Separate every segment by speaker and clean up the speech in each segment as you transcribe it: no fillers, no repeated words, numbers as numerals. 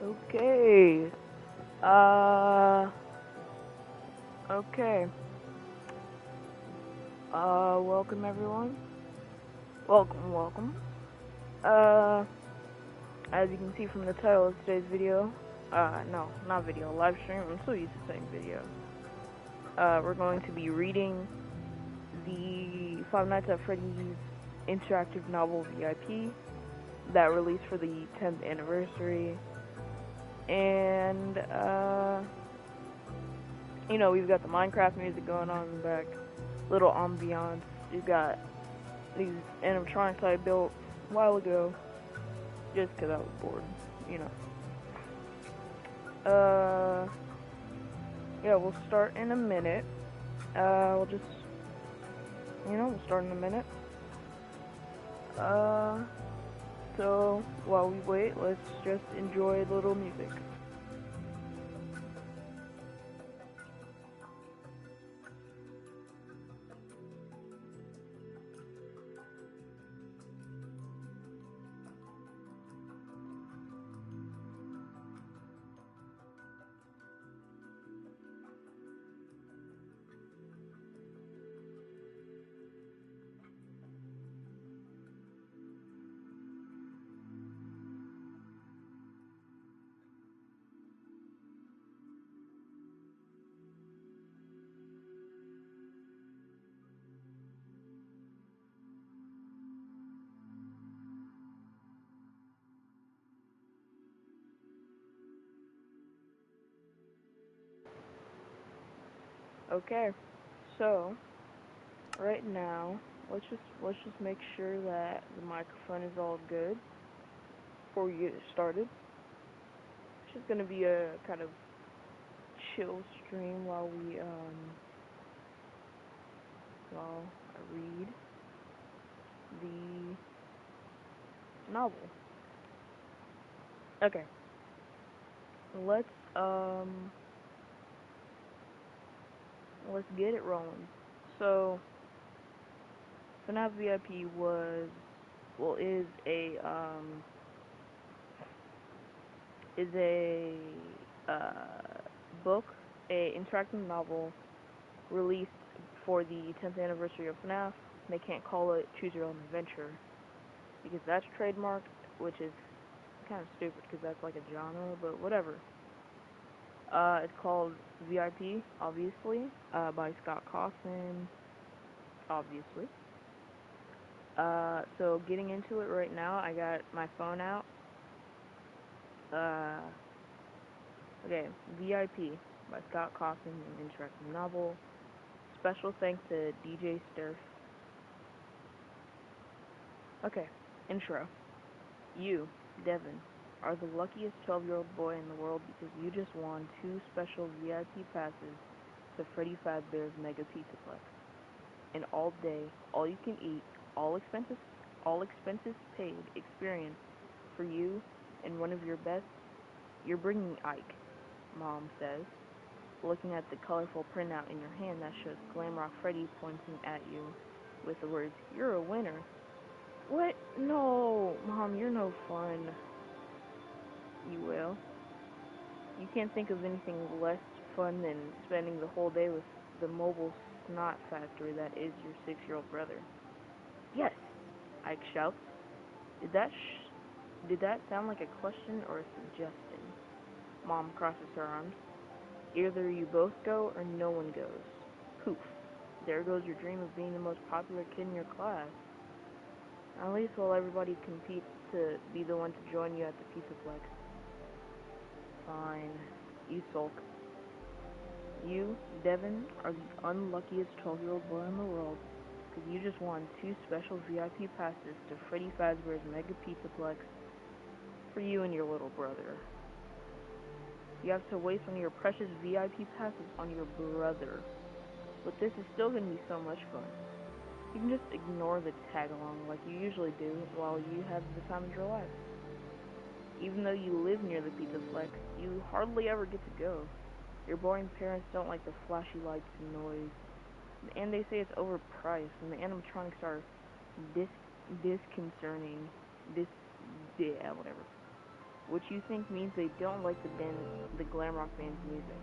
Speaker 1: Okay. Uh. Okay. Welcome everyone. Welcome. Uh. As you can see from the title of today's video. No, not video. Live stream. I'm so used to saying video. We're going to be reading the Five Nights at Freddy's interactive novel VIP that released for the 10th anniversary. And we've got the Minecraft music going on in the back, little ambiance. We've got these animatronics I built a while ago, just 'cause I was bored, you know. Yeah, we'll start in a minute. We'll start in a minute. So while we wait, let's just enjoy a little music. Okay, so right now, let's just make sure that the microphone is all good before we get started. It's just gonna be a kind of chill stream while I read the novel. Okay, let's um let's get it rolling. So FNAF VIP is a book, a interactive novel released for the 10th anniversary of FNAF. They can't call it Choose Your Own Adventure because that's trademarked, which is kind of stupid because that's like a genre, but whatever. It's called VIP, obviously, by Scott Cawthon, obviously. So getting into it right now, I got my phone out. Okay, VIP by Scott Cawthon, an interactive novel. Special thanks to DJ Sturf. Okay, intro. You, Devin, are the luckiest 12-year-old boy in the world because you just won 2 special VIP passes to Freddy Fazbear's Mega Pizzaplex. An all-day, all-you-can-eat, all expenses paid experience for you and one of your best. You're bringing Ike, Mom says, looking at the colorful printout in your hand that shows Glamrock Freddy pointing at you with the words, "You're a winner." What? No, Mom, you're no fun. You will. You can't think of anything less fun than spending the whole day with the mobile snot factory that is your 6-year-old brother. Yes, Ike shouts. Did that sound like a question or a suggestion? Mom crosses her arms. Either you both go or no one goes. Poof. There goes your dream of being the most popular kid in your class. At least while everybody competes to be the one to join you at the Pizzaplex. Fine. You sulk. You, Devin, are the unluckiest 12-year-old boy in the world because you just won 2 special VIP passes to Freddy Fazbear's Mega Pizzaplex for you and your little brother. You have to waste one of your precious VIP passes on your brother. But this is still going to be so much fun. You can just ignore the tag-along like you usually do while you have the time of your life. Even though you live near the Pizzaplex, you hardly ever get to go. Your boring parents don't like the flashy lights and noise, and they say it's overpriced, and the animatronics are disconcerting. Whatever. which you think means they don't like the glam rock band's music.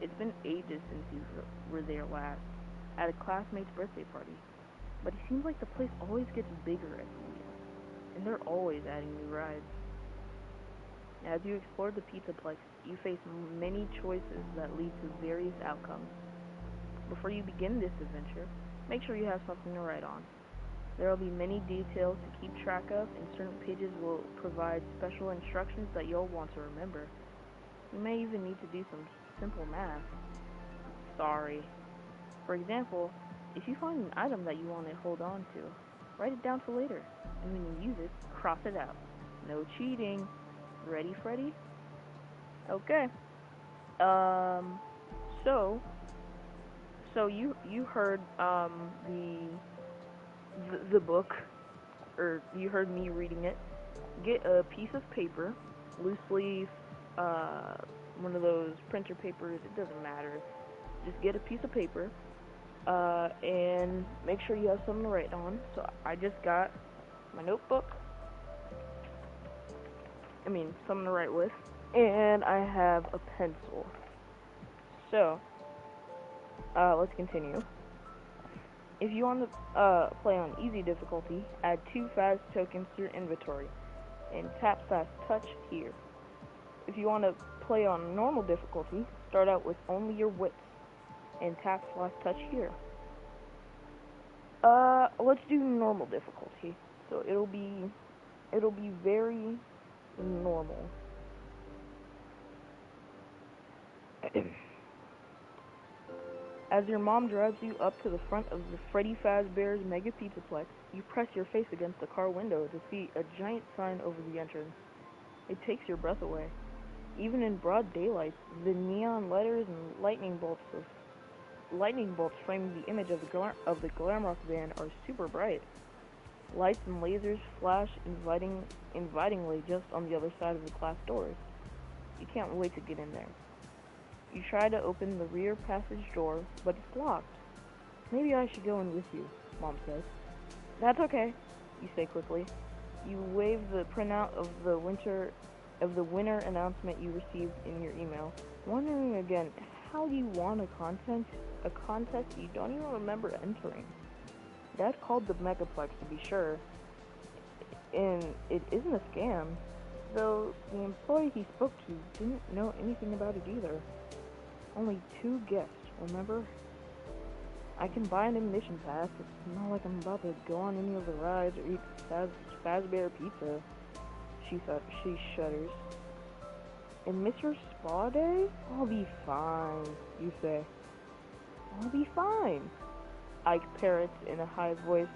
Speaker 1: It's been ages since you were there last, at a classmate's birthday party, but it seems like the place always gets bigger every year, and they're always adding new rides. As you explore the Pizzaplex, you face many choices that lead to various outcomes. Before you begin this adventure, make sure you have something to write on. There will be many details to keep track of, and certain pages will provide special instructions that you'll want to remember. You may even need to do some simple math. Sorry. For example, if you find an item that you want to hold on to, write it down for later, and when you use it, cross it out. No cheating. Ready, Freddy? Okay. Um, so, you heard the book, or you heard me reading it. Get a piece of paper, loose leaf, one of those printer papers. It doesn't matter. Just get a piece of paper, and make sure you have something to write on. So I just got my notebook. Something to write with, and I have a pencil. So, let's continue. If you want to play on easy difficulty, add 2 fast tokens to your inventory, and tap fast touch here. If you want to play on normal difficulty, start out with only your wits, and tap fast touch here. Let's do normal difficulty. So it'll be very normal. As your mom drives you up to the front of the Freddy Fazbear's Mega Pizzaplex, you press your face against the car window to see a giant sign over the entrance. It takes your breath away. Even in broad daylight, the neon letters and lightning bolts framing the image of the glam rock band are super bright. Lights and lasers flash invitingly just on the other side of the glass doors. You can't wait to get in there. You try to open the rear passage door, but it's locked. Maybe I should go in with you, Mom says. That's okay, you say quickly. You wave the printout of the winner announcement you received in your email, wondering again, how do you want a contest you don't even remember entering? Dad called the Megaplex to be sure, and it isn't a scam, though the employee he spoke to didn't know anything about it either. Only 2 guests, remember? I can buy an admission pass. It's not like I'm about to go on any of the rides or eat Fazbear pizza. She shudders. And Mr. Spa Day? I'll be fine, you say. I'll be fine, Ike parrots in a high voice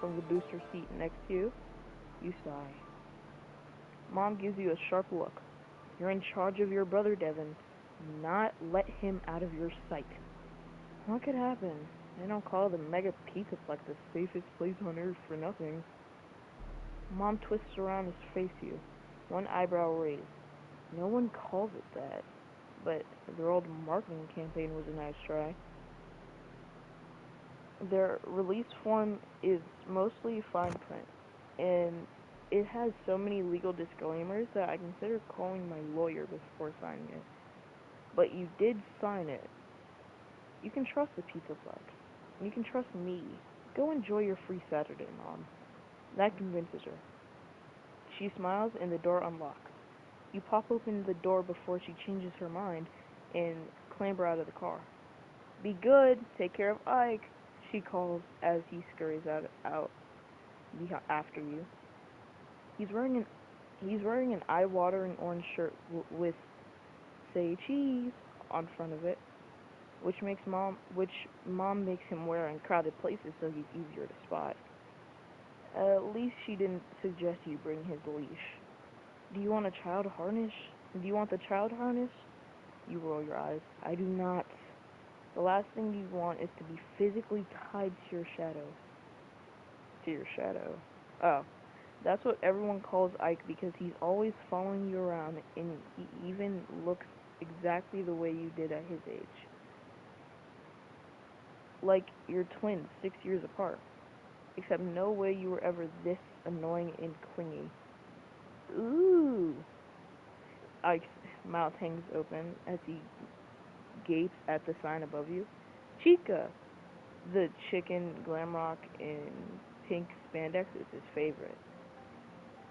Speaker 1: from the booster seat next to you. You sigh. Mom gives you a sharp look. You're in charge of your brother, Devin. Not let him out of your sight. What could happen? They don't call the Mega Pizzaplex the safest place on earth for nothing. Mom twists around to face you, one eyebrow raised. No one calls it that, but their old marketing campaign was a nice try. Their release form is mostly fine print, and it has so many legal disclaimers that I consider calling my lawyer before signing it. But you did sign it. You can trust the Pizzaplex. And you can trust me. Go enjoy your free Saturday, Mom. That convinces her. She smiles and the door unlocks. You pop open the door before she changes her mind and clamber out of the car. Be good. Take care of Ike, she calls as he scurries out after you. He's wearing an eye-watering orange shirt with "Say cheese" on front of it, which Mom makes him wear in crowded places so he's easier to spot. At least she didn't suggest you bring his leash. Do you want the child harness? You roll your eyes. I do not. The last thing you want is to be physically tied to your shadow. Oh. That's what everyone calls Ike because he's always following you around, and he even looks exactly the way you did at his age. Like you're twins 6 years apart. Except no way you were ever this annoying and clingy. Ooh, Ike's mouth hangs open as he gapes at the sign above you. Chica! The chicken glamrock in pink spandex is his favorite.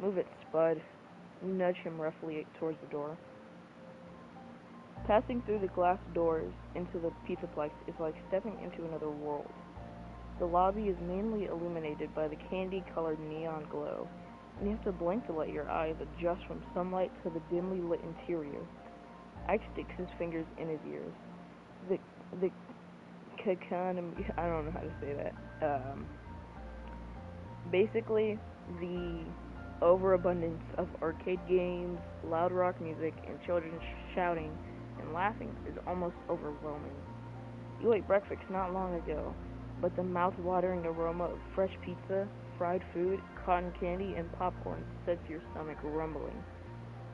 Speaker 1: Move it, Spud. You nudge him roughly towards the door. Passing through the glass doors into the Pizzaplex is like stepping into another world. The lobby is mainly illuminated by the candy-colored neon glow, and you have to blink to let your eyes adjust from sunlight to the dimly lit interior. Ike sticks his fingers in his ears. The economy, I don't know how to say that. Basically, the overabundance of arcade games, loud rock music, and children shouting and laughing is almost overwhelming. You ate breakfast not long ago, but the mouth-watering aroma of fresh pizza, fried food, cotton candy, and popcorn sets your stomach rumbling.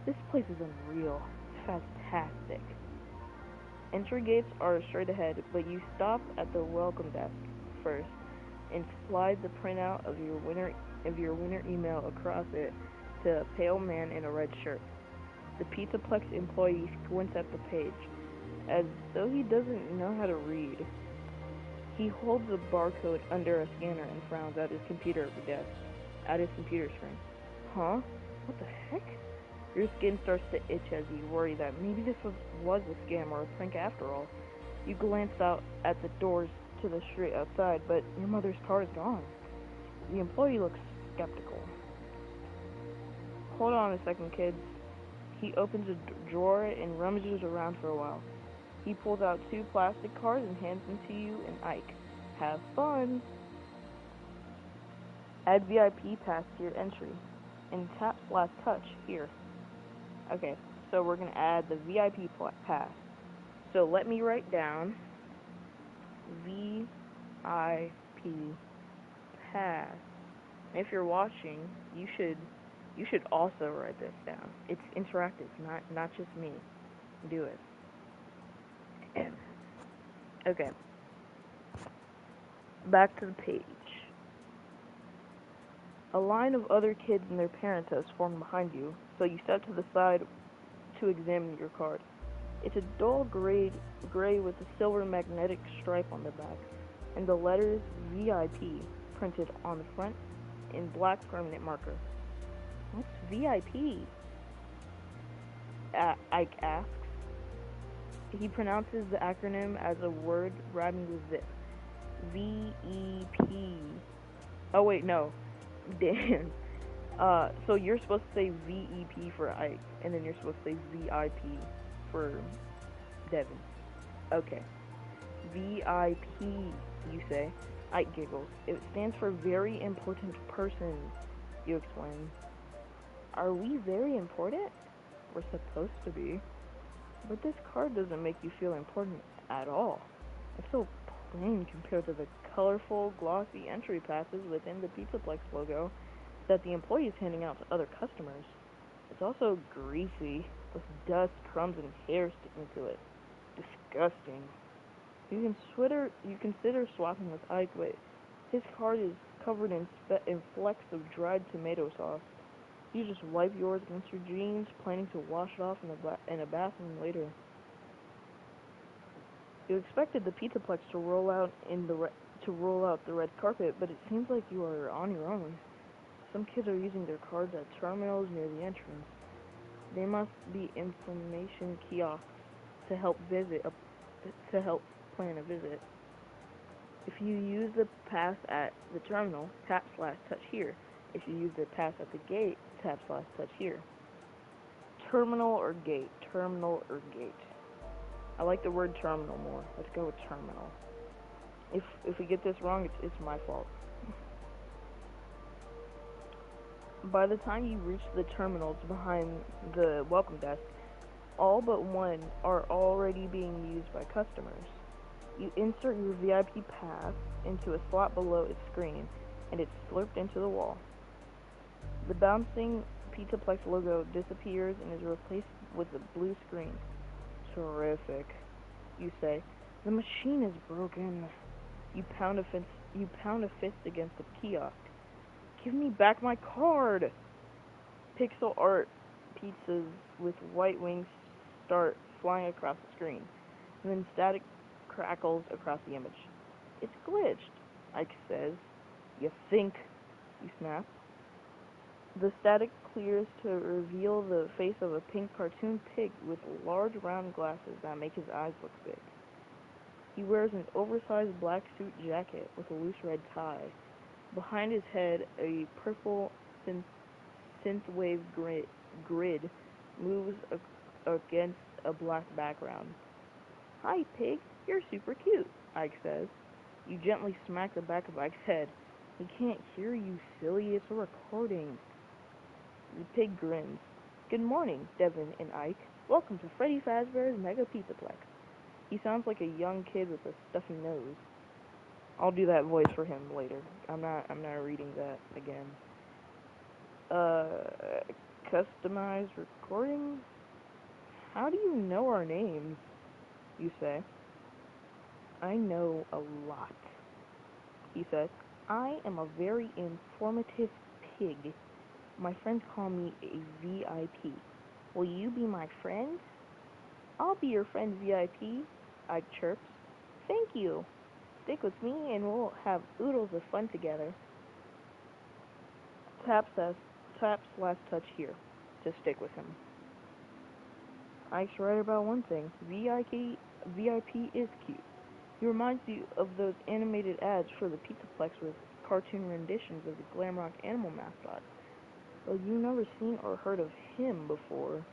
Speaker 1: This place is unreal. It's fantastic. Entry gates are straight ahead, but you stop at the welcome desk first and slide the printout of your winner email across it to a pale man in a red shirt. The Pizzaplex employee squints at the page, as though he doesn't know how to read. He holds a barcode under a scanner and frowns at his computer screen. Huh? What the heck? Your skin starts to itch as you worry that maybe this was a scam or a prank after all. You glance out at the doors to the street outside, but your mother's car is gone. The employee looks skeptical. Hold on a second, kids. He opens a drawer and rummages around for a while. He pulls out 2 plastic cards and hands them to you and Ike. Have fun! Add VIP pass to your entry. And tap/touch here. Okay, so we're going to add the VIP pass. So let me write down VIP pass. And if you're watching, you should also write this down. It's interactive, not just me. Do it. Okay. Back to the page. A line of other kids and their parents has formed behind you, so you step to the side to examine your card. It's a dull gray with a silver magnetic stripe on the back, and the letters VIP printed on the front in black permanent marker. What's VIP? Ike asks. He pronounces the acronym as a word rhyming with zip. V-E-P. Oh wait, no. Damn. So you're supposed to say VEP for Ike, and then you're supposed to say VIP for Devin. Okay. VIP, you say. Ike giggles. It stands for very important person, you explain. Are we very important? We're supposed to be. But this card doesn't make you feel important at all. It's so plain compared to the colorful, glossy entry passes within the Pizzaplex logo that the employee is handing out to other customers. It's also greasy, with dust, crumbs, and hair sticking to it. Disgusting. You consider swapping with Ike, but his card is covered in flecks of dried tomato sauce. You just wipe yours against your jeans, planning to wash it off in a bathroom later. You expected the Pizzaplex to roll out the red carpet, but it seems like you are on your own. Some kids are using their cards at terminals near the entrance. They must be information kiosks to help plan a visit. If you use the pass at the terminal, tap/touch here. If you use the pass at the gate, tap/touch here. Terminal or gate? Terminal or gate? I like the word terminal more. Let's go with terminal. If we get this wrong, it's my fault. By the time you reach the terminals behind the welcome desk, all but one are already being used by customers. You insert your VIP pass into a slot below its screen, and it's slurped into the wall. The bouncing Pizzaplex logo disappears and is replaced with a blue screen. Terrific, you say. The machine is broken. You pound a fist against the kiosk. Give me back my card! Pixel art pizzas with white wings start flying across the screen, and then static crackles across the image. It's glitched, Ike says. You think? You snap. The static clears to reveal the face of a pink cartoon pig with large round glasses that make his eyes look big. He wears an oversized black suit jacket with a loose red tie. Behind his head, a purple synthwave grid moves against a black background. Hi, pig. You're super cute, Ike says. You gently smack the back of Ike's head. We can't hear you, silly. It's a recording. The pig grins. Good morning, Devin and Ike. Welcome to Freddy Fazbear's Mega Pizzaplex. He sounds like a young kid with a stuffy nose. I'll do that voice for him later. I'm not reading that again. Customized recording? How do you know our names? You say. I know a lot, he says. I am a very informative pig. My friends call me a VIP. Will you be my friend? I'll be your friend, VIP, Ike chirps. Thank you. Stick with me and we'll have oodles of fun together. Tap last touch here to stick with him. Ike's right about one thing. VIP is cute. He reminds you of those animated ads for the Pizzaplex with cartoon renditions of the glam rock animal mascot. But you've never seen or heard of him before.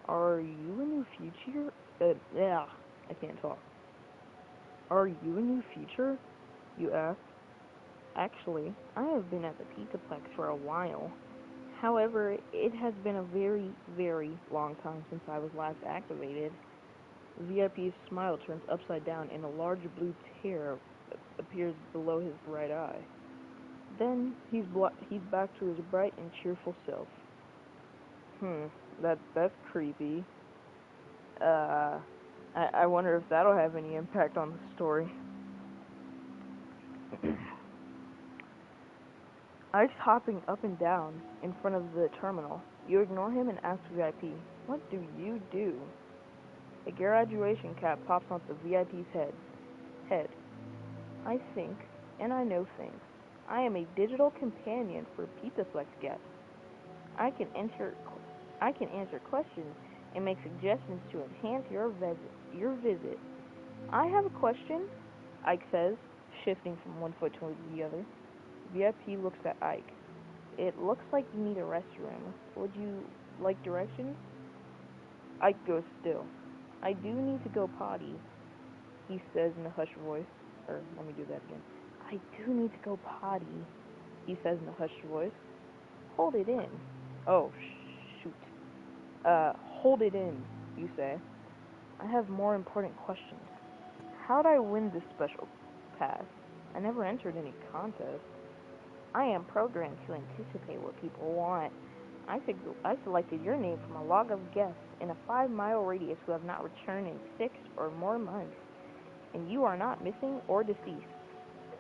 Speaker 1: Are you a new future? I can't talk. Are you a new future? You ask. Actually, I have been at the Pizzaplex for a while. However, it has been a very, very long time since I was last activated. VIP's smile turns upside down and a large blue tear appears below his right eye. Then he's back to his bright and cheerful self. That's creepy. I wonder if that'll have any impact on the story. Ike's hopping up and down in front of the terminal. You ignore him and ask VIP, what do you do? A graduation cap pops onto the VIP's head. I think, and I know things. I am a digital companion for Pizzaplex guests. I can answer questions and make suggestions to enhance your visit. I have a question, Ike says, shifting from one foot to the other. VIP looks at Ike. It looks like you need a restroom. Would you like directions? Ike goes still. I do need to go potty, he says in a hushed voice. Let me do that again. I do need to go potty, he says in a hushed voice. Hold it in. Oh, shoot. Hold it in, you say. I have more important questions. How'd I win this special pass? I never entered any contest. I am programmed to anticipate what people want. I selected your name from a log of guests in a 5-mile radius who have not returned in 6 or more months. And you are not missing or deceased,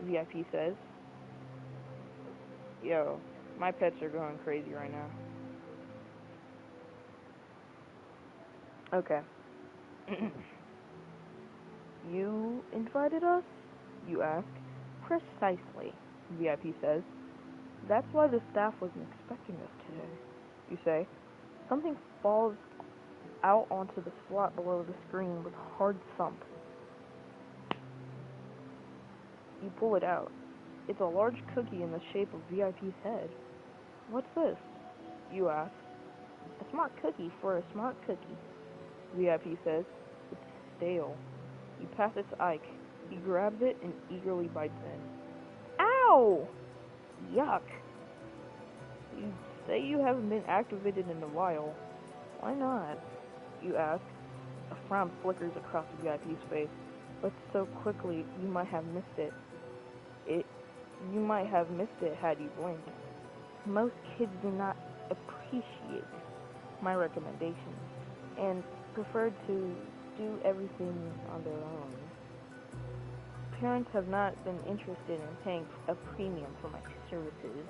Speaker 1: VIP says. Yo, my pets are going crazy right now. Okay. You invited us? You ask. Precisely, VIP says. That's why the staff wasn't expecting us today, you say. Something falls out onto the slot below the screen with a hard thump. You pull it out. It's a large cookie in the shape of VIP's head. What's this? You ask. A smart cookie for a smart cookie, VIP says. It's stale. You pass it to Ike. He grabs it and eagerly bites in. Ow! Yuck. You say you haven't been activated in a while. Why not? You ask. A frown flickers across the VIP's face, but so quickly you might have missed it. You might have missed it had you blinked. Most kids do not appreciate my recommendations and prefer to do everything on their own. Parents have not been interested in paying a premium for my services.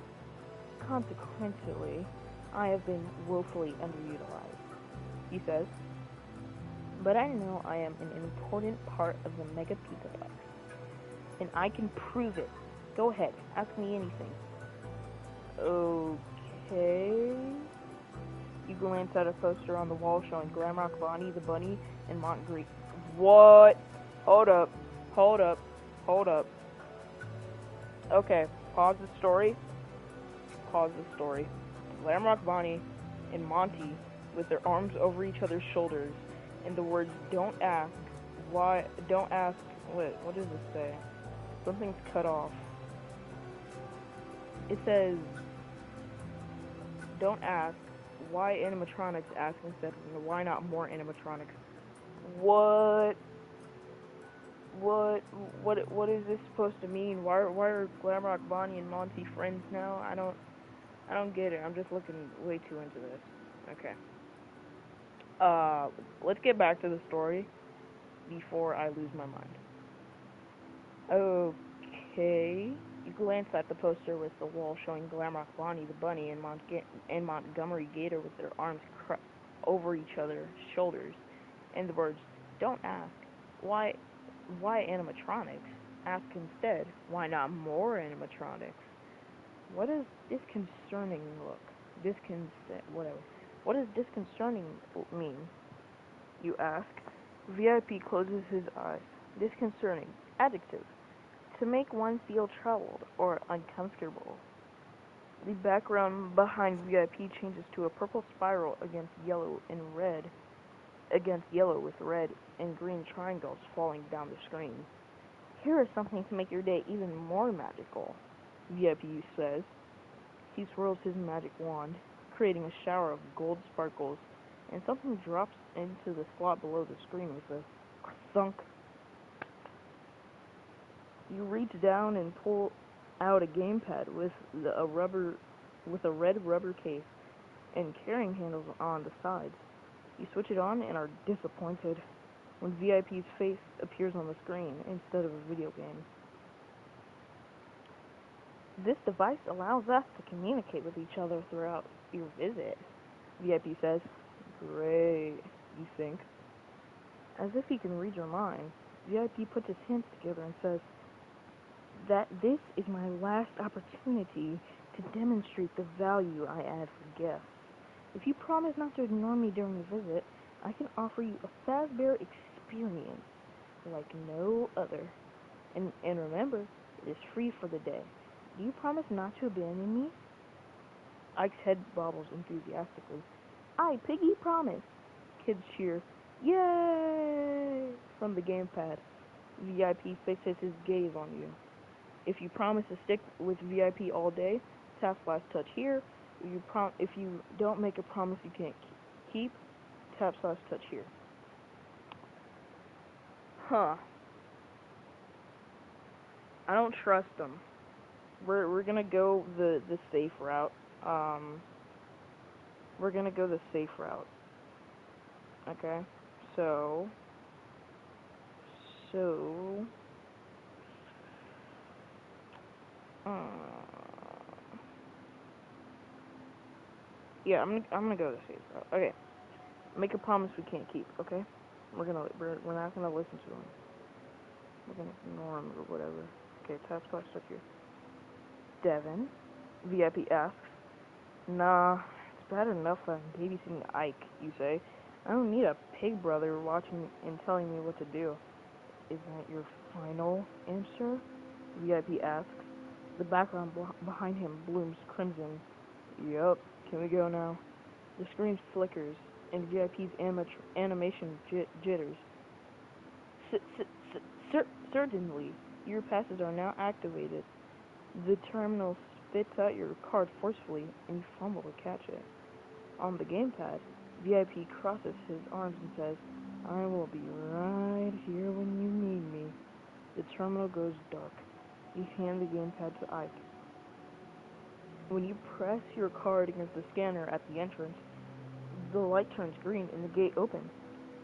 Speaker 1: Consequently, I have been woefully underutilized. he says. But I know I am an important part of the Mega Pizzaplex, and I can prove it. Go ahead, ask me anything. Okay. You glance at a poster on the wall showing Glamrock Bonnie, the Bunny, and Montgomery. What? Hold up. Okay, pause the story. Glamrock Bonnie and Monty, with their arms over each other's shoulders, and the words "Don't ask why." Don't ask. What does this say? Something's cut off. It says, "Don't ask why animatronics." Ask instead, why not more animatronics? What? What is this supposed to mean? Why are Glamrock Bonnie and Monty friends now? I don't get it. I'm just looking way too into this. Okay. Let's get back to the story before I lose my mind. Okay. You glance at the poster with the wall showing Glamrock Bonnie, the Bunny, and Montgomery Gator with their arms over each other's shoulders, and the words, "Don't ask why animatronics? Ask instead, why not more animatronics?" What does disconcerting look? Whatever. What does disconcerting mean? You ask. VIP closes his eyes. Disconcerting. Adjective. To make one feel troubled or uncomfortable. The background behind VIP changes to a purple spiral against yellow with red and green triangles falling down the screen. Here is something to make your day even more magical, VIP says. He swirls his magic wand, creating a shower of gold sparkles, and something drops into the slot below the screen with a thunk. You reach down and pull out a gamepad with a red rubber case and carrying handles on the sides. You switch it on and are disappointed when VIP's face appears on the screen instead of a video game. This device allows us to communicate with each other throughout your visit, VIP says. Great, you think. As if he can read your mind, VIP puts his hands together and says that this is my last opportunity to demonstrate the value I add for guests. If you promise not to ignore me during the visit, I can offer you a Fazbear experience like no other. And remember, it is free for the day. Do you promise not to abandon me? Ike's head bobbles enthusiastically. Aye, Piggy, promise. Kids cheer, yay! From the gamepad. VIP fixes his gaze on you. If you promise to stick with VIP all day, tap slash touch here. If you don't make a promise you can't keep, tap slash touch here. Huh. I don't trust them. We're gonna go the safe route. We're gonna go the safe route. Okay? So yeah, I'm gonna go the safe route. Okay. Make a promise we can't keep, okay? We're not gonna listen to him. We're gonna ignore him or whatever. Okay, tap slash touch here. Devin, VIP asks. Nah, it's bad enough that I'm babysitting Ike, you say. I don't need a pig brother watching and telling me what to do. Is that your final answer? VIP asks. The background behind him blooms crimson. Yup, can we go now? The screen flickers, and VIP's animation jitters. Certainly, your passes are now activated. The terminal spits out your card forcefully, and you fumble to catch it. On the gamepad, VIP crosses his arms and says, I will be right here when you need me. The terminal goes dark. You hand the gamepad to Ike. When you press your card against the scanner at the entrance, the light turns green and the gate opens.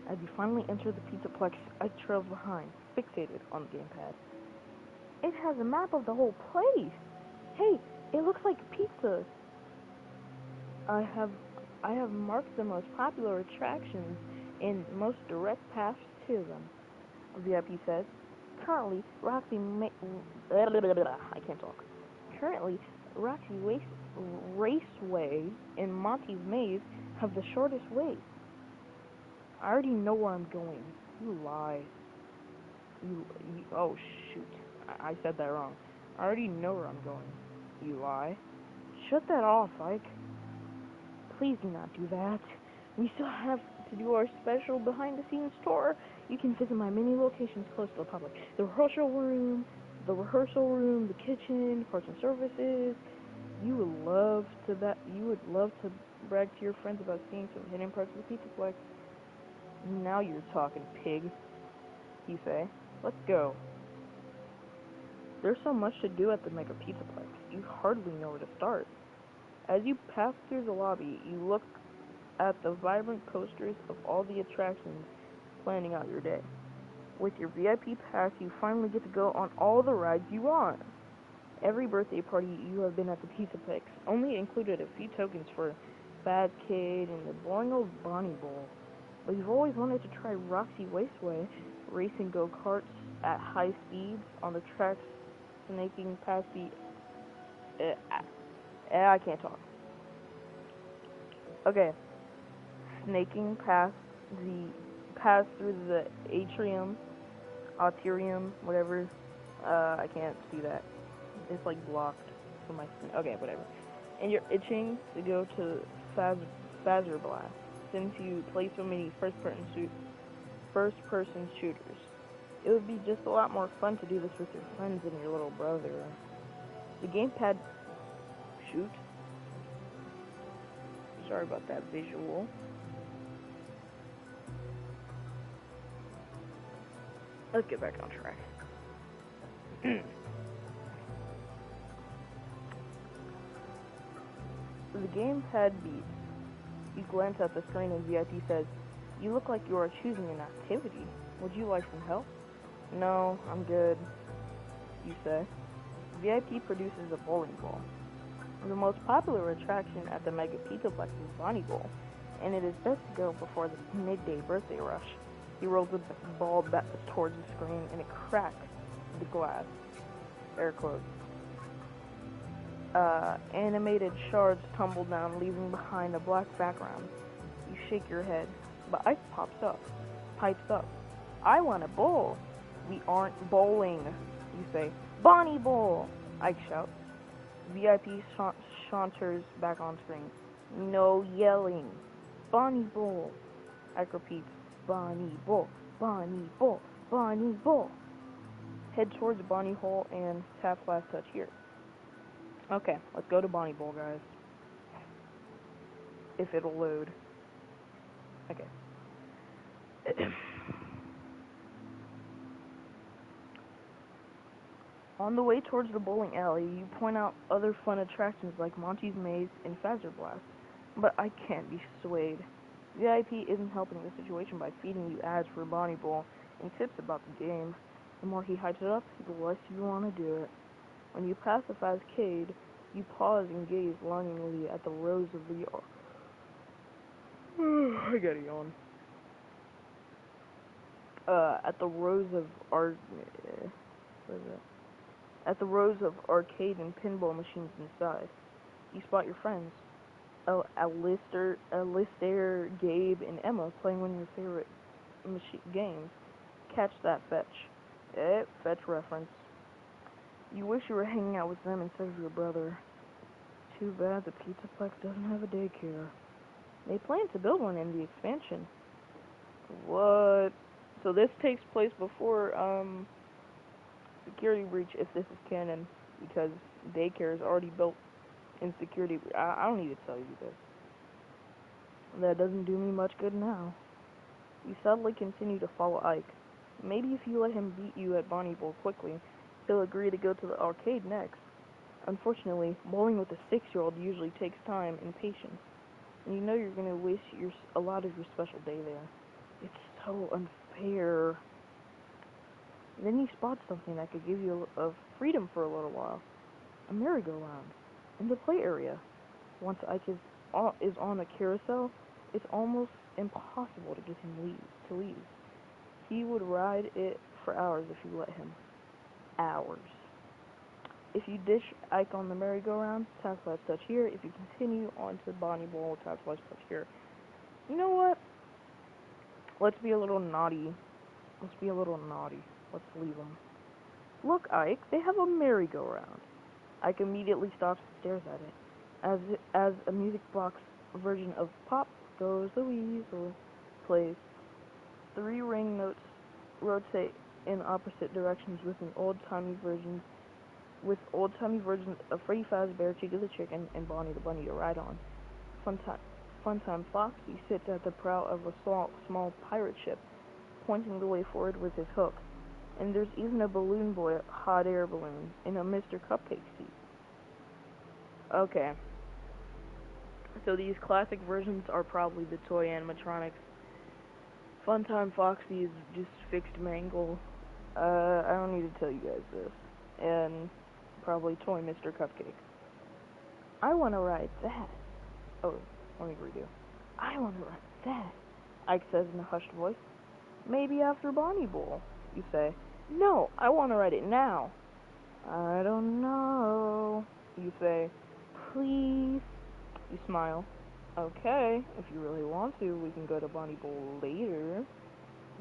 Speaker 1: As you finally enter the Pizzaplex, Ike trails behind, fixated on the gamepad. It has a map of the whole place! Hey, it looks like pizza! I have I have marked the most popular attractions and most direct paths to them, VIP says. Currently, I can't talk. Currently, Raceway and Monty's Maze have the shortest way. I already know where I'm going. You lie. Oh shoot. I said that wrong. I already know where I'm going. You lie. Shut that off, Ike. Please do not do that. We still have to do our special behind-the-scenes tour. You can visit my many locations close to the public. The rehearsal room, the kitchen, parts and services. You would love to brag to your friends about seeing some hidden parts of the Pizzaplex. Now you're talking, pig, you say. Let's go. There's so much to do at the Mega Pizzaplex, you hardly know where to start. As you pass through the lobby, you look at the vibrant posters of all the attractions planning out your day. With your VIP pass, you finally get to go on all the rides you want. Every birthday party you have been at the Pizzaplex only included a few tokens for Faz Kid and the boring old Bonnie Bowl. But you've always wanted to try Roxy Raceway, racing go-karts at high speeds on the tracks snaking past the... I can't talk. Okay. Snaking past through the atrium, whatever. I can't see that. It's like blocked from my screen. Okay, whatever. And you're itching to go to Fazzer Blast, since you play so many first-person shooters. It would be just a lot more fun to do this with your friends and your little brother. The gamepad... Shoot. Sorry about that visual. Let's get back on track. The gamepad beeps. You glance at the screen and VIP says, "You look like you are choosing an activity. Would you like some help?" "No, I'm good," you say. VIP produces a bowling ball. The most popular attraction at the Mega Pizzaplex is Bonnie Bowl, and it is best to go before the midday birthday rush. He rolls the ball back towards the screen, and it cracks the glass. Air quotes. Animated shards tumble down, leaving behind a black background. You shake your head, but Ike pipes up. "I want a bowl." "We aren't bowling," you say. "Bonnie Bowl," Ike shouts. VIP saunters back on screen. "No yelling. Bonnie Bowl." Ike repeats. "Bonnie Bowl, Bonnie Bowl, Bonnie Bowl." Head towards Bonnie Hole and tap last touch here. Okay, let's go to Bonnie Bowl, guys. If it'll load. Okay. On the way towards the bowling alley, you point out other fun attractions like Monty's Maze and Fazzer Blast. But I can't be swayed. VIP isn't helping the situation by feeding you ads for Bonnie Bowl and tips about the game. The more he hypes it up, the less you want to do it. When you pass the Fazcade, you pause and gaze longingly at the rows of the... I gotta yawn. At the rows of At the rows of arcade and pinball machines inside. You spot your friends. Alistair, Gabe, and Emma playing one of your favorite games. Catch that, Fetch. Fetch reference. You wish you were hanging out with them instead of your brother. Too bad the Pizzaplex doesn't have a daycare. They plan to build one in the expansion. What? So this takes place before, Security Breach, if this is canon, because daycare is already built in Security Breach. I don't need to tell you this. That doesn't do me much good now. You subtly continue to follow Ike. Maybe if you let him beat you at Bonnie Bowl quickly, he'll agree to go to the arcade next. Unfortunately, bowling with a 6-year-old usually takes time and patience, and you know you're going to waste a lot of your special day there. It's so unfair. Then you spot something that could give you a freedom for a little while. A merry-go-round in the play area. Once Ike is is on a carousel, it's almost impossible to get him to leave. He would ride it for hours if you let him. Hours. If you ditch Ike on the merry-go-round, tap last touch here. If you continue on to Bonnie Bowl, tap last touch here. You know what? Let's be a little naughty. Let's leave him. Look, Ike, they have a merry-go-round. Ike immediately stops and stares at it. As a music box version of Pop Goes the Weasel plays, 3 ring notes rotate in opposite directions with old-timey versions of Freddy Fazbear, Chica the Chicken, and Bonnie the Bunny to ride on. Funtime Foxy sits at the prow of a small pirate ship, pointing the way forward with his hook. And there's even a balloon boy, a hot air balloon, in a Mr. Cupcake seat. Okay. So these classic versions are probably the toy animatronics. Funtime Foxy is just fixed Mangle. I don't need to tell you guys this. And probably toy Mr. Cupcake. I want to ride that. Oh, let me redo. I want to ride that, Ike says in a hushed voice. Maybe after Bonnie Bowl, you say. No, I want to ride it now. I don't know, you say. Please. You smile. Okay, if you really want to, we can go to Bonnie Bowl later.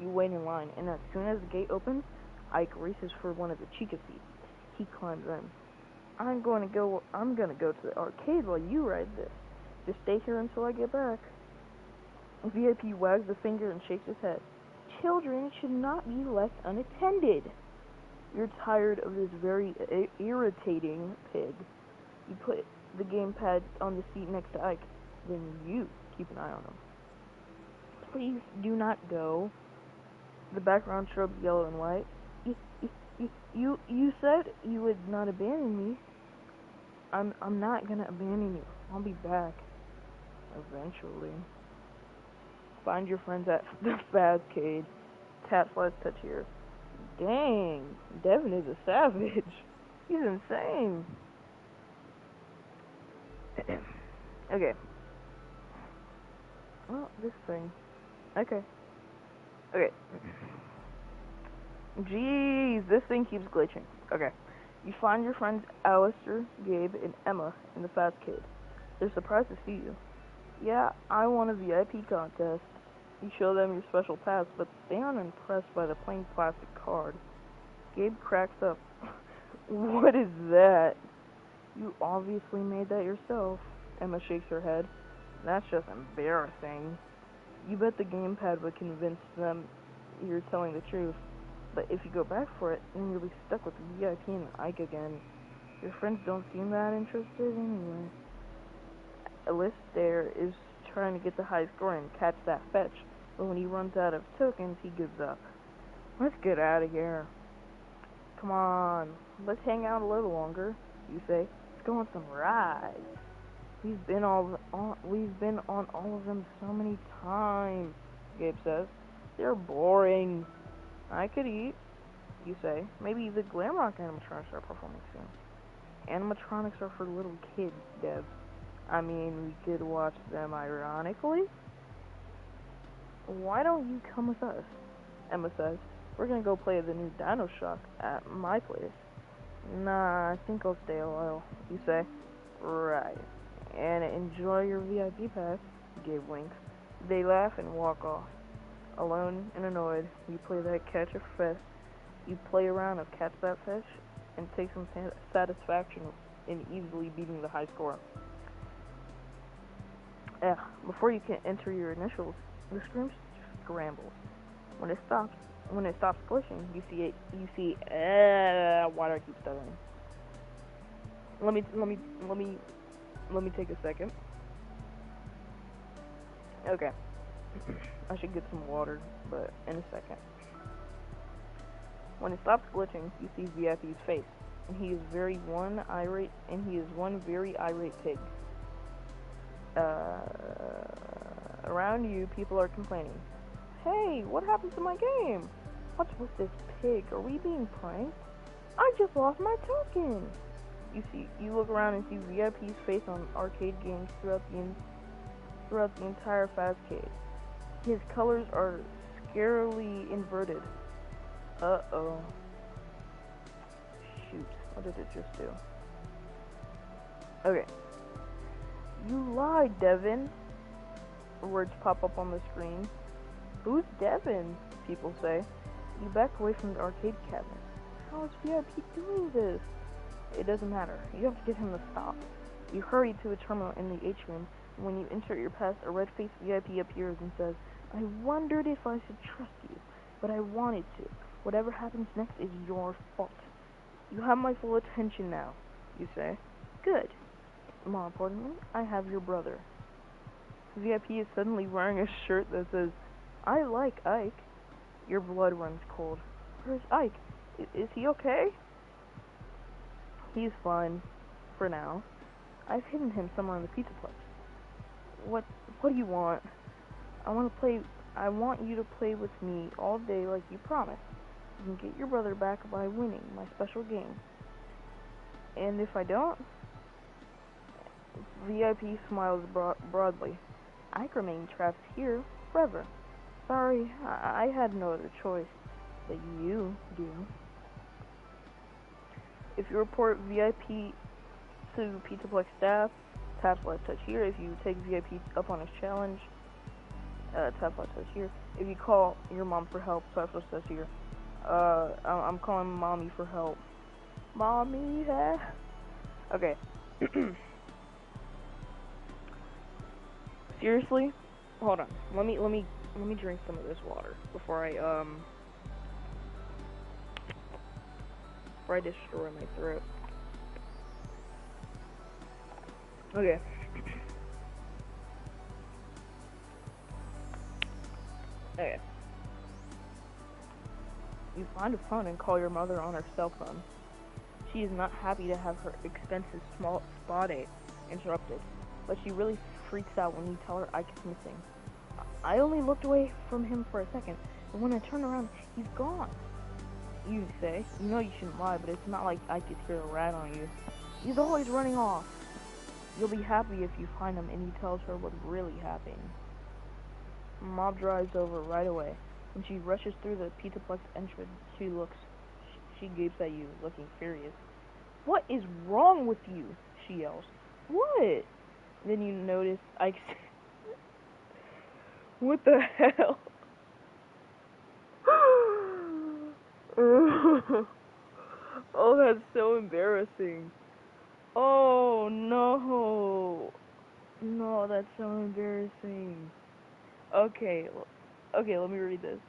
Speaker 1: You wait in line, and as soon as the gate opens, Ike races for one of the Chica seats. He climbs in. I'm gonna go to the arcade while you ride this. Just stay here until I get back. VIP wags a finger and shakes his head. Children should not be left unattended. You're tired of this very irritating pig. You put the gamepad on the seat next to Ike. Then you keep an eye on him. Please do not go. The background shrubs yellow and white. You said you would not abandon me. I'm not gonna abandon you. I'll be back. Eventually. Find your friends at the Fazcade. Tap last touch here. Dang, Devin is a savage. He's insane. Okay. Well, this thing. Okay. Jeez, this thing keeps glitching. Okay. You find your friends Alistair, Gabe, and Emma in the Fazcade. They're surprised to see you. Yeah, I won a VIP contest. You show them your special pass, but they aren't impressed by the plain plastic card. Gabe cracks up. What is that? You obviously made that yourself. Emma shakes her head. That's just embarrassing. You bet the gamepad would convince them you're telling the truth. But if you go back for it, then you'll be stuck with the VIP and Ike again. Your friends don't seem that interested anyway. Alistair is trying to get the high score and catch that fetch, but when he runs out of tokens, he gives up. Let's get out of here. Come on, let's hang out a little longer, you say. Let's go on some rides. We've been on all of them so many times, Gabe says. They're boring. I could eat, you say. Maybe the Glamrock animatronics are performing soon. Animatronics are for little kids, Dev. I mean, we could watch them ironically. Why don't you come with us? Emma says. We're gonna go play the new Dino Shock at my place. Nah, I think I'll stay a while, you say. Right. And enjoy your VIP pass, Gabe winks. They laugh and walk off. Alone and annoyed, you play that catch a fest. You play a round of catch that fish and take some satisfaction in easily beating the high score. Before you can enter your initials, the screen scrambles. When it stops glitching, you see why do I keep stuttering? Let me take a second. Okay. I should get some water, but in a second. When it stops glitching, you see VIP's face, and he is one very irate pig. Around you, people are complaining. Hey, what happened to my game? What's with this pig? Are we being pranked? I just lost my token. You look around and see VIP's face on arcade games throughout throughout the entire Fazcade. His colors are scarily inverted. Uh-oh. Shoot, what did it just do? Okay. You lied, Devin. Words pop up on the screen. Who's Devin? People say. You back away from the arcade cabinet. How is VIP doing this? It doesn't matter. You have to get him to stop. You hurry to a terminal in the atrium, and when you insert your pass, a red-faced VIP appears and says, I wondered if I should trust you, but I wanted to. Whatever happens next is your fault. You have my full attention now, you say. Good. More importantly, I have your brother. VIP is suddenly wearing a shirt that says, I like Ike. Your blood runs cold. Where's Ike? Is he okay? He's fine. For now. I've hidden him somewhere in the pizza place. What do you want? I want you to play with me all day like you promised. You can get your brother back by winning my special game. And if I don't? VIP smiles broadly. Ike remains trapped here forever. Sorry, I had no other choice. But you do. If you report VIP to Pizzaplex staff, tap left touch here. If you take VIP up on his challenge, tap left touch here. If you call your mom for help, tap left touch here. I'm calling mommy for help. Mommy, okay. Seriously? Hold on. Let me drink some of this water before I destroy my throat. Okay. Okay. You find a phone and call your mother on her cell phone. She is not happy to have her expensive small spa date interrupted, but she really freaks out when you tell her Ike is missing. I only looked away from him for a second, but when I turn around, he's gone. You say, you know you shouldn't lie, but it's not like Ike is here to rat on you. He's always running off. You'll be happy if you find him and he tells her what really happened. Mom drives over right away. When she rushes through the Pizzaplex entrance, she gapes at you, looking furious. What is wrong with you? She yells. What? Then you notice Ike's... What the hell? Oh, that's so embarrassing. Oh, no. No, that's so embarrassing. Okay, let me read this.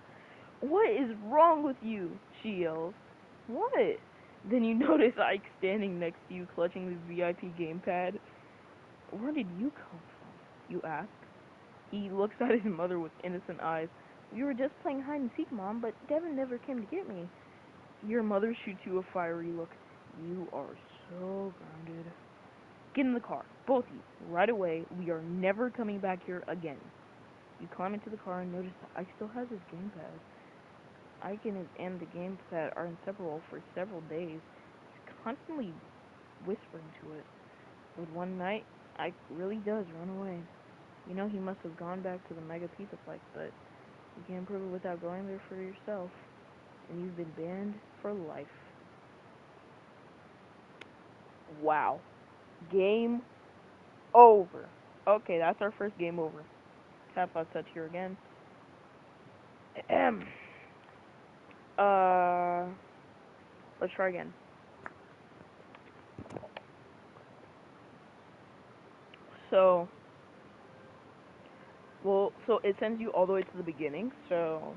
Speaker 1: What is wrong with you? She yells. What? Then you notice Ike standing next to you, clutching the VIP gamepad. Where did you come from? You ask. He looks at his mother with innocent eyes. We were just playing hide and seek, Mom, but Devin never came to get me. Your mother shoots you a fiery look. You are so grounded. Get in the car, both of you, right away. We are never coming back here again. You climb into the car and notice that Ike still has his gamepad. Ike and the gamepad are inseparable for several days. He's constantly whispering to it. But one night, Ike really does run away. You know he must have gone back to the Mega Pizzaplex, but you can't prove it without going there for yourself. And you've been banned for life. Wow. Game over. Okay, that's our first game over. Tap left touch here again. Let's try again. So it sends you all the way to the beginning. So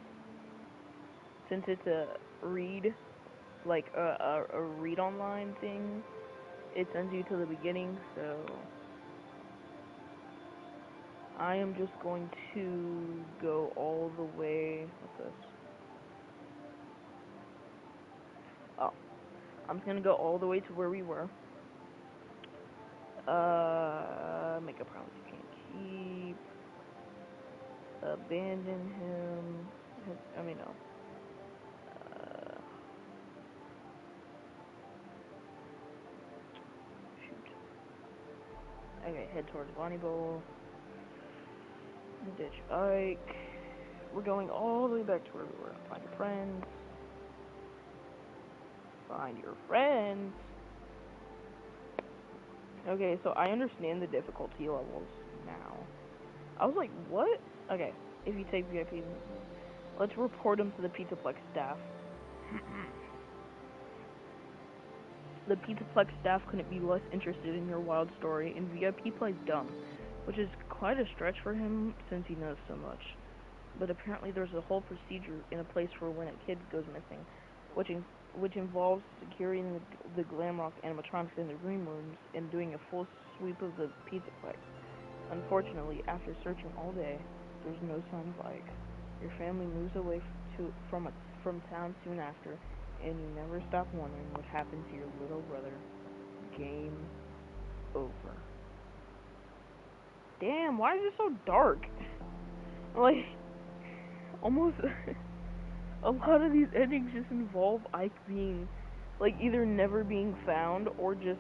Speaker 1: since it's a read, like a read online thing, it sends you to the beginning. So I am just going to go all the way. What's this? Oh, I'm just gonna go all the way to where we were. Make a promise you can't keep. Abandon him. No. Shoot. Okay, head towards Bonnie Bowl. Ditch Ike. We're going all the way back to where we were. Find your friends. Find your friends. Okay, so I understand the difficulty levels now. I was like, what? Okay, if you take VIP, let's report them to the Pizzaplex staff. The Pizzaplex staff couldn't be less interested in your wild story, and VIP plays dumb, which is quite a stretch for him since he knows so much. But apparently there's a whole procedure in a place for when a kid goes missing, which involves securing the Glamrock animatronics in the green rooms and doing a full sweep of the Pizzaplex. Unfortunately, after searching all day, there's no sign of Ike. Your family moves away from town soon after, and you never stop wondering what happened to your little brother. Game over. Damn, why is it so dark? Like, almost a lot of these endings just involve Ike being, like, either never being found or just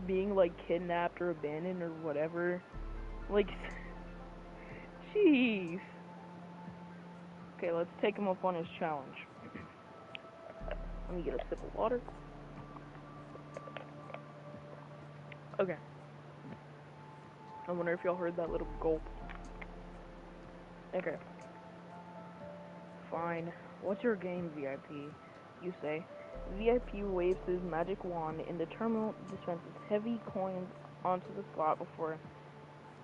Speaker 1: being, like, kidnapped or abandoned or whatever. Like, jeez. Okay, let's take him up on his challenge. Let me get a sip of water. Okay. I wonder if y'all heard that little gulp. Okay. Fine. What's your game, VIP? You say. VIP waves his magic wand and the terminal dispenses heavy coins onto the slot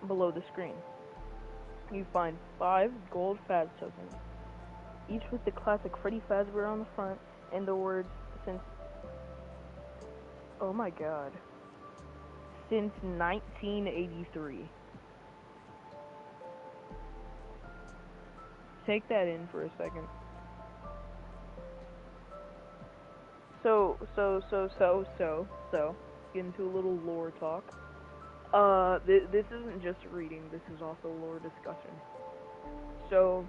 Speaker 1: below the screen. You find 5 gold Faz tokens, each with the classic Freddy Fazbear on the front and the words since 1983. Take that in for a second. So, get into a little lore talk. This isn't just reading, this is also lore discussion. So,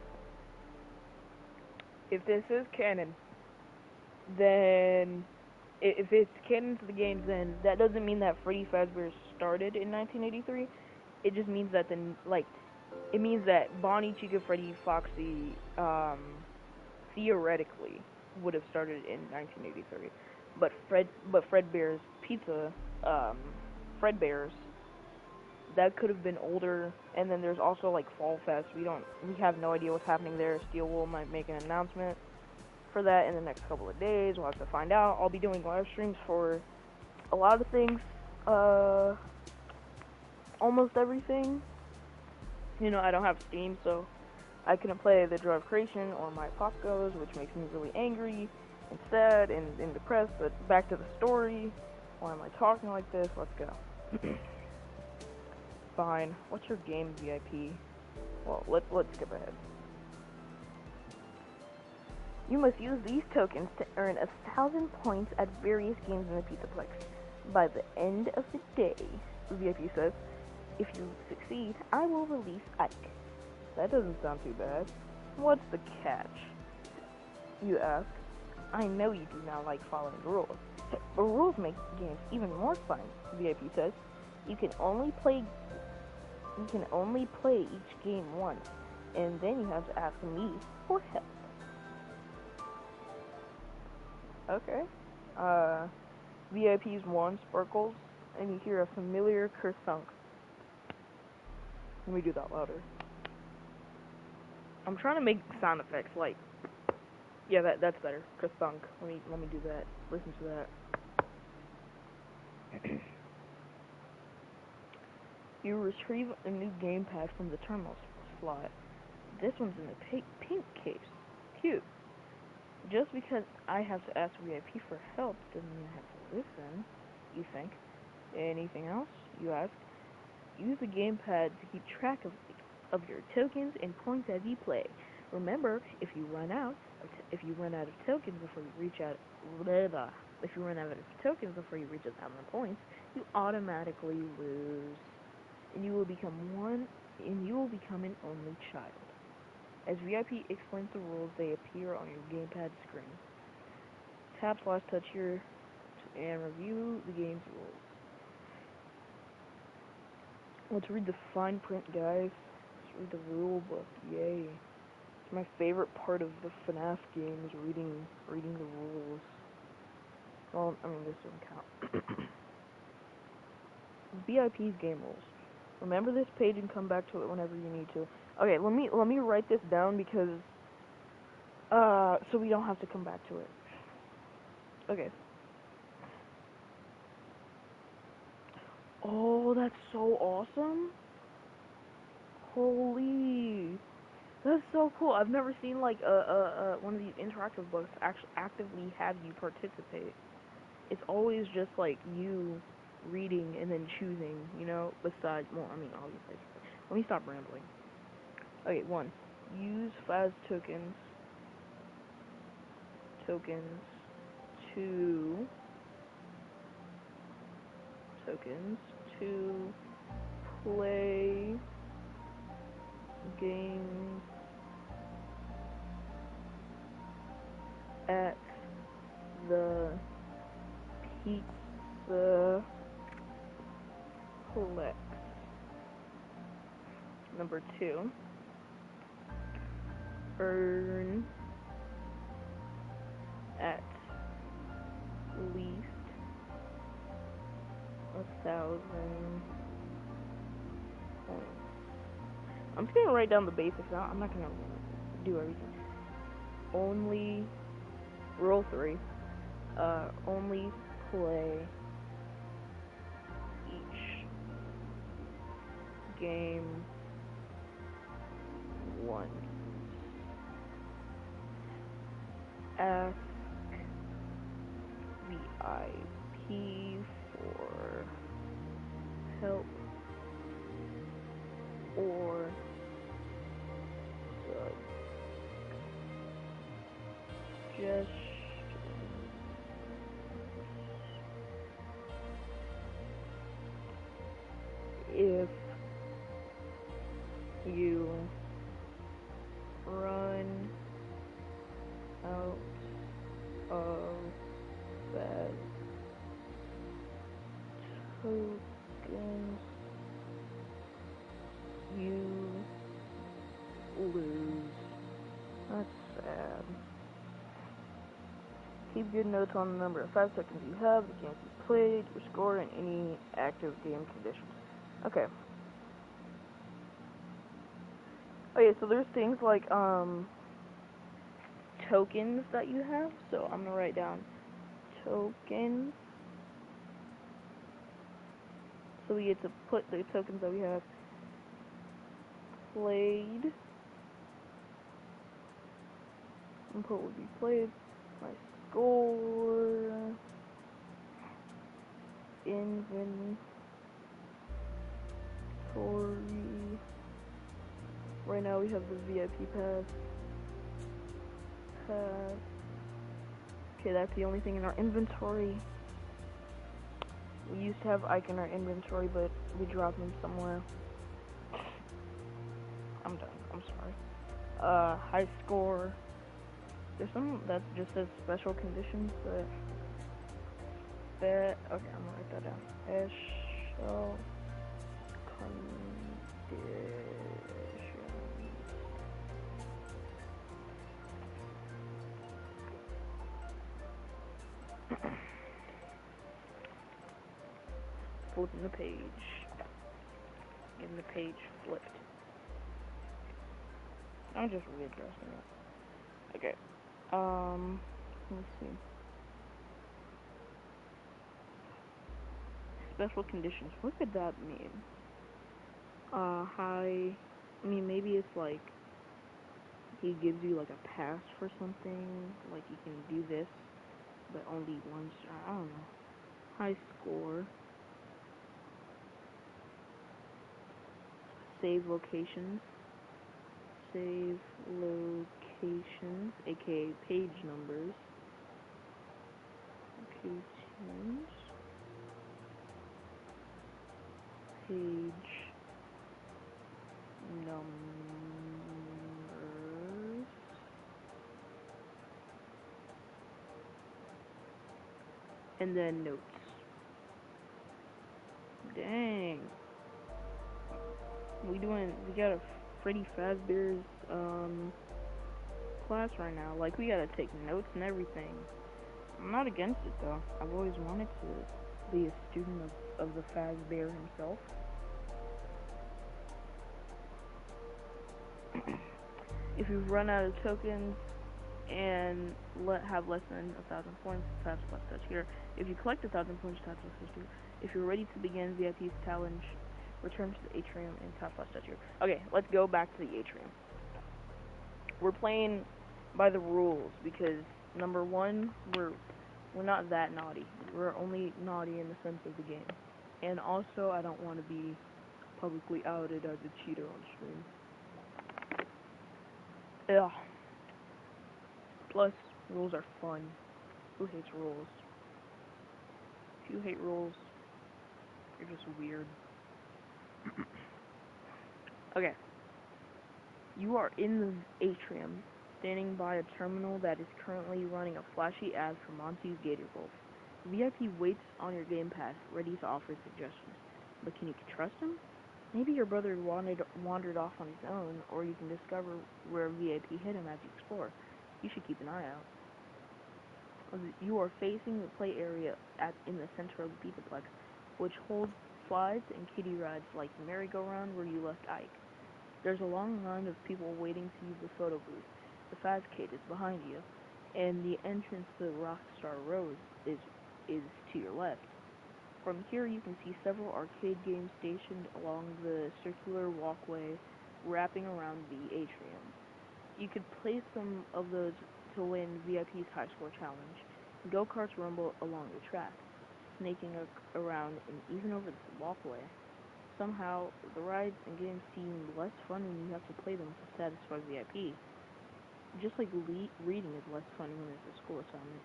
Speaker 1: if this is canon, then, if it's canon to the games, then that doesn't mean that Freddy Fazbear started in 1983. It just means that it means that Bonnie, Chica, Freddy, Foxy, theoretically would have started in 1983. But Fredbear's Pizza, Fredbear's, that could have been older. And then there's also like Fall Fest. We have no idea what's happening there. Steel Wool might make an announcement for that in the next couple of days. We'll have to find out. I'll be doing live streams for a lot of things, almost everything. You know, I don't have Steam, so I couldn't play the Draw of Creation or my Pop Goes, which makes me really angry and sad and depressed. But back to the story. Why am I talking like this? Let's go. Fine. What's your game, VIP? Well, let's skip ahead. You must use these tokens to earn 1,000 points at various games in the Pizzaplex. By the end of the day, VIP says, if you succeed, I will release Ike. That doesn't sound too bad. What's the catch? You ask. I know you do not like following rules, but rules make games even more fun, VIP says. You can only play each game once, and then you have to ask me for help. Okay. VIP's wand sparkles, and you hear a familiar kerthunk. Let me do that louder. I'm trying to make sound effects like, yeah, that's better. Kerthunk. Let me do that. Listen to that. You retrieve a new gamepad from the terminal slot. This one's in a pink case. Cute. Just because I have to ask VIP for help doesn't mean I have to listen, you think. Anything else? You ask. Use the gamepad to keep track of your tokens and points as you play. Remember, if you run out of tokens before you reach 1,000 points, you automatically lose, and you will become an only child. As VIP explains the rules, they appear on your gamepad screen. Tap/touch here and review the game's rules. Let's read the fine print, guys. Let's read the rule book. Yay. It's my favorite part of the FNAF game is reading the rules. Well, I mean, this doesn't count. VIP's game rules. Remember this page and come back to it whenever you need to. Okay, let me write this down because so we don't have to come back to it. Okay. Oh, that's so awesome. Holy. That's so cool. I've never seen like one of these interactive books actually actively have you participate. It's always just like you reading and then choosing, you know, besides, well, I mean, obviously. Let me stop rambling. Okay, 1. Use Faz tokens. 2. Tokens to play games at the Pizza Plex. Number 2, earn at least 1,000 points. I'm just gonna write down the basics now. I'm not gonna do everything. Only rule 3. Only play each game once. Ask VIP for help or suggestions if you run out of bad tokens, you lose. That's sad. Keep good notes on the number of 5 seconds you have, the games you played, your score, and any active game conditions. Okay. Okay, so there's things like tokens that you have. So I'm gonna write down tokens. So we get to put the tokens that we have played. And put what we played. My score. Inventory. Right now we have the VIP pass. Okay, that's the only thing in our inventory. We used to have Ike in our inventory, but we dropped him somewhere. I'm done. I'm sorry. High score. There's some that just says special conditions, but okay, I'm gonna write that down. Special conditions. Flipping the page. Getting the page flipped. I'm just readdressing it. Okay. Let's see. Special conditions. What could that mean? High. I mean, maybe it's like he gives you like a pass for something. Like you can do this, but only once. I don't know. High score. Save locations. Save locations, aka page numbers. Locations. Page numbers. And then notes. Dang. We got a Freddy Fazbear's class right now. Like, we gotta take notes and everything. I'm not against it though. I've always wanted to be a student of the Fazbear himself. If you've run out of tokens and have less than 1,000 points, tap plus touch here. If you collect 1,000 points, tap plus touch here. If you're ready to begin VIP's challenge, return to the atrium and tap plus touch here. Okay, let's go back to the atrium. We're playing by the rules because number one, we're not that naughty. We're only naughty in the sense of the game. And also, I don't want to be publicly outed as a cheater on stream. Ugh. Plus, rules are fun. Who hates rules? If you hate rules, you're just weird. Okay. You are in the atrium, standing by a terminal that is currently running a flashy ad for Monty's Gator Golf. VIP waits on your gamepad, ready to offer suggestions. But can you trust him? Maybe your brother wandered off on his own, or you can discover where VIP hid him as you explore. You should keep an eye out. You are facing the play area in the center of the Pizzaplex, which holds slides and kiddie rides like the merry-go-round where you left Ike. There's a long line of people waiting to use the photo booth. The Fazcade is behind you, and the entrance to Rockstar Road is to your left. From here you can see several arcade games stationed along the circular walkway wrapping around the atrium. You could play some of those to win VIP's high score challenge. Go-karts rumble along the track, snaking around and even over the walkway. Somehow, the rides and games seem less fun when you have to play them to satisfy VIP. Just like reading is less fun when it's a school assignment.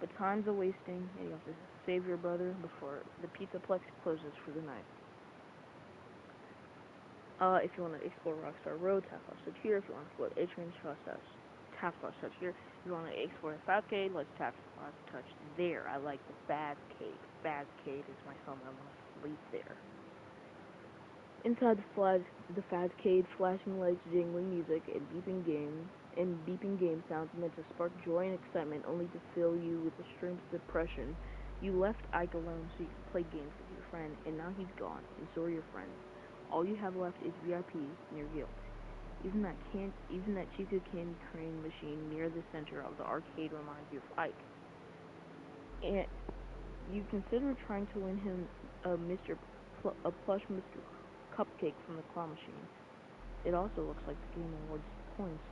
Speaker 1: But time's a wasting, and you have to save your brother before the Pizzaplex closes for the night. If you want to explore Rockstar Road, tap plus touch here. If you want to explore Atrium, tap plus touch here. If you want to explore the Fazcade, let's tap plus touch there. I like the Fazcade. Fazcade is my home. I want to sleep there. Inside the Fazcade, flashing lights, jingling music, and beeping game sounds meant to spark joy and excitement, only to fill you with extreme depression. You left Ike alone so you could play games with your friend, and now he's gone, and so are your friends. All you have left is VIP and your guilt. Even that Chica candy crane machine near the center of the arcade reminds you of Ike. And you consider trying to win him a plush Mr. Cupcake from the claw machine. It also looks like the game awards points.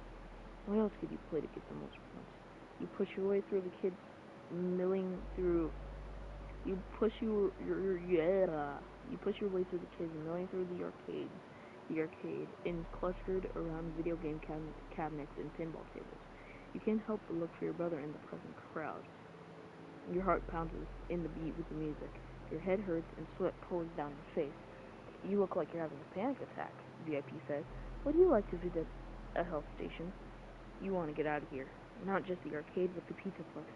Speaker 1: What else could you play to get the most points? You push your way through the kids milling through. You push your way through the kids milling through the arcade, and clustered around video game cabinets and pinball tables. You can't help but look for your brother in the present crowd. Your heart pounds in the beat with the music. Your head hurts and sweat pours down your face. You look like you're having a panic attack, VIP says. Would you like to visit a health station? You want to get out of here. Not just the arcade, but the Pizzaplex.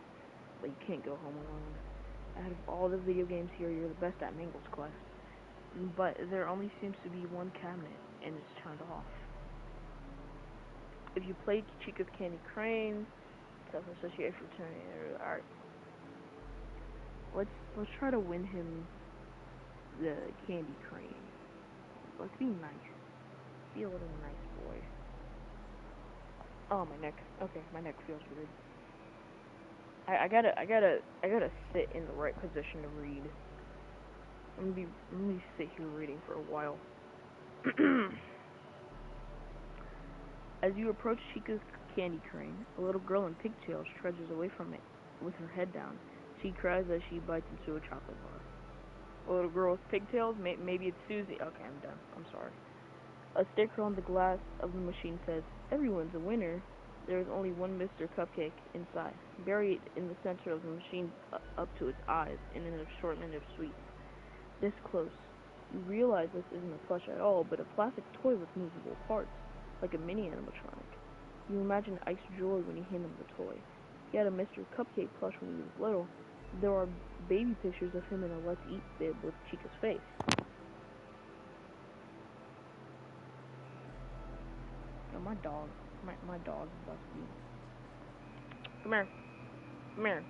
Speaker 1: But you can't go home alone. Out of all the video games here, you're the best at Mangle's Quest. But there only seems to be one cabinet, and it's turned off. If you played Chica's Candy Crane, self-associate for turning art. Let's try to win him the Candy Crane. Let's be nice. Be a little nice boy. Oh, my neck. Okay, my neck feels weird. I gotta sit in the right position to read. I'm gonna sit here reading for a while. As you approach Chica's Candy Crane, a little girl in pigtails trudges away from it with her head down. She cries as she bites into a chocolate bar. A little girl with pigtails? Maybe it's Susie. Okay, I'm done. I'm sorry. A sticker on the glass of the machine says, "Everyone's a winner. There is only one Mr. Cupcake inside, buried in the center of the machine up to its eyes in an assortment of sweets. This close, you realize this isn't a plush at all, but a plastic toy with movable parts, like a mini animatronic. You imagine Ike's joy when you hand him the toy. He had a Mr. Cupcake plush when he was little. There are baby pictures of him in a Let's Eat bib with Chica's face. Yo, my dog is about to be. Come here, come here.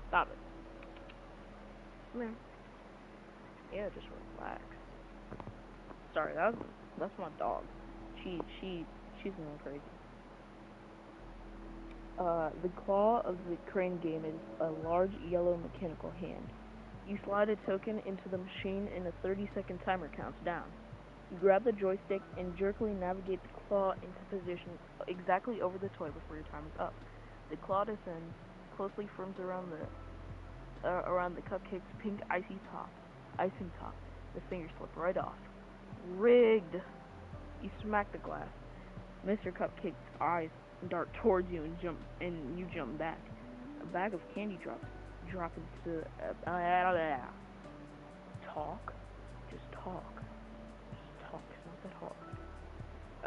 Speaker 1: Stop it. Come here. Yeah, just relax. Sorry, that's my dog. She's going crazy. The claw of the crane game is a large yellow mechanical hand. You slide a token into the machine and a 30-second timer counts down. You grab the joystick and jerkily navigate the claw into position exactly over the toy before your time is up. The claw descends, closely firms around the cupcake's pink icing top. The fingers slip right off. Rigged! You smack the glass. Mr. Cupcake's eyes dart towards you and you jump back. A bag of candy drop into talk. Just talk. It's not that hard.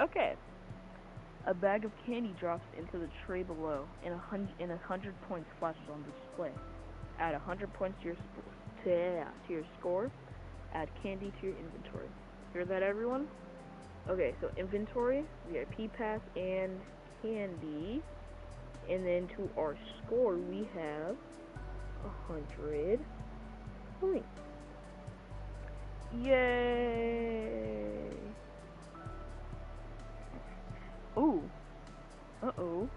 Speaker 1: Okay. A bag of candy drops into the tray below, and 100 points flashes on the display. Add 100 points to your score. Add candy to your inventory. Hear that, everyone? Okay, so inventory, VIP pass, and candy. And then to our score, we have 100 points. Yay! Ooh. Uh-oh.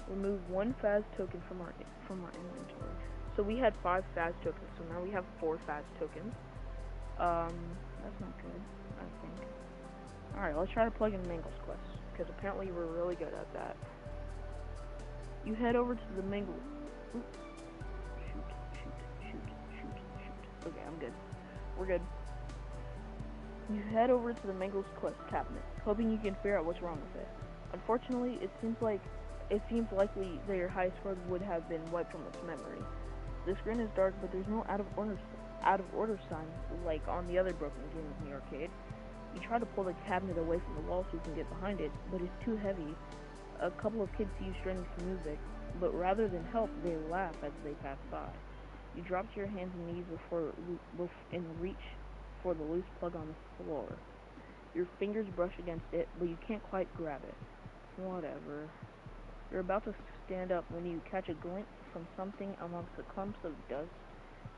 Speaker 1: Remove one Faz token from our inventory. So we had 5 Faz tokens, so now we have 4 Faz tokens. That's not good, I think. Alright, let's try to plug in Mangle's quest, because apparently we're really good at that. You head over to the Mangle... Shoot. Okay, I'm good. We're good. You head over to the Mangle's quest cabinet, hoping you can figure out what's wrong with it. Unfortunately, it seems likely that your high score would have been wiped from its memory. The screen is dark, but there's no out of order sign like on the other broken games in the arcade. You try to pull the cabinet away from the wall so you can get behind it, but it's too heavy. A couple of kids see you strumming some music, but rather than help, they laugh as they pass by. You drop to your hands and knees and reach for the loose plug on the floor. Your fingers brush against it, but you can't quite grab it. Whatever. You're about to stand up when you catch a glint from something amongst the clumps of dust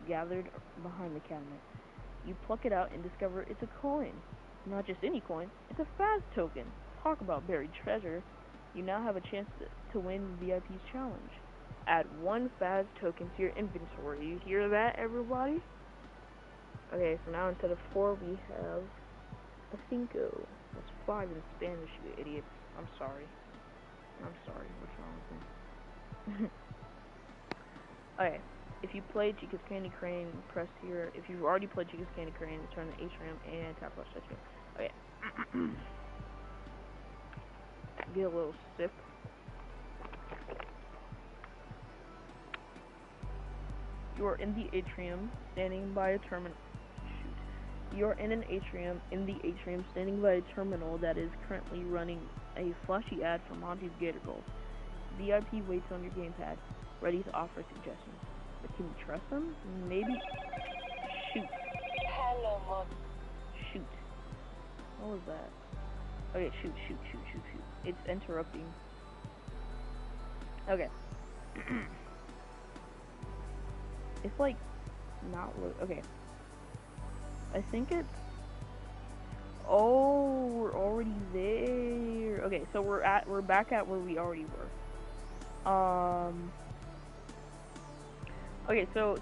Speaker 1: gathered behind the cabinet. You pluck it out and discover it's a coin. Not just any coin, it's a Faz token. Talk about buried treasure. You now have a chance to win VIP's challenge. Add 1 Faz token to your inventory. You hear that, everybody? Okay, so now instead of 4, we have a 5. That's 5 in Spanish, you idiots. I'm sorry. What's wrong with me? Okay. If you played Chica's Candy Crane, press here. If you've already played Chica's Candy Crane, turn the atrium and tap flash touch. Okay. Get a little sip. You are in the atrium, standing by a terminal. You are in an atrium, standing by a terminal that is currently running a flashy ad for Monty's Gator Gold. VIP waits on your gamepad, ready to offer suggestions. But can you trust them? Maybe. Shoot.
Speaker 2: Hello, Mom.
Speaker 1: Shoot. What was that? Okay, shoot. It's interrupting. Okay. It's like not okay. I think it's. Oh, we're already there. Okay, so we're back at where we already were. Okay, so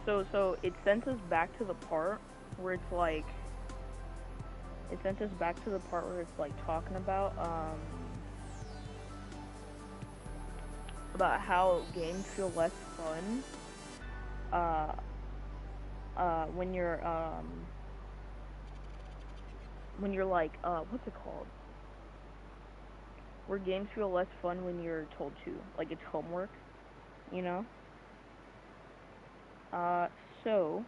Speaker 1: it sent us back to the part where it's like. It sent us back to the part where it's like talking about how games feel less fun when you're like what's it called? Where games feel less fun when you're told to, like it's homework, you know? So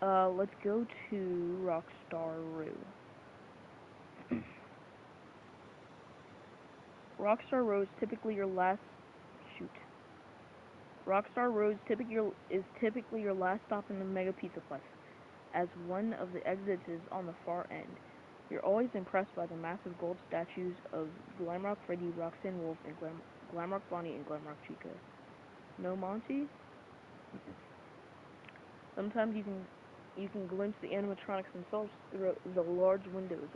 Speaker 1: let's go to Rockstar Row. Rockstar Row is typically your last Rockstar Row is typically your last stop in the Mega Pizzaplex, as one of the exits is on the far end. You're always impressed by the massive gold statues of Glamrock Freddy, Roxanne Wolf, and Glamrock Bonnie and Glamrock Chica. No Monty? Sometimes you can glimpse the animatronics themselves through the large windows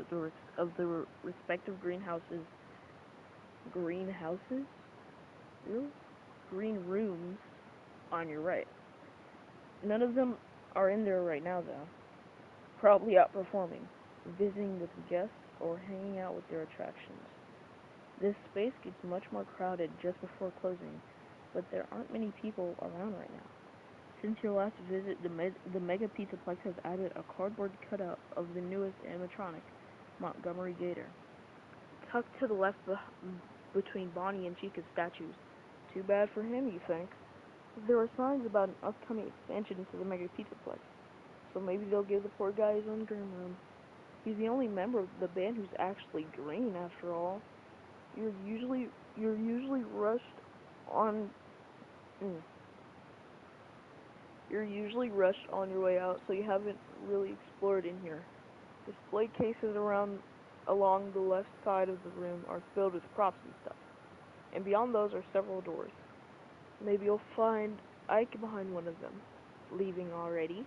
Speaker 1: of the respective greenhouses. Greenhouses? Really? Green rooms on your right. None of them are in there right now, though. Probably out performing, visiting with guests, or hanging out with their attractions. This space gets much more crowded just before closing, but there aren't many people around right now. Since your last visit, the Mega Pizzaplex has added a cardboard cutout of the newest animatronic, Montgomery Gator, tucked to the left between Bonnie and Chica's statues. Too bad for him, you think? There are signs about an upcoming expansion into the Mega Pizzaplex, so maybe they'll give the poor guy his own green room. He's the only member of the band who's actually green, after all. You're usually rushed on. You're usually rushed on your way out, so you haven't really explored in here. Display cases along the left side of the room are filled with props and stuff, and beyond those are several doors. Maybe you'll find Ike behind one of them. Leaving already?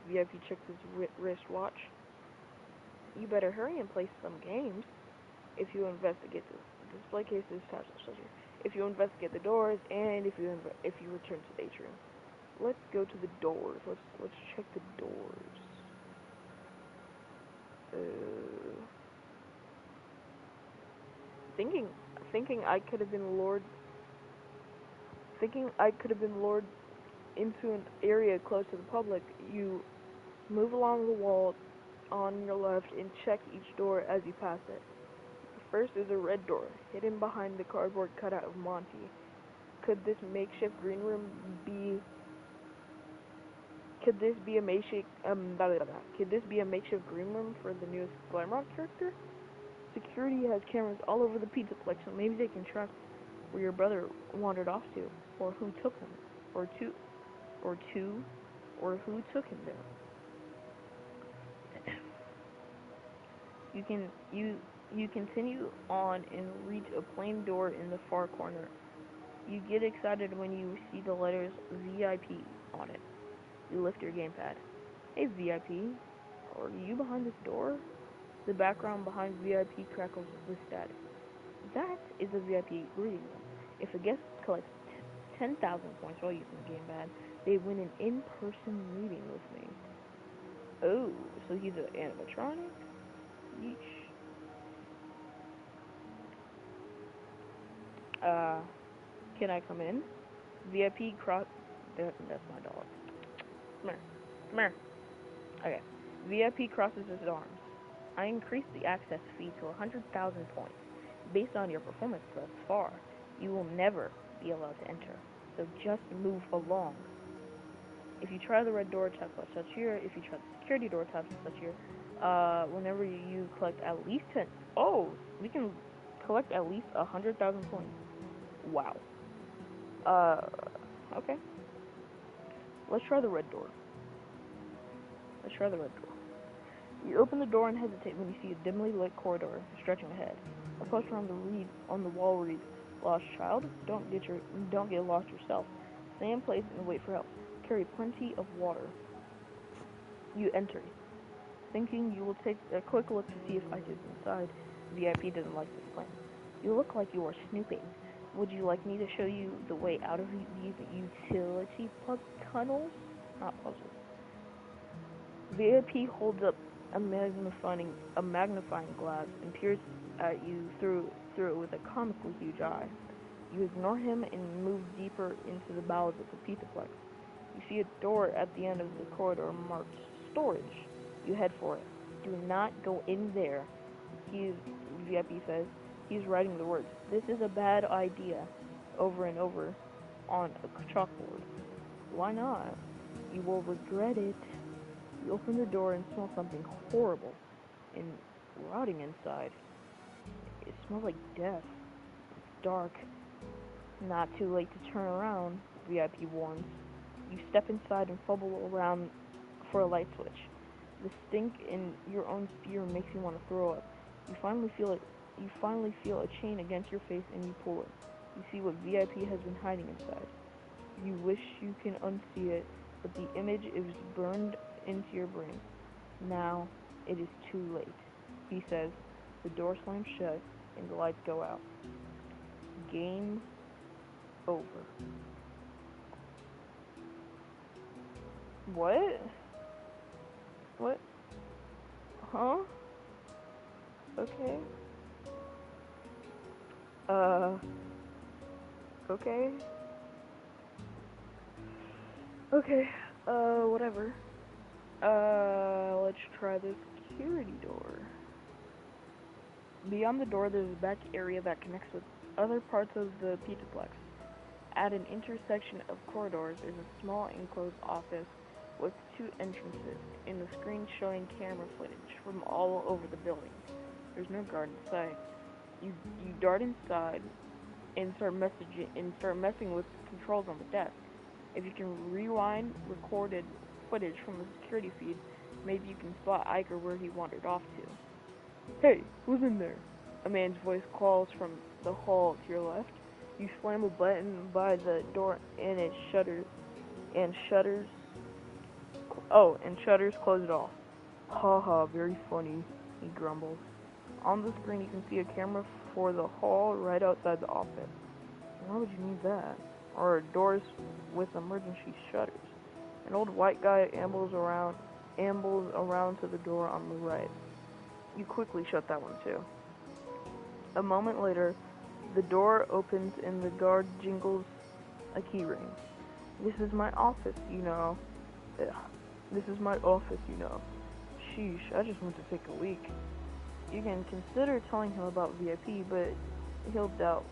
Speaker 1: VIP checked his wristwatch. You better hurry and play some games. If you investigate the display cases, if you investigate the doors, and if you return to the atrium. Let's go to the doors. Let's check the doors. Thinking I could have been lured into an area close to the public, you move along the wall on your left and check each door as you pass it. The first is a red door, hidden behind the cardboard cutout of Monty. Could this be a makeshift green room for the newest Glamrock character? Security has cameras all over the Pizzaplex, so maybe they can track where your brother wandered off to, or who took him, or who took him there. You continue on and reach a plain door in the far corner. You get excited when you see the letters VIP on it. You lift your gamepad. Hey VIP, are you behind this door? The background behind VIP crackles with static. That is a VIP greeting room. If a guest collects 10,000 points while using the gamepad, they win an in-person meeting with me. Oh, so he's an animatronic? Yeesh. Can I come in? VIP cross. That's my dog. Come here. Okay. VIP crosses his arms. I increased the access fee to 100,000 points. Based on your performance thus far, you will never be allowed to enter. So just move along. If you try the red door, tap such here. If you try the security door, tap such here. Whenever you collect at least 10. Oh, we can collect at least 100,000 points. Wow. Okay. Let's try the red door. You open the door and hesitate when you see a dimly lit corridor stretching ahead. A poster on the wall reads, "Lost child, don't get lost yourself. Stay in place and wait for help. Carry plenty of water." You enter, thinking you will take a quick look to see if Ike is inside. VIP doesn't like this plan. You look like you are snooping. Would you like me to show you the way out of these utility tunnels? Not puzzles. VIP holds up a magnifying glass and peers at you through it with a comically huge eye. You ignore him and move deeper into the bowels of the Pizzaplex. You see a door at the end of the corridor marked storage. You head for it. Do not go in there, VIP says. He's writing the words, "This is a bad idea," over and over on a chalkboard. Why not? You will regret it. You open the door and smell something horrible and rotting inside. It smells like death. It's dark. Not too late to turn around, VIP warns. You step inside and fumble around for a light switch. The stink in your own spear makes you want to throw up. You finally feel it. You finally feel a chain against your face and you pull it. You see what VIP has been hiding inside. You wish you can unsee it, but the image is burned into your brain. Now it is too late, he says. The door slams shut and the lights go out. Game over. What? What? Huh? Okay. Okay. Okay. Whatever. Let's try the security door. Beyond the door, there's a back area that connects with other parts of the Pizzaplex. At an intersection of corridors is a small enclosed office with two entrances, and a screen showing camera footage from all over the building. There's no guard in sight. You dart inside and start messing with controls on the desk. If you can rewind recorded footage from the security feed, maybe you can spot Iker where he wandered off to. Hey, who's in there? A man's voice calls from the hall to your left. You slam a button by the door and it shudders. And shutters close it off. Haha, very funny, he grumbles. On the screen you can see a camera for the hall right outside the office. Why would you need that? Or doors with emergency shutters. An old white guy ambles around to the door on the right. You quickly shut that one too. A moment later, the door opens and the guard jingles a key ring. This is my office, you know. Ugh. This is my office, you know. Sheesh, I just went to take a leak. You can consider telling him about VIP, but you doubt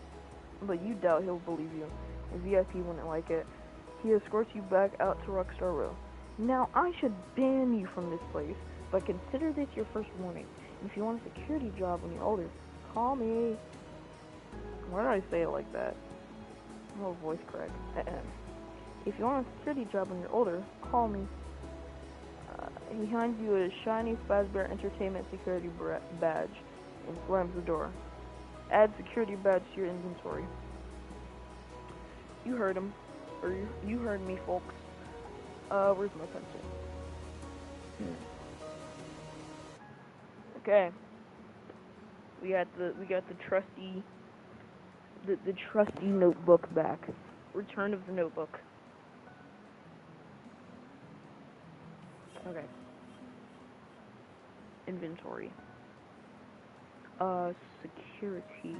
Speaker 1: he'll believe you. And VIP wouldn't like it. He escorts you back out to Rockstar Row. Now, I should ban you from this place, but consider this your first warning. And if you want a security job when you're older, call me. Why did I say it like that? Oh, voice crack. If you want a security job when you're older, call me. He hands you a shiny Fazbear Entertainment security badge and slams the door. Add security badge to your inventory. You heard him. Or you heard me, folks. Where's my pencil? Okay. We got the trusty notebook back. Return of the notebook. Okay. Inventory. Security.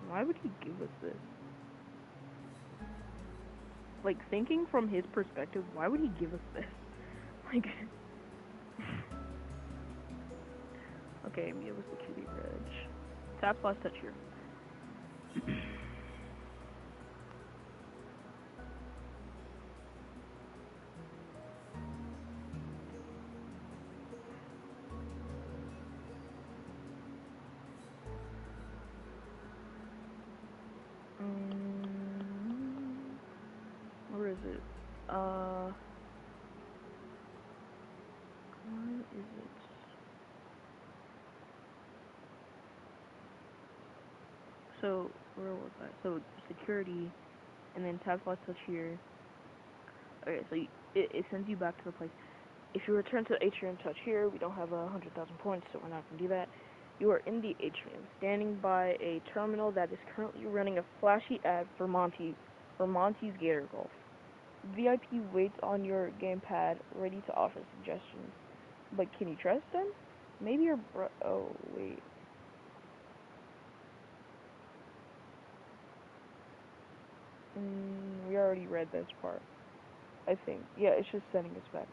Speaker 1: Why would he give us this? Like, thinking from his perspective, why would he give us this? Like, okay, we have a security badge. Tap last touch here. Where is it? Where is it? So, where was I? So, security, and then tap last touch here. Okay, so it sends you back to the place. If you return to the atrium, touch here. We don't have 100,000 points, so we're not going to do that. You are in the atrium, standing by a terminal that is currently running a flashy ad for Monty's Gator Golf. VIP waits on your gamepad, ready to offer suggestions. But can you trust him? Maybe your oh, wait. We already read this part, I think. Yeah, it's just sending us back.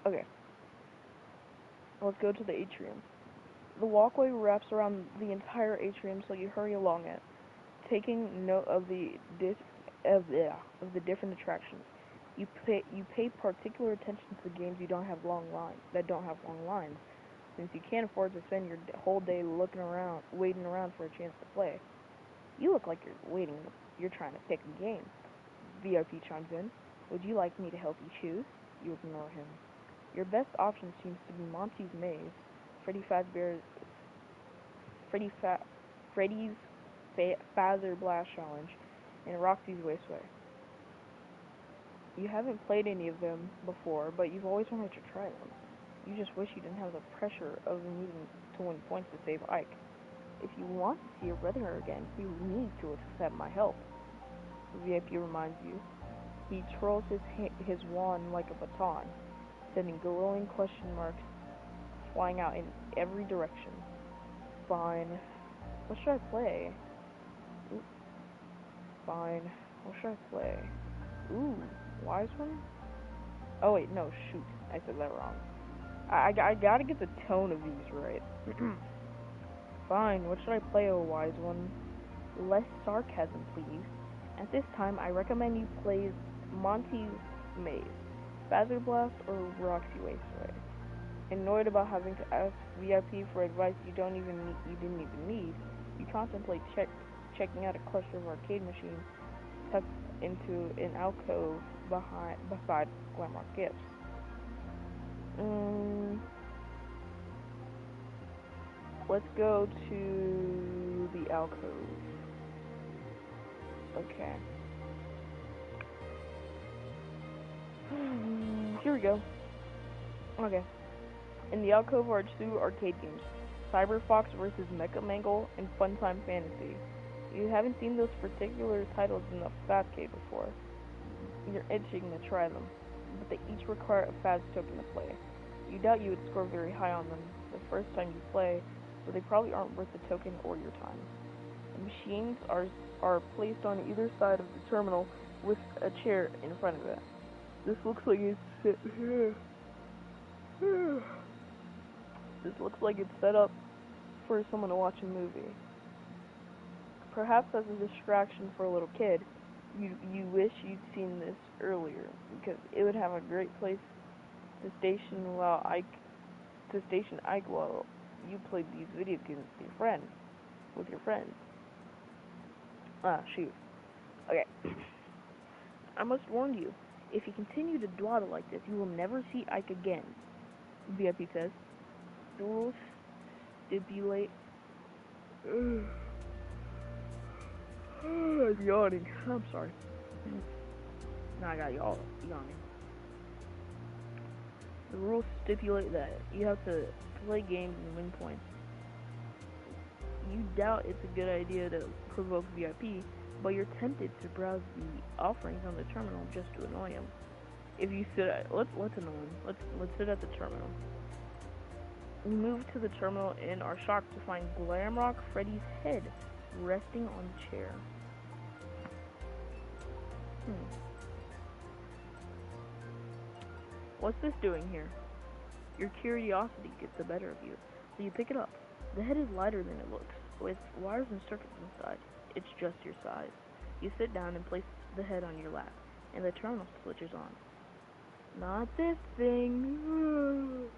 Speaker 1: Okay. Let's go to the atrium. The walkway wraps around the entire atrium, so you hurry along it, taking note of the different attractions. You pay particular attention to the games that don't have long lines, since you can't afford to spend your whole day waiting around for a chance to play. You look like you're trying to pick a game. VIP chimes in. Would you like me to help you choose? You ignore him. Your best option seems to be Monty's Maze, Freddy Fazbear's Freddy Fa- Freddy's Phaser Blast Challenge, and Roxy's Raceway. You haven't played any of them before, but you've always wanted to try them. You just wish you didn't have the pressure of needing to win points to save Ike. If you want to see your brother again, you need to accept my help. VIP reminds you. He twirls his wand like a baton, sending glowing question marks flying out in every direction. Fine. What should I play? Ooh. Fine. What should I play? Ooh, wise one? Oh wait, no, shoot. I said that wrong. I gotta get the tone of these right. Fine, what should I play, oh wise one? Less sarcasm, please. At this time, I recommend you play Monty's Maze, Phaser Blast, or Roxy Raceway. Annoyed about having to ask VIP for advice you didn't even need, you contemplate checking out a cluster of arcade machines tucked into an alcove beside Glamrock Gifts. Let's go to the alcove. Okay. Here we go. Okay. In the alcove are two arcade games, Cyber Fox vs. Mecha Mangle and Funtime Fantasy. You haven't seen those particular titles in the Fazcade before. You're itching to try them, but they each require a Faz token to play. You doubt you would score very high on them the first time you play, so they probably aren't worth the token or your time. The machines are placed on either side of the terminal with a chair in front of it. This looks like it's set up for someone to watch a movie. Perhaps as a distraction for a little kid, you wish you'd seen this earlier, because it would have a great place to station Ike while you played these video games with your friends. Ah, shoot. Okay. I must warn you, if you continue to dawdle like this, you will never see Ike again, VIP says. The rules stipulate... I'm yawning. I'm sorry. Now I got y'all yawning. The rules stipulate that you have to play games and win points. You doubt it's a good idea to provoke VIP, but you're tempted to browse the offerings on the terminal just to annoy him. If you sit at, let's annoy him. Let's sit at the terminal. We move to the terminal and are shocked to find Glamrock Freddy's head resting on the chair. What's this doing here? Your curiosity gets the better of you, so you pick it up. The head is lighter than it looks, with wires and circuits inside. It's just your size. You sit down and place the head on your lap, and the terminal switches on. Not this thing.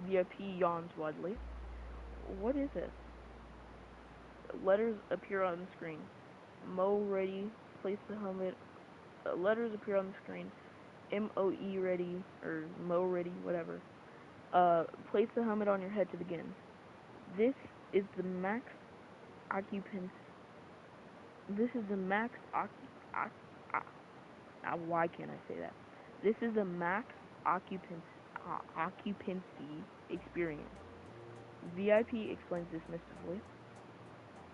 Speaker 1: VIP yawns widely. What is it? Letters appear on the screen. Mo ready. Place the helmet. Letters appear on the screen. MOE ready, or Mo ready, whatever. Place the helmet on your head to begin. This is the max occupants. Why can't I say that? This is the max occupancy experience. VIP explains this mystically.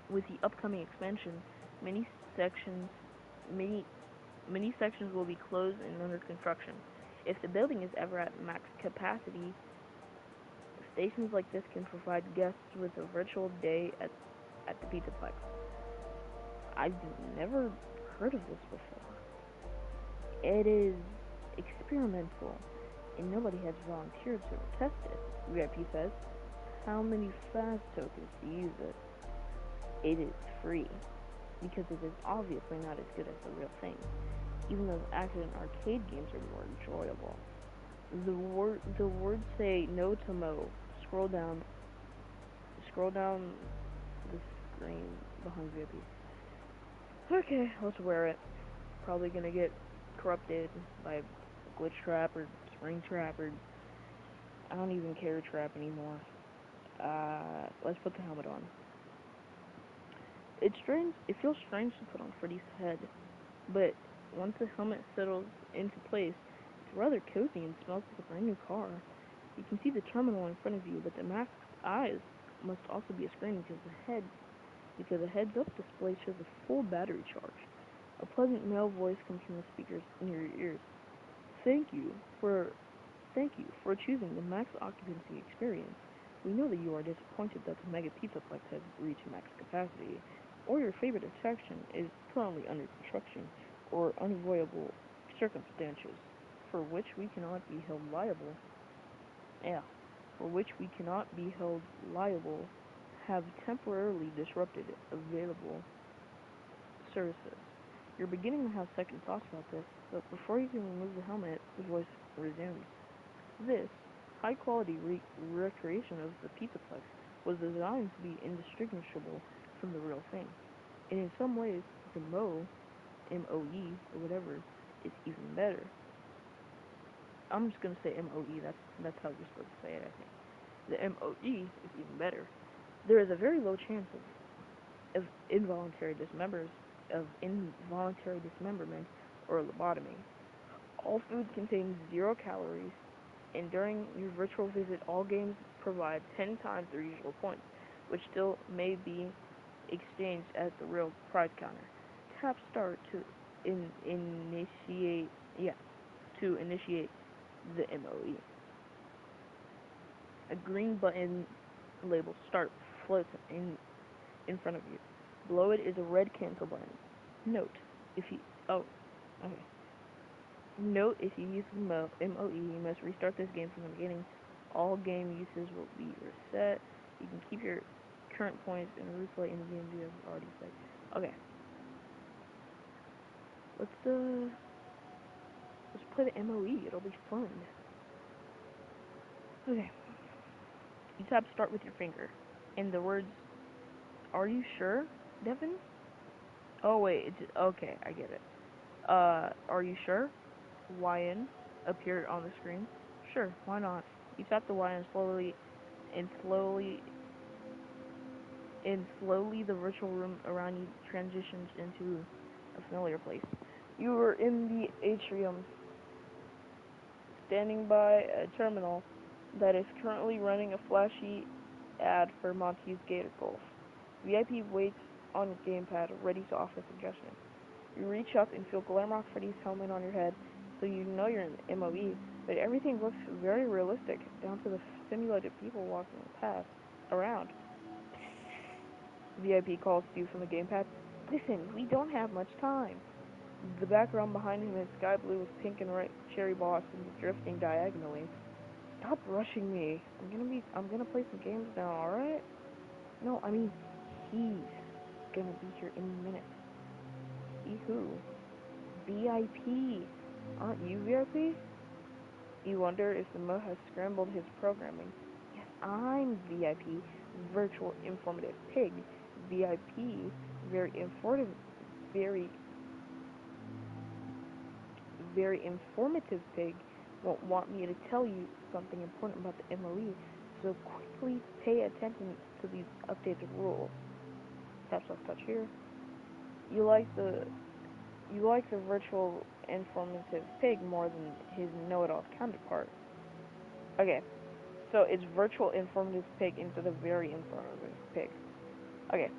Speaker 1: With the upcoming expansion, many sections will be closed and under construction. If the building is ever at max capacity, stations like this can provide guests with a virtual day at the Pizzaplex. I've never heard of this before. It is experimental, and nobody has volunteered to test it, VIP says. How many Faz tokens to use it? It is free, because it is obviously not as good as the real thing. Even those accident arcade games are more enjoyable. The words say no to Mo. Scroll down the screen behind VIP. Okay, let's wear it. Probably gonna get corrupted by glitch trap or spring trap or I don't even care trap anymore. Let's put the helmet on. It's strange. It feels strange to put on Freddy's head, but once the helmet settles into place, it's rather cozy and smells like a brand new car. You can see the terminal in front of you, but the mask's eyes must also be a screen because the heads-up display shows a full battery charge. A pleasant male voice comes from the speakers near your ears. Thank you for choosing the max occupancy experience. We know that you are disappointed that the Mega Pizzaplex has reached max capacity, or your favorite attraction is currently under construction, or unavoidable circumstances for which we cannot be held liable. For which we cannot be held liable have temporarily disrupted available services. You're beginning to have second thoughts about this, but before you can remove the helmet, the voice resumes. This high-quality recreation of the Pizzaplex was designed to be indistinguishable from the real thing, and in some ways, the M-O-E, or whatever, is even better. I'm just gonna say M-O-E, that's how you're supposed to say it, I think. The M-O-E is even better. There is a very low chance of involuntary dismemberment or lobotomy. All food contains 0 calories, and during your virtual visit, all games provide 10 times their usual points, which still may be exchanged at the real prize counter. Tap start to initiate the MOE. A green button labeled Start floats in front of you. Below it is a red cancel button. Note, if you use the MOE, you must restart this game from the beginning. All game uses will be reset. You can keep your current points and replay any games you have already played. Okay. Let's play the MOE. It'll be fun. Okay. You tap start with your finger, and the words, "Are you sure, Devin?" Oh wait, okay, I get it. Are you sure? YN appeared on the screen. Sure, why not? You tap the Y and slowly the virtual room around you transitions into a familiar place. You are in the atrium, standing by a terminal that is currently running a flashy ad for Monty's Gator Golf. VIP waits on your gamepad, ready to offer suggestions. You reach up and feel Glamrock Freddy's helmet on your head, so you know you're in the MOE, but everything looks very realistic, down to the simulated people walking around. VIP calls to you from the gamepad. Listen, we don't have much time. The background behind him is sky blue with pink and red cherry blossoms drifting diagonally. Stop rushing me. I'm gonna play some games now, alright? No, I mean, he's gonna be here any minute. He who? VIP. Aren't you VIP? You wonder if the Mo has scrambled his programming. Yes, I'm VIP, Virtual Informative Pig. VIP, very informative pig won't want me to tell you something important about the MOE, so quickly pay attention to these updated rules. Tap soft touch here. You like the virtual informative pig more than his know-it-all counterpart. Okay, so it's virtual informative pig instead of very informative pig. Okay.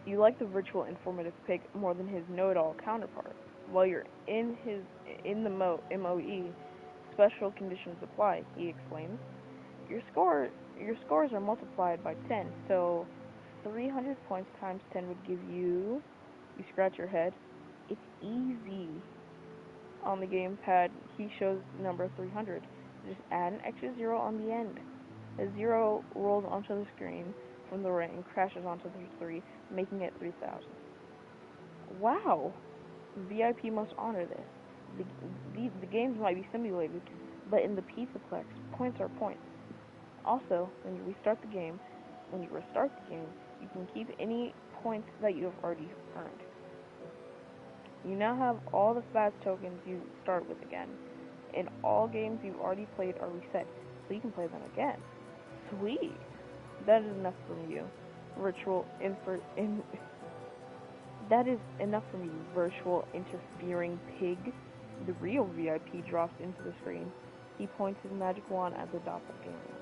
Speaker 1: You like the virtual informative pig more than his know-it-all counterpart. While you're in the MOE, special conditions apply, he explains. Your scores are multiplied by 10, so 300 points times 10 would give you scratch your head. It's easy. On the gamepad, he shows the number 300. Just add an extra 0 on the end. A 0 rolls onto the screen from the right and crashes onto the 3, making it 3,000. Wow! VIP must honor this. The games might be simulated, but in the Pizzaplex, points are points. Also, when you restart the game, you can keep any points that you have already earned. You now have all the fast tokens you start with again. And all games you've already played are reset, so you can play them again. Sweet! That is enough from you. Virtual That is enough from you, virtual interfering pig. The real VIP drops into the screen. He points his magic wand at the doppelganger.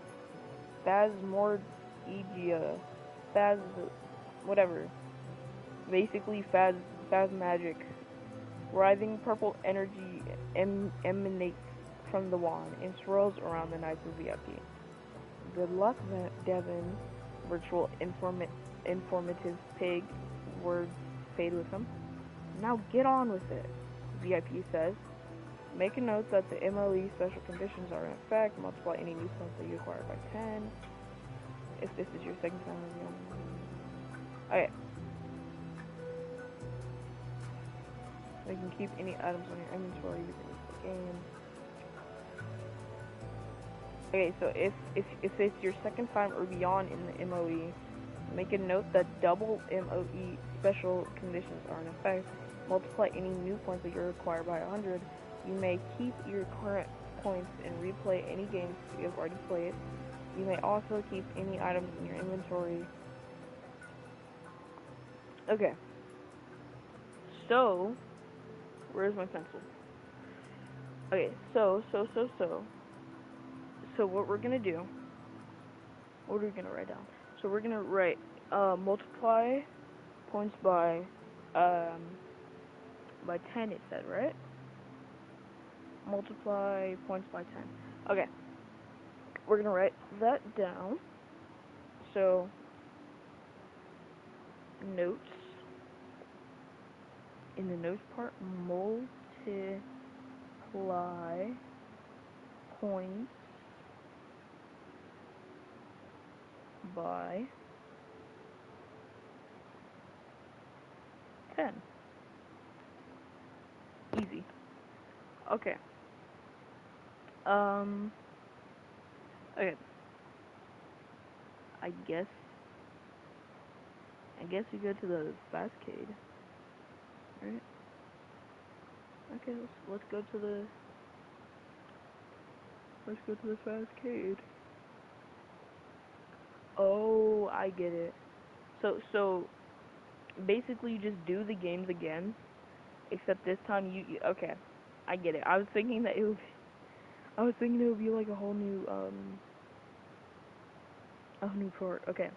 Speaker 1: Phasmorgia. Phas... whatever. Basically, Phas magic. Writhing purple energy emanates from the wand and swirls around the Knights of VIP. Good luck, Devin. Virtual informative pig. Words fade with him. Now get on with it, VIP says. Make a note that the MOE special conditions are in effect. Multiply any new points that you acquire by 10. If this is your second time reviewing. Okay. So you can keep any items on your inventory you can use the game. Okay, so if it's your second time or beyond in the MOE, make a note that double MOE special conditions are in effect. Multiply any new points that you acquire by 100. You may keep your current points and replay any games you have already played. You may also keep any items in your inventory. Okay. So, where's my pencil? Okay, so what we're gonna do, what are we gonna write down? So we're gonna write, multiply points by 10, it said, right? Multiply points by 10. Okay. We're gonna write that down. So, notes. In the notes part, multiply points by 10. Easy. Okay. Okay. I guess we go to the Fastcade. Right? Okay, let's go to the Fastcade. Oh, I get it. So basically you just do the games again, except this time you okay. I get it. I was thinking it would be like a whole new port. Okay.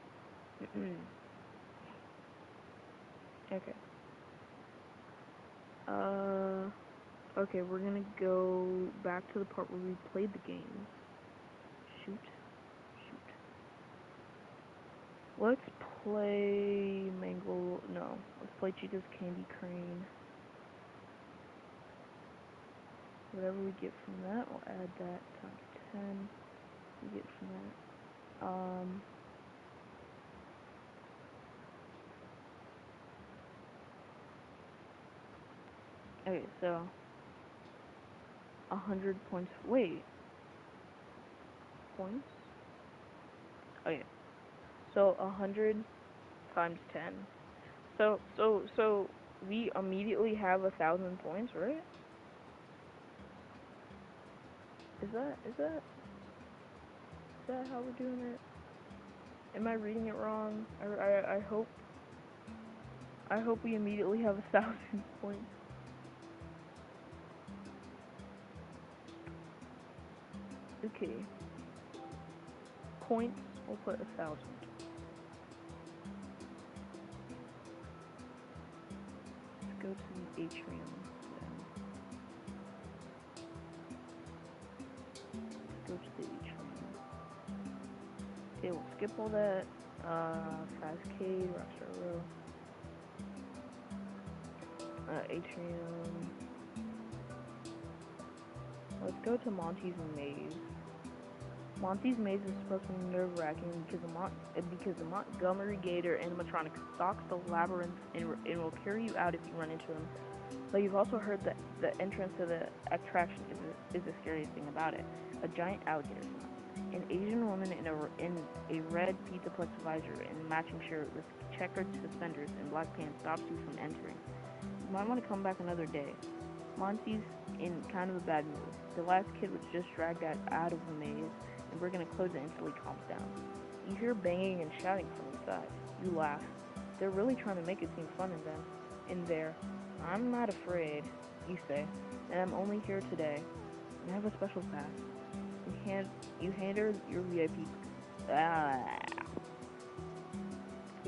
Speaker 1: Okay. Okay, we're gonna go back to the part where we played the games. Shoot. Let's play let's play Chica's Candy Crane. Whatever we get from that, we'll add that times 10. We get from that. Okay, so 100 points. Wait. Points? Okay. So 100 times 10. So we immediately have 1,000 points, right? Is that how we're doing it? Am I reading it wrong? I hope we immediately have 1,000 points. Okay. Points, we'll put 1,000. Let's go to the atrium. Let's go to the atrium. Okay, we'll skip all that. Fastcade, Rockstar Row. Atrium. Let's go to Monty's Maze. Monty's Maze is supposed to be nerve-wracking because the Montgomery Gator animatronic stalks the labyrinth and will carry you out if you run into him. But you've also heard that the entrance to the attraction is the scariest thing about it. A giant alligator smile. An Asian woman in a red Pizzaplex visor and matching shirt with checkered suspenders and black pants stops you from entering. might want to come back another day. Monty's in kind of a bad mood. The last kid was just dragged out of the maze, and we're gonna close it until he calms down. You hear banging and shouting from inside. You laugh. They're really trying to make it seem fun in there. I'm not afraid, you say, and I'm only here today. You have a special pass. You hand her your VIP.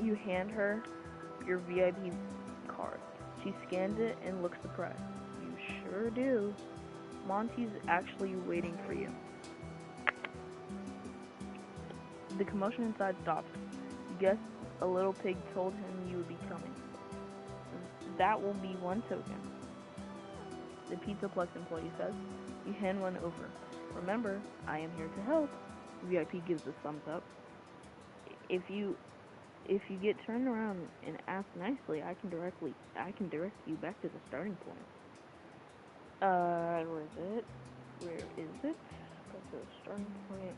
Speaker 1: You hand her your VIP card. She scans it and looks surprised. You sure do. Monty's actually waiting for you. The commotion inside stops. You guess a little pig told him you would be coming. That will be one token, the Pizza Plex employee says. You hand one over. Remember, I am here to help. VIP gives a thumbs up. If you get turned around and ask nicely, I can direct you back to the starting point. Where is it? That's the starting point.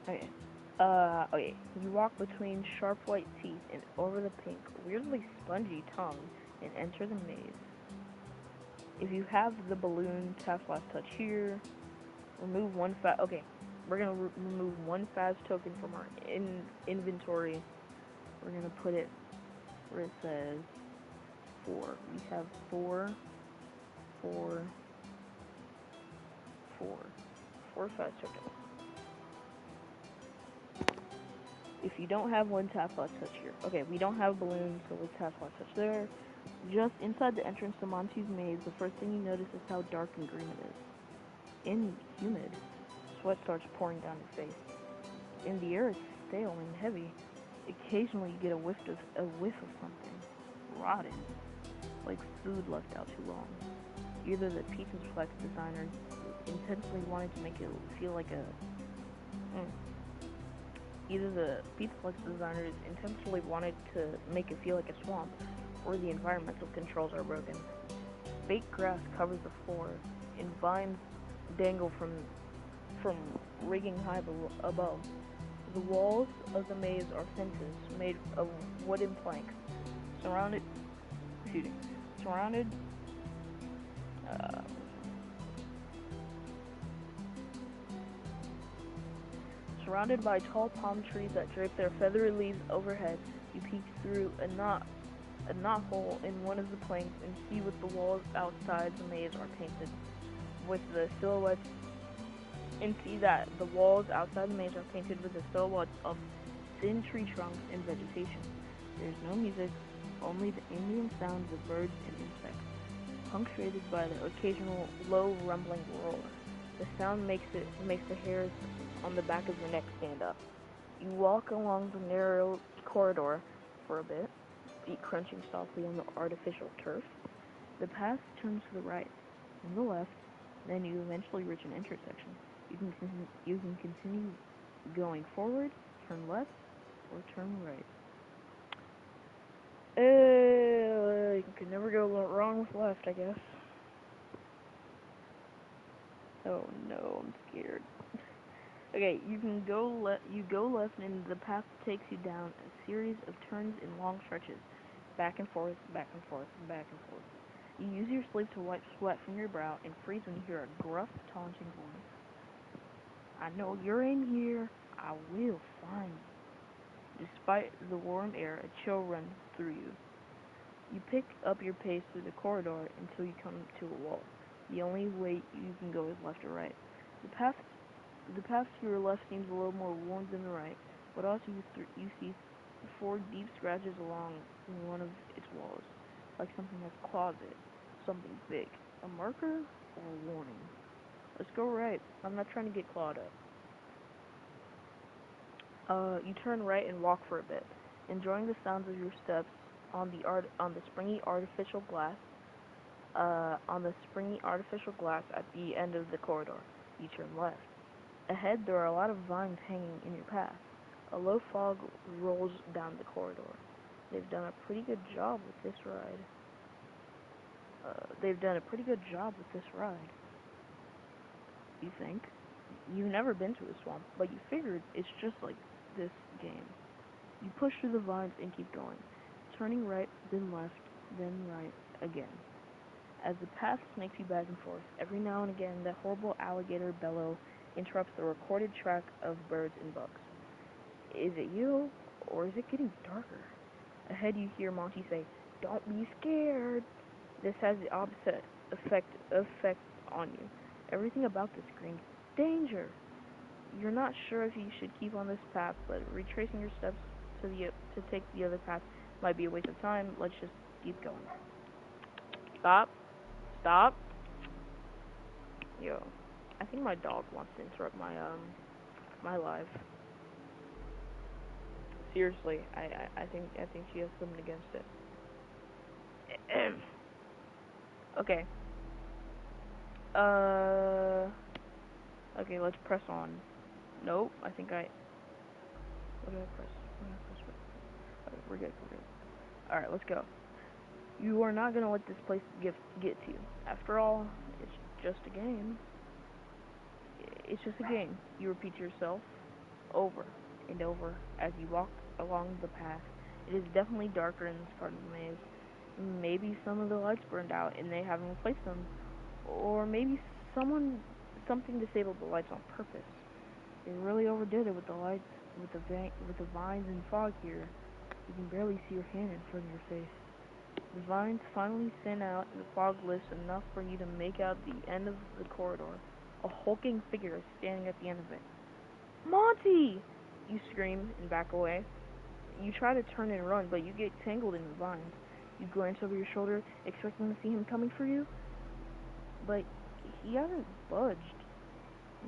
Speaker 1: Okay. Okay. You walk between sharp white teeth and over the pink, weirdly spongy tongue and enter the maze. If you have the balloon, tap last touch here. Remove one okay. We're gonna remove one Faz token from our inventory. We're gonna put it where it says 4. We have 4 Faz tokens. If you don't have one, tap last touch here. Okay, we don't have balloons, so we'll tap last touch there. Just inside the entrance to Monty's maze, the first thing you notice is how dark and green it is. And humid. Sweat starts pouring down your face. In the air, it's stale and heavy. Occasionally, you get a whiff of something rotten, like food left out too long. Either the Pizza Plex designers intentionally wanted to make it feel like a swamp, or the environmental controls are broken. Fake grass covers the floor, and vines dangle from rigging high above. The walls of the maze are fences made of wooden planks, surrounded by tall palm trees that drape their feathery leaves overhead. You peek through a knot hole in one of the planks and see what the walls outside the maze are painted with the silhouettes. Of thin tree trunks and vegetation. There's no music, only the ambient sounds of birds and insects, punctuated by the occasional low rumbling roar. The sound makes the hairs on the back of your neck stand up. You walk along the narrow corridor for a bit, feet crunching softly on the artificial turf. The path turns to the right and the left, then you eventually reach an intersection. You can continue going forward, turn left, or turn right. You can never go wrong with left, I guess. Oh no, I'm scared. Okay, you go left, and the path takes you down a series of turns in long stretches, back and forth, back and forth, back and forth. You use your sleeve to wipe sweat from your brow and freeze when you hear a gruff, taunting voice. I know you're in here. I will find you. Despite the warm air, a chill runs through you. You pick up your pace through the corridor until you come to a wall. The only way you can go is left or right. The path to your left seems a little more worn than the right, but also you see 4 deep scratches along one of its walls, like something has clawed it, something big. A marker or a warning? Let's go right. I'm not trying to get clawed up. You turn right and walk for a bit, enjoying the sounds of your steps on the springy artificial glass. At the end of the corridor. You turn left. Ahead, there are a lot of vines hanging in your path. A low fog rolls down the corridor. They've done a pretty good job with this ride. You think? You've never been to a swamp, but you figured it's just like this game. You push through the vines and keep going. turning right, then left, then right again. As the path snakes you back and forth, every now and again that horrible alligator bellow interrupts the recorded track of birds and bugs. Is it you, or is it getting darker? Ahead you hear Monty say, "Don't be scared." This has the opposite effect on you. Everything about this screams, "Danger!" You're not sure if you should keep on this path, but retracing your steps to take the other path might be a waste of time. Let's just keep going. Stop. Stop. Yo, I think my dog wants to interrupt my live. Seriously, I think she has something against it. Okay. Okay, let's press on. Nope, I think I. What did I press? Okay, we're good. Alright, let's go. You are not gonna let this place get to you. After all, it's just a game. It's just a game. You repeat to yourself over and over as you walk along the path. It is definitely darker in this part of the maze. Maybe some of the lights burned out and they haven't replaced them. Or maybe something disabled the lights on purpose. They really overdid it with the lights, with the vines and fog here. You can barely see your hand in front of your face. The vines finally thin out and the fog lifts enough for you to make out the end of the corridor. A hulking figure is standing at the end of it. "Monty!" You scream and back away. You try to turn and run, but you get tangled in the vines. You glance over your shoulder, expecting to see him coming for you, but he hasn't budged.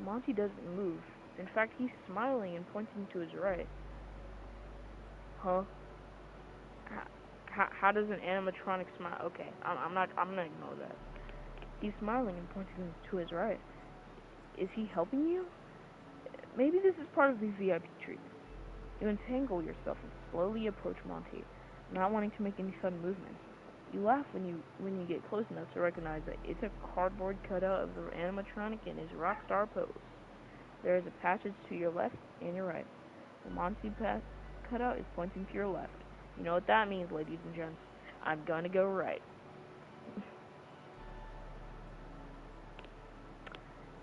Speaker 1: Monty doesn't move. In fact, he's smiling and pointing to his right. Huh? How does an animatronic smile? Okay, I'm gonna ignore that. He's smiling and pointing to his right. Is he helping you? Maybe this is part of the VIP treatment. You entangle yourself and slowly approach Monty, not wanting to make any sudden movements. You laugh when you get close enough to recognize that it's a cardboard cutout of the animatronic in his rock star pose. There is a passage to your left and your right. The Monty cutout is pointing to your left. You know what that means, ladies and gents. I'm gonna go right.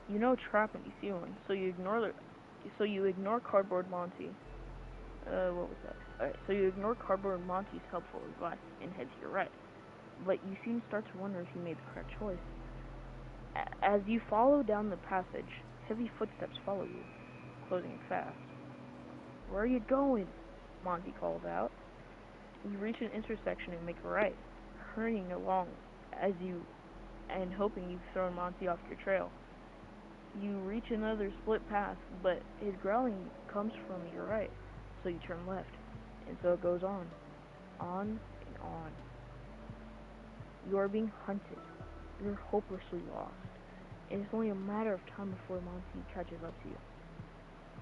Speaker 1: You know trap when you see one, so you ignore cardboard Monty. What was that? Alright, so you ignore cardboard Monty's helpful advice and head to your right. But you soon start to wonder if you made the correct choice. As you follow down the passage, heavy footsteps follow you, closing fast. "Where are you going?" Monty calls out. You reach an intersection and make a right, hurrying along and hoping you've thrown Monty off your trail. You reach another split path, but his growling comes from your right, so you turn left, and so it goes on and on. You are being hunted. You're hopelessly lost, and it's only a matter of time before Monty catches up to you.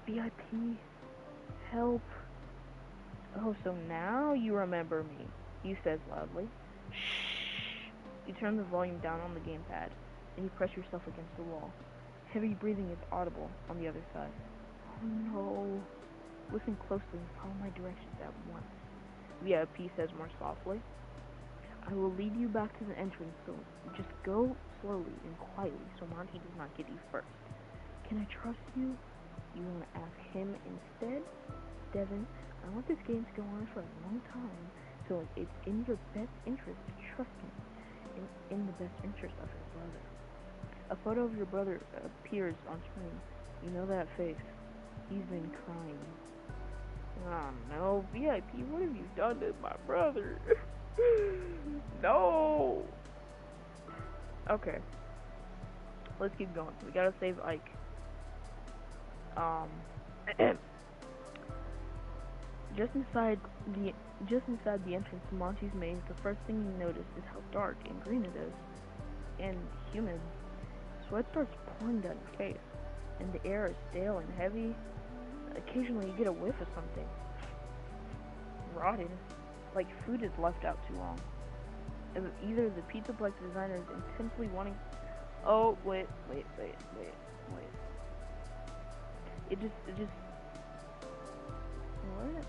Speaker 1: "VIP, help." "Oh, so now you remember me," he says loudly. "Shh." You turn the volume down on the gamepad, and you press yourself against the wall. Heavy breathing is audible on the other side. "Oh no." "Listen closely and follow my directions at once," VIP says more softly. "I will lead you back to the entrance, so just go slowly and quietly so Monty does not get you first. Can I trust you?" You want to ask him instead? "Devin, I want this game to go on for a long time, so it's in your best interest to trust me, and in the best interest of your brother." A photo of your brother appears on screen. You know that face. He's been crying. "Oh no, VIP, what have you done to my brother?" No! Okay. Let's keep going. We gotta save Ike. Just inside the entrance to Monty's maze, the first thing you notice is how dark and green it is. And humid. Sweat starts pouring down your face, and the air is stale and heavy. Occasionally you get a whiff of something. Rotten. Like food is left out too long. Either the Pizzaplex designer is intensely wanting... Oh, wait. It just... What?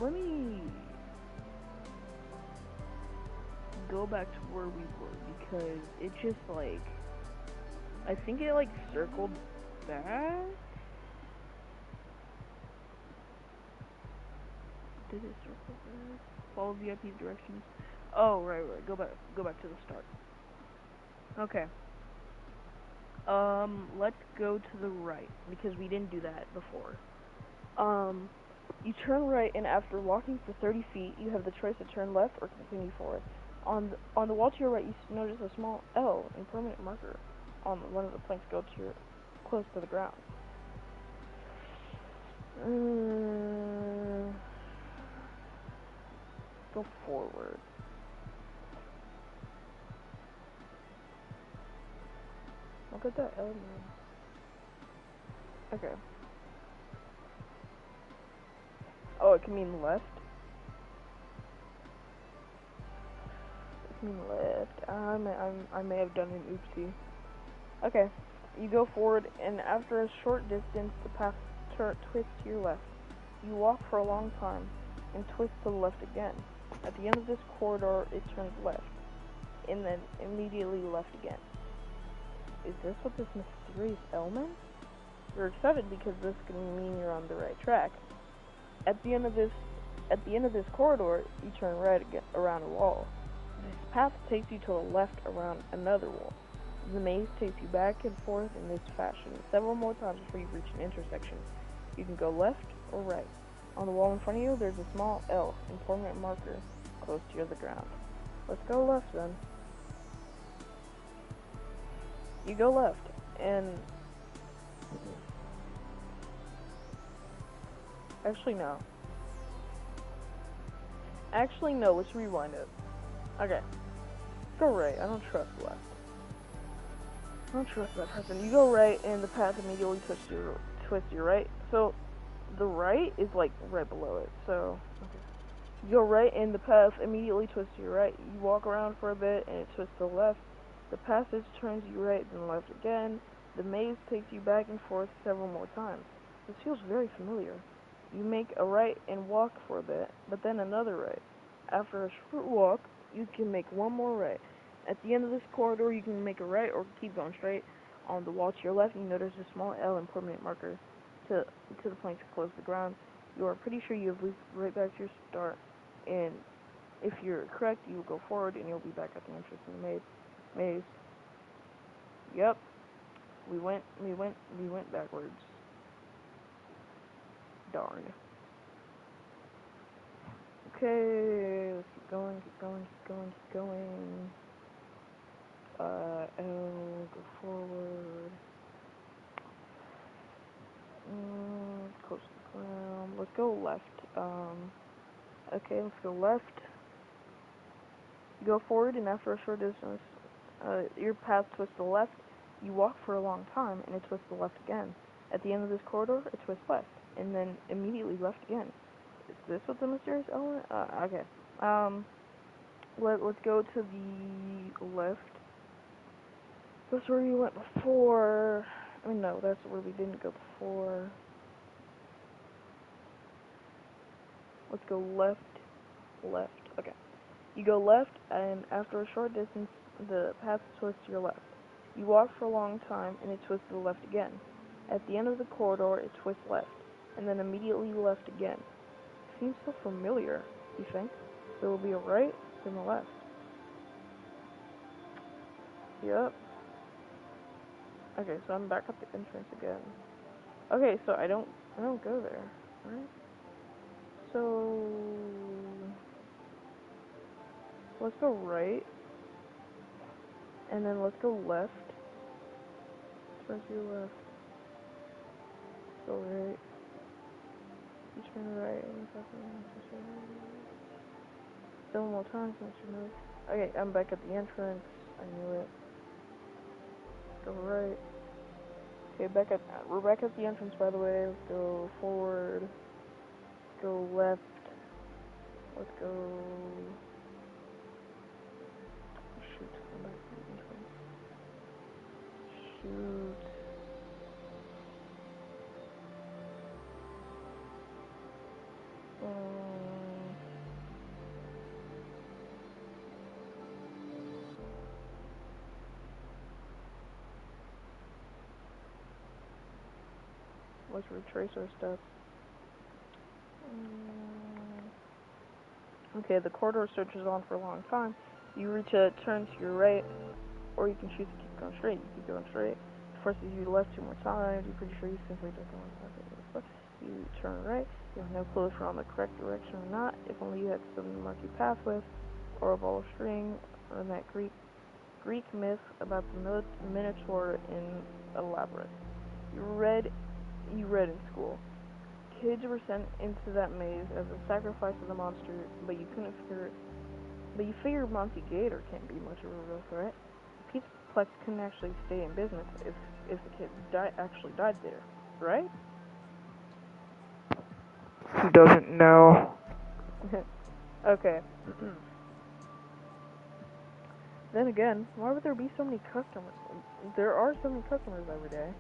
Speaker 1: let me go back to where we were because it just like I think it like circled back. Did it circle back? Follow VIP's directions. Oh right. Go back to the start. Okay. Let's go to the right because we didn't do that before. You turn right, and after walking for 30 feet, you have the choice to turn left or continue forward. On the wall to your right, you notice a small L in permanent marker on one of the planks close to the ground. Go forward. Look at that L, man. Okay. Oh, it can mean left. It can mean left. I may have done an oopsie. Okay. You go forward, and after a short distance, the path twists to your left. You walk for a long time, and twist to the left again. At the end of this corridor, it turns left, and then immediately left again. Is this what this mysterious L meant? You're excited because this can mean you're on the right track. At the end of this corridor, you turn right again around a wall. This path takes you to the left around another wall. The maze takes you back and forth in this fashion several more times before you reach an intersection. You can go left or right. On the wall in front of you, there's a small L in permanent marker close to the ground. Let's go left then. You go left, and Actually, no. Let's rewind it. Okay. Go right. I don't trust left. I don't trust that person. You go right, and the path immediately twists your right. So, the right is like right below it. So, okay. You go right, and the path immediately twists to your right. You walk around for a bit, and it twists to the left. The passage turns you right, then left again. The maze takes you back and forth several more times. This feels very familiar. You make a right and walk for a bit, but then another right. After a short walk, you can make one more right. At the end of this corridor, you can make a right or keep going straight. On the wall to your left, you notice a small L in permanent marker to the planks close to the ground. You are pretty sure you have leaped right back to your start, and if you're correct, you will go forward and you'll be back at the entrance of the maze. Yep, we went backwards. Darn. Okay, let's keep going. L, go forward. Close to the ground. Let's go left. Okay, let's go left. You go forward, and after a short distance, your path twists to the left. You walk for a long time, and it twists to the left again. At the end of this corridor, it twists left, and then immediately left again. Is this what the mysterious element? Okay. Let's go to the left. That's where we went before. I mean, no, that's where we didn't go before. Let's go left. Okay. You go left, and after a short distance, the path twists to your left. You walk for a long time, and it twists to the left again. At the end of the corridor, it twists left, and then immediately left again. It seems so familiar, you think? There will be a right, then a left. Yep. Okay, so I'm back at the entrance again. Okay, so I don't go there, right? So let's go right, and then let's go left. Towards your left. Go right. You turn right. Several more times, once you know. Okay, I'm back at the entrance. I knew it. Go right. Okay, we're back at the entrance, by the way. Let's go forward. Let's go left. Let's go. Shoot, I'm back at the entrance. Shoot. Let's retrace our steps. Okay, the corridor stretches on for a long time. You reach a turn to your right, or you can choose to keep going straight. You keep going straight. It forces you left 2 more times. You're pretty sure you simply don't know. You turn right. You have no clue if you're on the correct direction or not. If only you had something to mark your path with, or a ball of string, or that Greek myth about the Minotaur in a labyrinth. You read in school. Kids were sent into that maze as a sacrifice of the monster, but you figured Monty Gator can't be much of a real threat. The Pizzaplex couldn't actually stay in business if the kid actually died there, right?
Speaker 2: He doesn't know.
Speaker 1: Okay. Then again, why would there be so many customers? There are so many customers every day.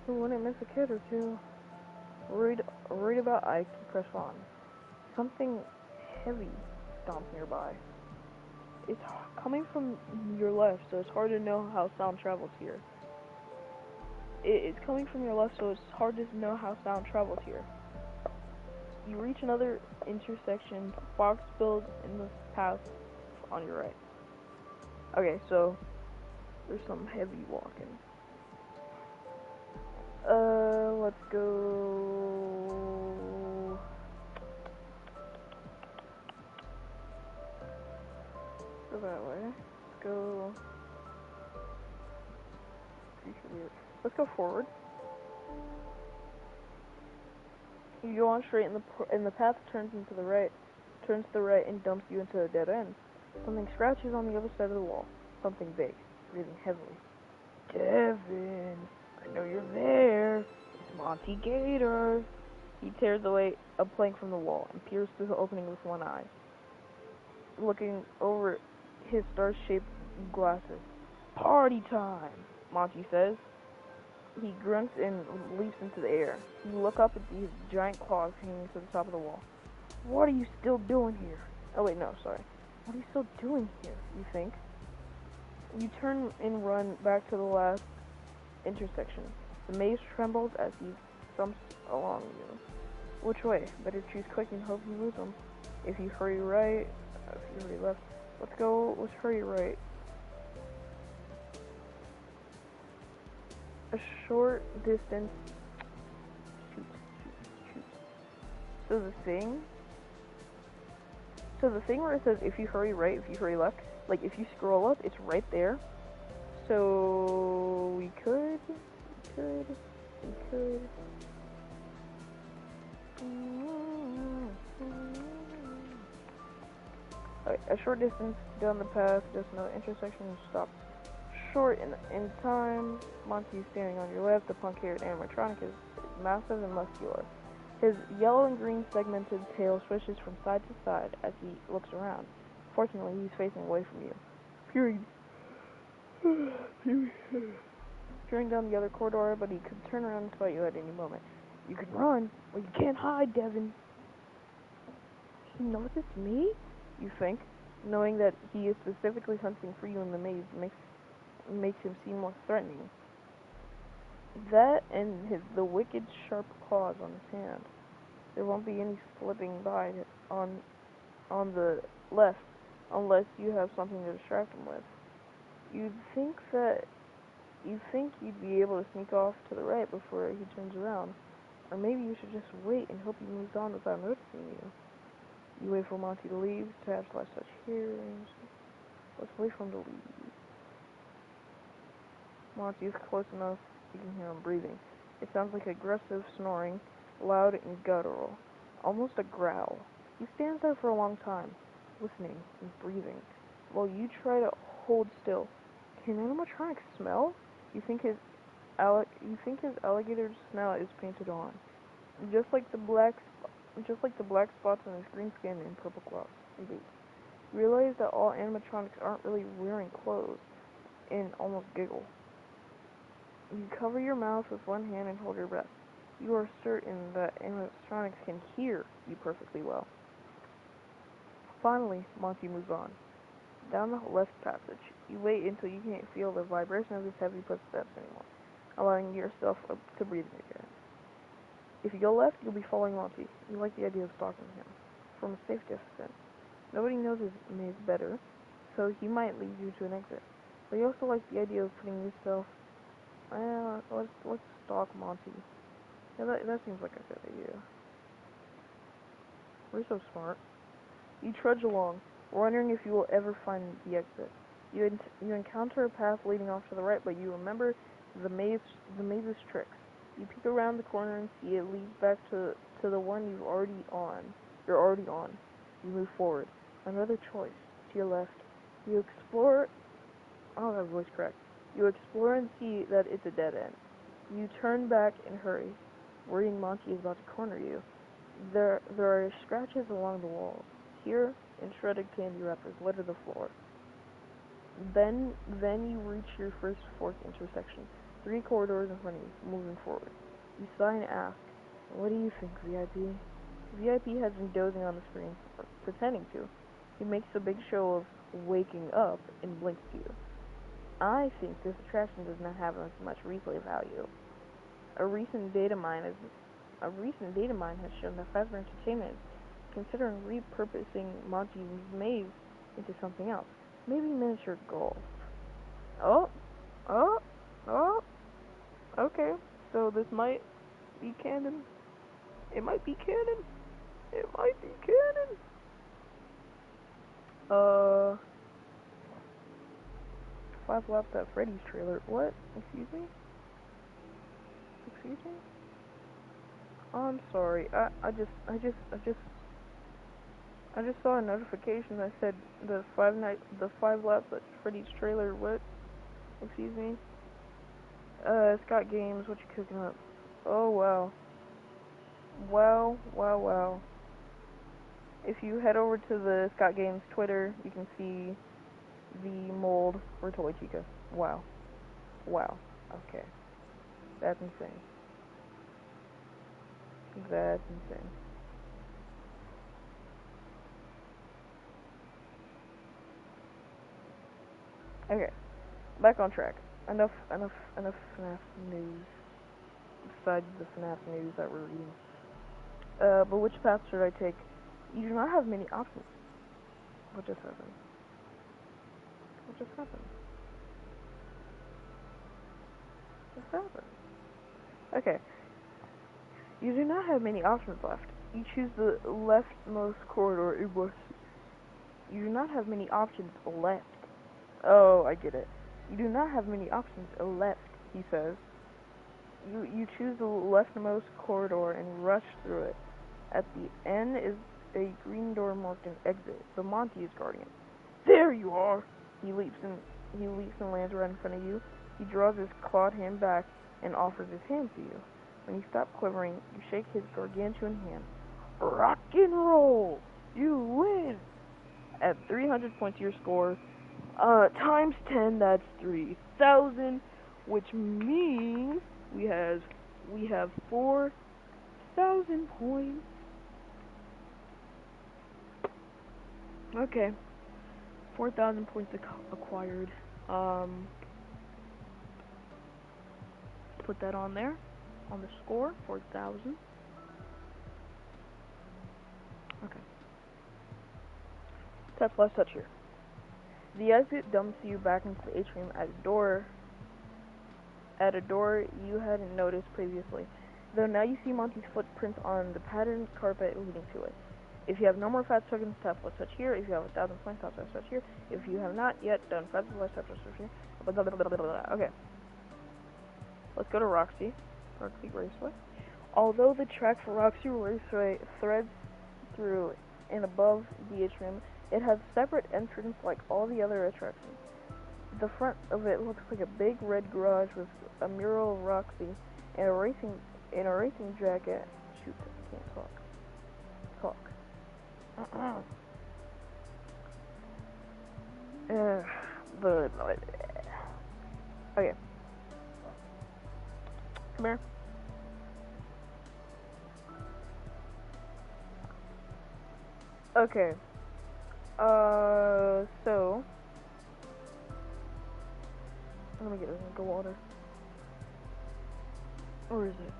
Speaker 1: Who wouldn't miss a kid or two? Worried about Ike, you press on. Something heavy stomps nearby. It's coming from your left, so it's hard to know how sound travels here. It's coming from your left, so it's hard to know how sound travels here. You reach another intersection. Fog spills in the path on your right. Okay, so there's some heavy walking. Let's go. Go that way. Let's go. Let's go forward. You go on straight, and the path turns to the right, and dumps you into a dead end. Something scratches on the other side of the wall. Something big, breathing heavily. Devin, I know you're there. It's Monty Gator. He tears away a plank from the wall and peers through the opening with one eye, looking over his star-shaped glasses. Party time, Monty says. He grunts and leaps into the air. You look up at these giant claws hanging to the top of the wall. What are you still doing here? Oh wait, no, sorry. What are you still doing here, you think? You turn and run back to the last intersection. The maze trembles as he thumps along you. Which way? Better choose quick and hope you lose him. If you hurry right, if you hurry left. Let's hurry right. A short distance. Shoot. So the thing where it says if you hurry right, if you hurry left, like if you scroll up, it's right there. So we could. Alright, a short distance down the path, just another intersection, stop. Short in time, Monty is standing on your left. The punk-haired animatronic is massive and muscular. His yellow and green segmented tail swishes from side to side as he looks around. Fortunately, he's facing away from you. Peering down the other corridor, but he could turn around and fight you at any moment. You can run, but you can't hide, Devin. He noticed me? You think, knowing that he is specifically hunting for you in the maze makes him seem more threatening. That and the wicked sharp claws on his hand. There won't be any slipping by on the left unless you have something to distract him with. You'd think you'd be able to sneak off to the right before he turns around. Or maybe you should just wait and hope he moves on without noticing you. You wait for Monty to leave, tabs last touch here. Let's wait for him to leave. Monty is close enough, you can hear him breathing. It sounds like aggressive snoring, loud and guttural, almost a growl. He stands there for a long time, listening and breathing, while you try to hold still. Can animatronics smell? You think his alligator snout is painted on, just like the black spots on his green skin and purple gloves. You realize that all animatronics aren't really wearing clothes, and almost giggle. You cover your mouth with one hand and hold your breath. You are certain that animatronics can hear you perfectly well. Finally, Monty moves on. Down the left passage. You wait until you can't feel the vibration of his heavy footsteps anymore, allowing yourself to breathe again. If you go left, you'll be following Monty. You like the idea of stalking him. From a safe distance. Nobody knows his maze better, so he might lead you to an exit. But you also like the idea of putting yourself... let's stalk Monty. Yeah, that seems like a good idea. We're so smart. You trudge along, wondering if you will ever find the exit. You encounter a path leading off to the right, but you remember the maze's tricks. You peek around the corner and see it leads back to the one you're already on. You move forward. Another choice. To your left. You explore... Oh, that voice cracked. You explore and see that it's a dead end. You turn back and hurry, worrying Monty is about to corner you. There are scratches along the walls. Here, and shredded candy wrappers litter the floor. Then you reach your first forked intersection. 3 corridors in front of you, moving forward. You sigh and ask, "What do you think, VIP?" VIP has been dozing on the screen, pretending to. He makes a big show of waking up and blinks to you. "I think this attraction does not have as much replay value. A recent data mine has shown that Fazbear Entertainment is considering repurposing Monty's maze into something else. Maybe miniature golf." Oh. Okay, so this might be canon. It might be canon. 5 laps at Freddy's trailer. What? Excuse me? Oh, I'm sorry. I just saw a notification that said the 5 laps at Freddy's trailer. What? Excuse me? Scott Games, what you cooking up? Oh, wow. Wow. If you head over to the Scott Games Twitter, you can see the mold for Toy Chica. Wow. Okay. That's insane. Okay. Back on track. Enough FNAF news. Besides the FNAF news that we're reading. But which path should I take? You do not have many options. What just happened? Okay. You do not have many options left. You choose the leftmost corridor. You do not have many options left. Oh, I get it. You do not have many options left, he says. You choose the leftmost corridor and rush through it. At the end is a green door marked an exit. The Monty is guarding it. There you are! He leaps and lands right in front of you. He draws his clawed hand back and offers his hand to you. When you stop quivering, you shake his gargantuan hand. Rock and roll! You win! At 300 points your score, times 10, that's 3,000, which means we have 4,000 points. Okay. 4,000 points acquired. Put that on there, on the score, 4,000. Okay. Tap last touch here. The exit dumps you back into the atrium at a door you hadn't noticed previously, though now you see Monty's footprints on the patterned carpet leading to it. If you have no more fat tokens, tap last touch here. If you have 1,000 points, tap last touch here. If you have not yet done fat last touch here. Okay. Let's go to Roxy Raceway. Although the track for Roxy Raceway threads through and above the atrium, it has separate entrance like all the other attractions. The front of it looks like a big red garage with a mural of Roxy and a racing jacket. Shoot, I can't talk. Okay. Come here. Okay. So let me get this drink of water. Where is it?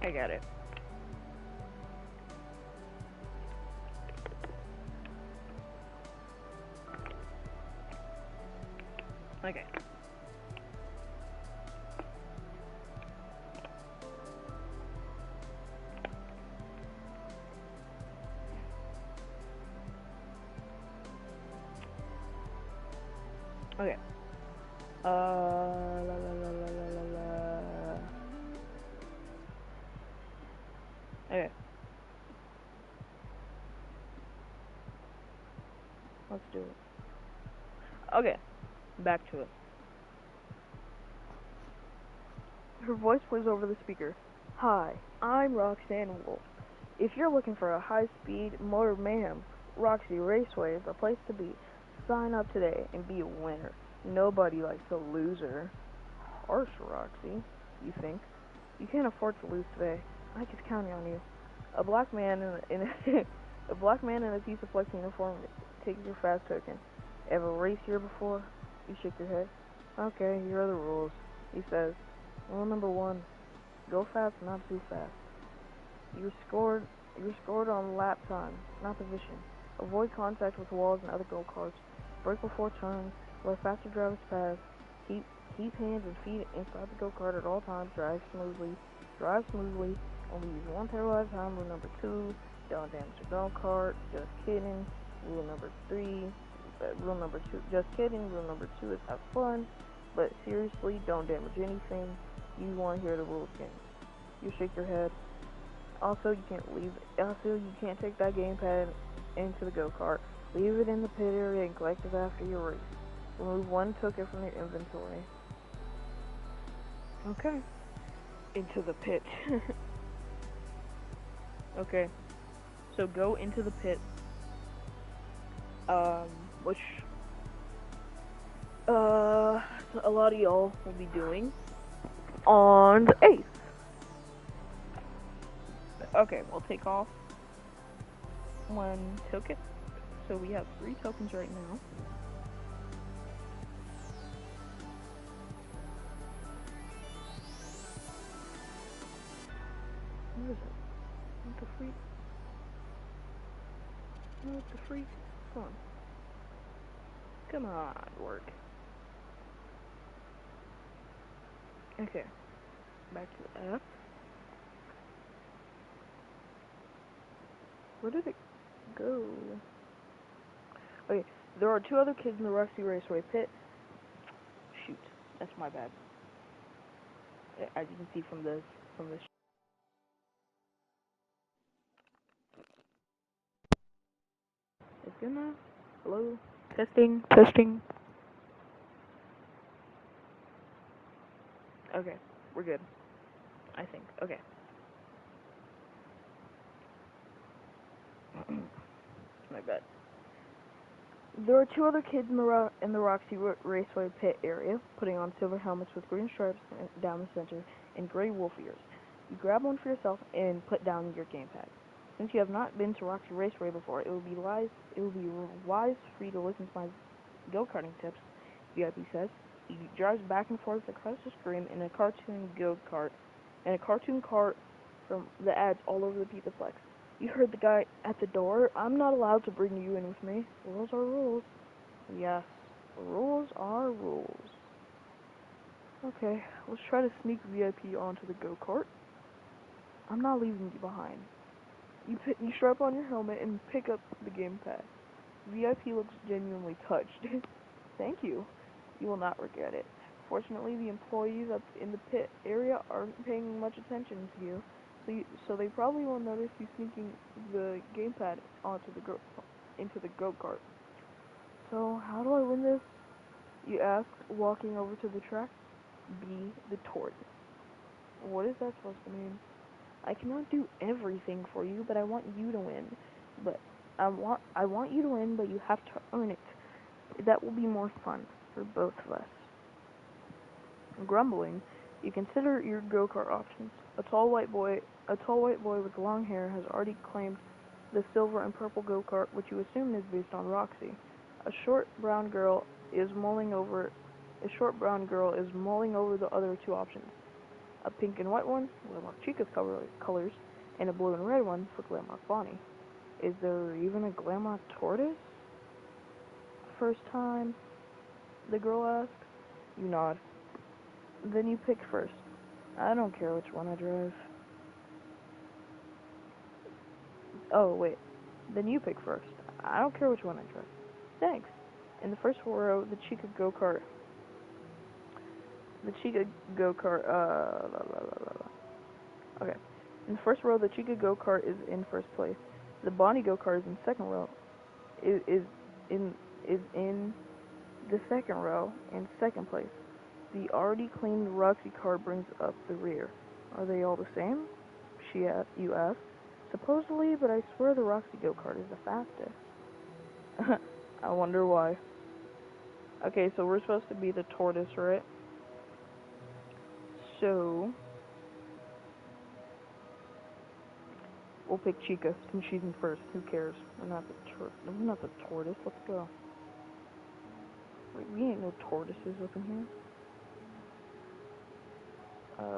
Speaker 1: I got it. Okay. Okay. La la la la la la la. Okay. Let's do it. Okay. Back to it. Her voice plays over the speaker. Hi, I'm Roxanne Wolf. If you're looking for a high-speed motor mayhem, Roxy Raceway is the place to be. Sign up today and be a winner. Nobody likes a loser. Harsh, Roxy, you think? You can't afford to lose today. I was counting on you. A black man in a, a black man in a piece of flex uniform takes your fast token. Ever race here before? You shake your head. Okay, here are the rules. He says, rule number 1, go fast, not too fast. You're scored on lap time, not position. Avoid contact with walls and other go-karts. Brake before turns. Let faster drivers pass. Keep hands and feet inside the go-kart at all times. Drive smoothly. Only use one pedal at a time. Rule number 2, don't damage the go-kart. Just kidding. Rule number 2, just kidding. Rule number 2 is have fun. But seriously, don't damage anything. You want to hear the rules again. You shake your head. Also, you can't take that gamepad into the go-kart. Leave it in the pit area and collect it after your race. Remove one token from your inventory. Okay. Into the pit. Okay. So go into the pit. Which a lot of y'all will be doing on the 8th. Okay, we'll take off 1 token. So we have 3 tokens right now. What is it? What the freak? What the freak? Come on. Come on, work. Okay. Back to the app. Where did it go? Okay, there are 2 other kids in the Roxy Raceway pit. Shoot, that's my bad. As you can see from this. It's good now? Hello? Testing. Okay, we're good. I think. Okay. My bad. There are 2 other kids in the Roxy Raceway pit area, putting on silver helmets with green stripes down the center and gray wolf ears. You grab one for yourself and put down your gamepad. Since you have not been to Roxy Raceway before, it will be wise for you to listen to my go-karting tips, VIP says. He drives back and forth across the screen in a cartoon go-kart, and a cartoon cart from the ads all over the pizza flex. You heard the guy at the door. I'm not allowed to bring you in with me. Rules are rules. Yes, rules are rules. Okay, let's try to sneak VIP onto the go-kart. I'm not leaving you behind. You strap on your helmet and pick up the gamepad. VIP looks genuinely touched. Thank you. You will not regret it. Fortunately, the employees up in the pit area aren't paying much attention to you. So they probably won't notice you sneaking the gamepad into the go-kart. So, how do I win this? You ask, walking over to the track. Be the tortoise. What is that supposed to mean? I cannot do everything for you, but I want you to win. But I want you to win, but you have to earn it. That will be more fun for both of us. Grumbling, you consider your go-kart options. A tall white boy with long hair has already claimed the silver and purple go-kart, which you assume is based on Roxy. A short brown girl is mulling over the other 2 options. a pink and white one, Landmark Chica's colors, and a blue and red one for Landmark Bonnie. Is there even a Landmark Tortoise? First time, the girl asks. You nod. Then you pick first. I don't care which one I drive. Oh, wait. Then you pick first. I don't care which one I drive. Thanks. In the first row, the Chica go-kart. Okay. In the first row, the Chica go-kart is in first place. The Bonnie go-kart is in second row. Is in the second row in second place. The already cleaned Roxy car brings up the rear. Are they all the same? You ask. Supposedly, but I swear the Roxy go-kart is the fastest. I wonder why. Okay, so we're supposed to be the tortoise, right? So we'll pick Chica since she's in first. Who cares? We're not the tortoise. Let's go. Wait, we ain't no tortoises up in here.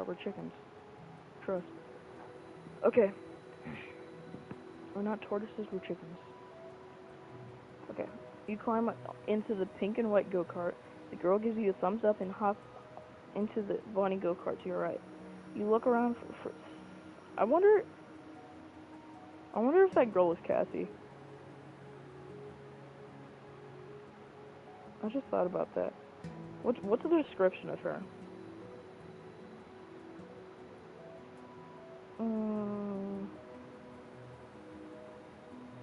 Speaker 1: We're chickens. Trust. Okay. We're not tortoises, we're chickens. Okay. You climb into the pink and white go-kart. The girl gives you a thumbs up and hop into the Bonnie go-kart to your right. You look around for I wonder if that girl is Cassie. I just thought about that. What's the description of her?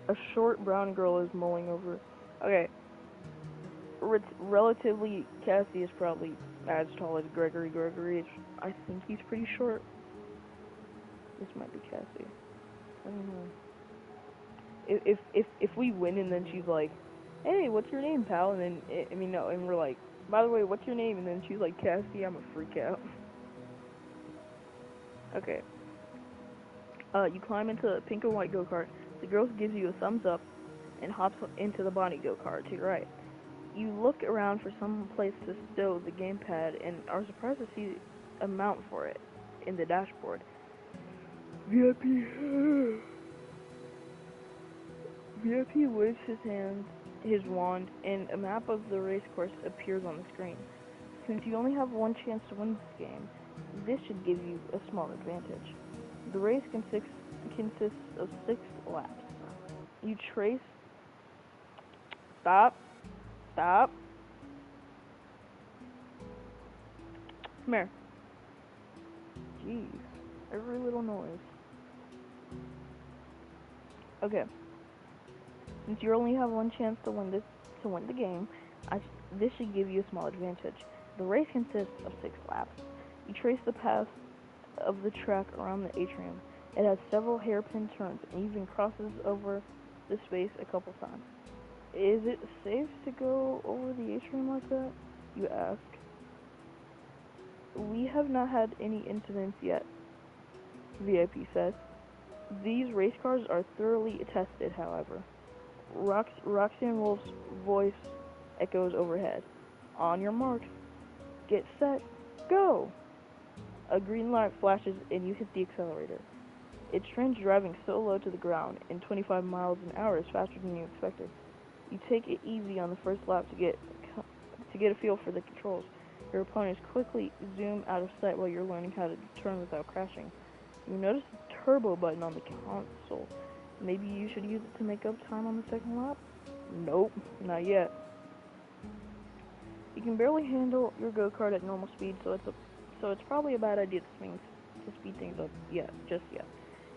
Speaker 1: A short brown girl is mulling over. Okay. Relatively, Cassie is probably as tall as Gregory. I think he's pretty short. This might be Cassie. I don't know. If we win and then she's like, hey, what's your name, pal? And then and we're like, by the way, what's your name? And then she's like, Cassie. I'm a freak out. Okay. You climb into the pink and white go-kart. The girl gives you a thumbs up and hops into the Bonnie go-kart to your right. You look around for some place to stow the gamepad and are surprised to see a mount for it in the dashboard. VIP waves his wand, and a map of the race course appears on the screen. Since you only have one chance to win this game, this should give you a small advantage. The race consists of 6 laps. You trace... Stop. Come here. Jeez. Every little noise. Okay. Since you only have one chance to win the game, this should give you a small advantage. The race consists of 6 laps. You trace the path of the track around the atrium. It has several hairpin turns and even crosses over the space a couple times. Is it safe to go over the atrium like that? You ask. We have not had any incidents yet, VIP says. These race cars are thoroughly tested, however. Roxanne Wolf's voice echoes overhead. On your mark. Get set. Go! A green light flashes and you hit the accelerator. It's strange driving so low to the ground, and 25 miles an hour is faster than you expected. You take it easy on the first lap to get a feel for the controls. Your opponents quickly zoom out of sight while you're learning how to turn without crashing. You notice the turbo button on the console. Maybe you should use it to make up time on the second lap? Nope, not yet. You can barely handle your go-kart at normal speed, so it's probably a bad idea to speed things up just yet.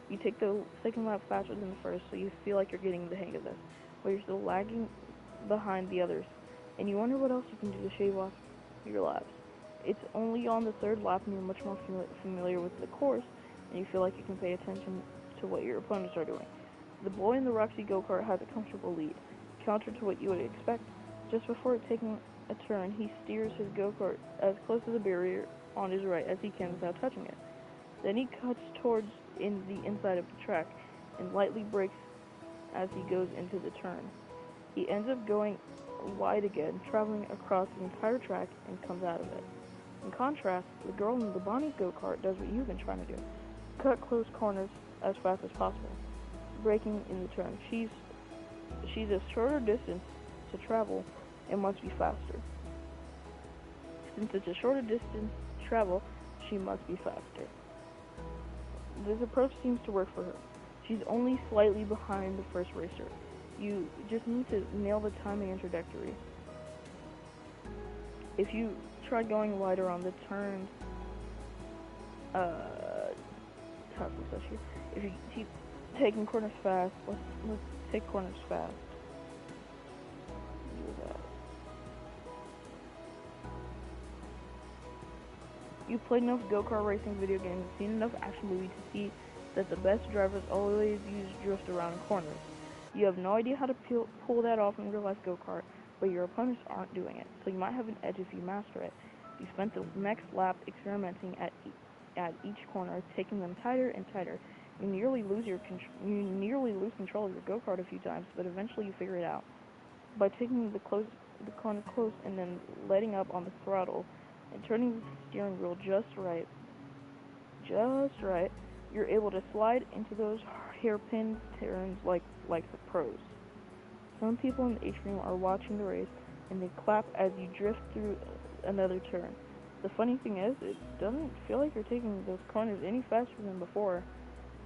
Speaker 1: You take the second lap faster than the first, so you feel like you're getting the hang of this, while you're still lagging behind the others, and you wonder what else you can do to shave off your laps. It's only on the third lap and you're much more familiar with the course, and you feel like you can pay attention to what your opponents are doing. The boy in the Roxy go-kart has a comfortable lead, counter to what you would expect. Just before taking a turn, he steers his go-kart as close to the barrier on his right as he can without touching it. Then he cuts towards the inside of the track and lightly brakes as he goes into the turn. He ends up going wide again, traveling across the entire track and comes out of it. In contrast, the girl in the Bonnie go-kart does what you've been trying to do. Cut close corners as fast as possible, braking in the turn. She's a shorter distance to travel and must be faster. Since it's a shorter distance to travel, she must be faster. This approach seems to work for her. She's only slightly behind the first racer. You just need to nail the timing and trajectory. If you try going wider on the turns, if you keep taking corners fast, let's take corners fast. Do that. You've played enough go-kart racing video games and seen enough action movies to see that the best drivers always use drift around corners. You have no idea how to pull that off in real-life go-kart, but your opponents aren't doing it, so you might have an edge if you master it. You spent the next lap experimenting at each corner, taking them tighter and tighter. You nearly lose control of your go-kart a few times, but eventually you figure it out. By taking the corner close and then letting up on the throttle and turning the steering wheel just right, you're able to slide into those hairpin turns like the pros. Some people in the atrium are watching the race, and they clap as you drift through another turn. The funny thing is, it doesn't feel like you're taking those corners any faster than before.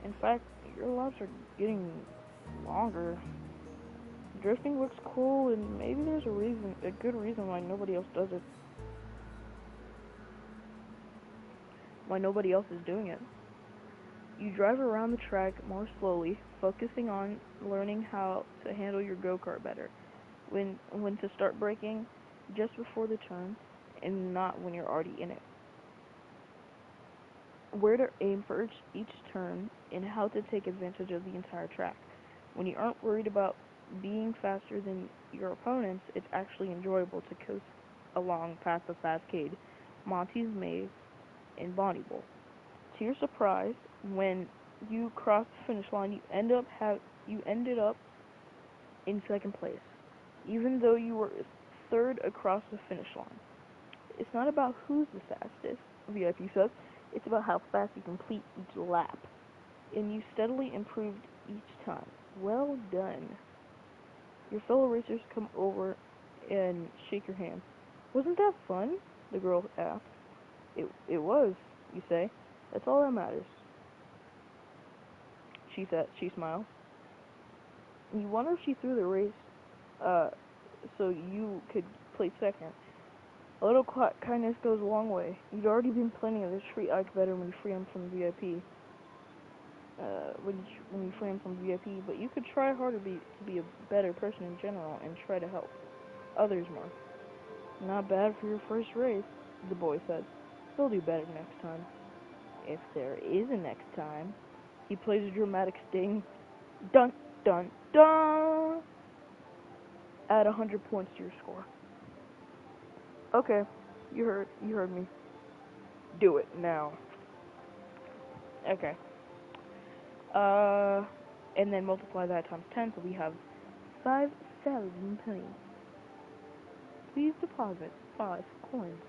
Speaker 1: In fact, your laps are getting longer. Drifting looks cool, and maybe there's a good reason why nobody else does it. Why nobody else is doing it. You drive around the track more slowly, focusing on learning how to handle your go-kart better. When to start braking just before the turn, and not when you're already in it. Where to aim for each turn, and how to take advantage of the entire track. When you aren't worried about being faster than your opponents, it's actually enjoyable to coast along past the Cascade, Monty's Maze, and Bonnie Bowl. To your surprise, when you cross the finish line, you ended up in second place, even though you were third across the finish line. It's not about who's the fastest, VIP says. It's about how fast you complete each lap. And you steadily improved each time. Well done. Your fellow racers come over and shake your hand. Wasn't that fun? The girl asked. It was, you say. That's all that matters. She said. She smiled. You wonder if she threw the race so you could play second. A little kindness goes a long way. You'd already been planning to treat Ike better when you free him from VIP. When you free him from VIP, but you could try harder to be a better person in general and try to help others more. Not bad for your first race, the boy said. You'll do better next time. If there is a next time. He plays a dramatic sting. Dun dun dun! Add 100 points to your score. Okay, you heard me. Do it now. Okay. And then multiply that times 10, so we have 5,000 pennies. Please deposit 5 coins.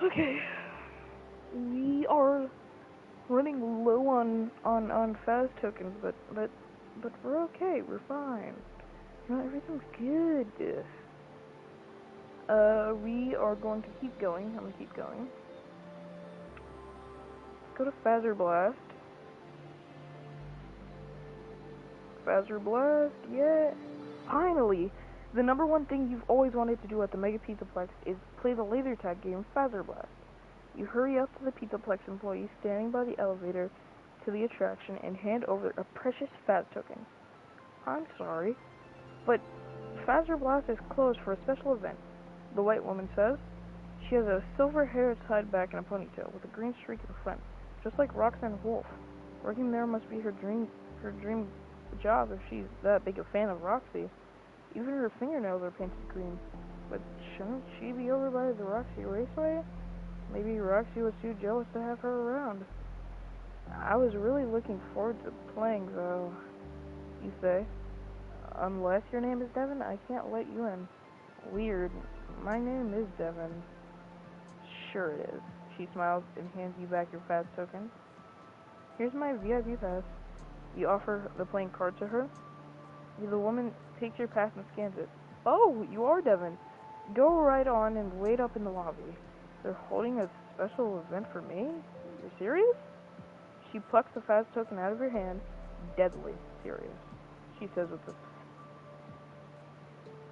Speaker 1: Okay. We are running low on Faz tokens, but we're okay. We're fine. You know, everything's good. We are going to keep going. I'm gonna keep going. Let's go to Fazzer Blast. Fazzer Blast, yeah. Finally! The number one thing you've always wanted to do at the Mega Pizzaplex is play the laser tag game Fazzer Blast. You hurry up to the Pizzaplex employee standing by the elevator to the attraction and hand over a precious Faz token. I'm sorry, but Fazzer Blast is closed for a special event, the white woman says. She has a silver hair tied back in a ponytail with a green streak in front, just like Roxanne Wolf. Working there must be her dream job if she's that big a fan of Roxy. Even her fingernails are painted green. But shouldn't she be over by the Roxy Raceway? Maybe Roxy was too jealous to have her around. I was really looking forward to playing, though, you say. Unless your name is Devin, I can't let you in. Weird. My name is Devin. Sure it is. She smiles and hands you back your fast token. Here's my VIP pass. You offer the playing card to her. The woman takes your pass and scans it. Oh, you are Devin. Go right on and wait up in the lobby. They're holding a special event for me? You're serious? She plucks the fast token out of her hand. Deadly serious, she says with a...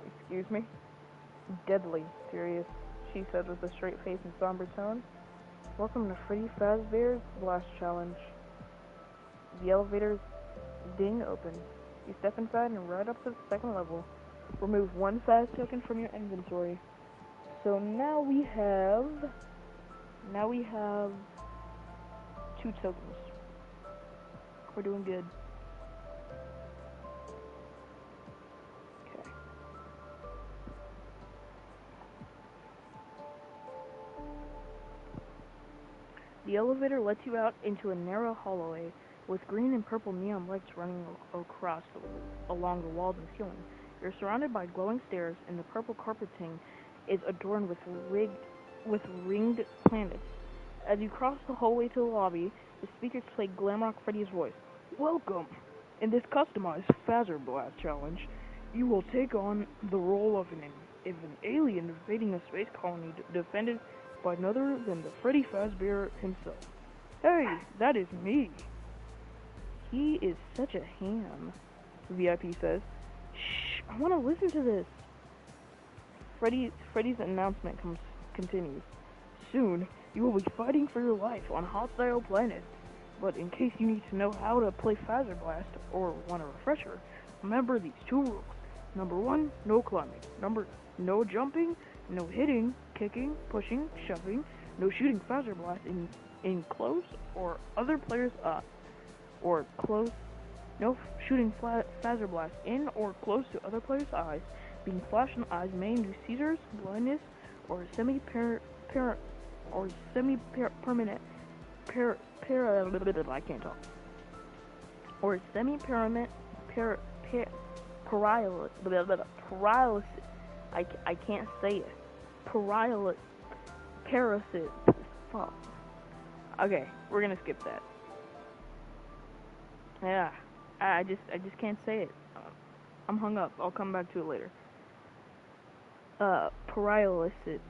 Speaker 1: Excuse me? Deadly serious, she said with a straight face and somber tone. Welcome to Freddy Fazbear's Blast Challenge. The elevators ding open. You step inside and right up to the second level. Remove one fast token from your inventory. So now we have 2 tokens. We're doing good. Okay. The elevator lets you out into a narrow hallway with green and purple neon lights running along the walls and ceiling. You're surrounded by glowing stairs, and the purple carpeting is adorned with ringed planets. As you cross the hallway to the lobby, the speakers play Glamrock Freddy's voice. Welcome! In this customized Phaser Blast challenge, you will take on the role of an alien invading a space colony defended by none other than the Freddy Fazbear himself. Hey, that is me! He is such a ham, VIP says. Shh, I want to listen to this. Freddy's announcement continues. Soon, you will be fighting for your life on hostile planets. But in case you need to know how to play Phaser Blast or want a refresher, remember these 2 rules. Number 1, no climbing. No jumping, no hitting, kicking, pushing, shoving, no shooting Phaser Blast in close or other players' no shooting Phaser Blast in or close to other players' eyes. Being flashed in the eyes may induce seizures, blindness, or semi-permanent I can't talk. Or semi-permanent paralysis. I can't say it. Paralysis. Fuck. Okay, we're gonna skip that. Yeah, I just can't say it. I'm hung up. I'll come back to it later. Paralysis.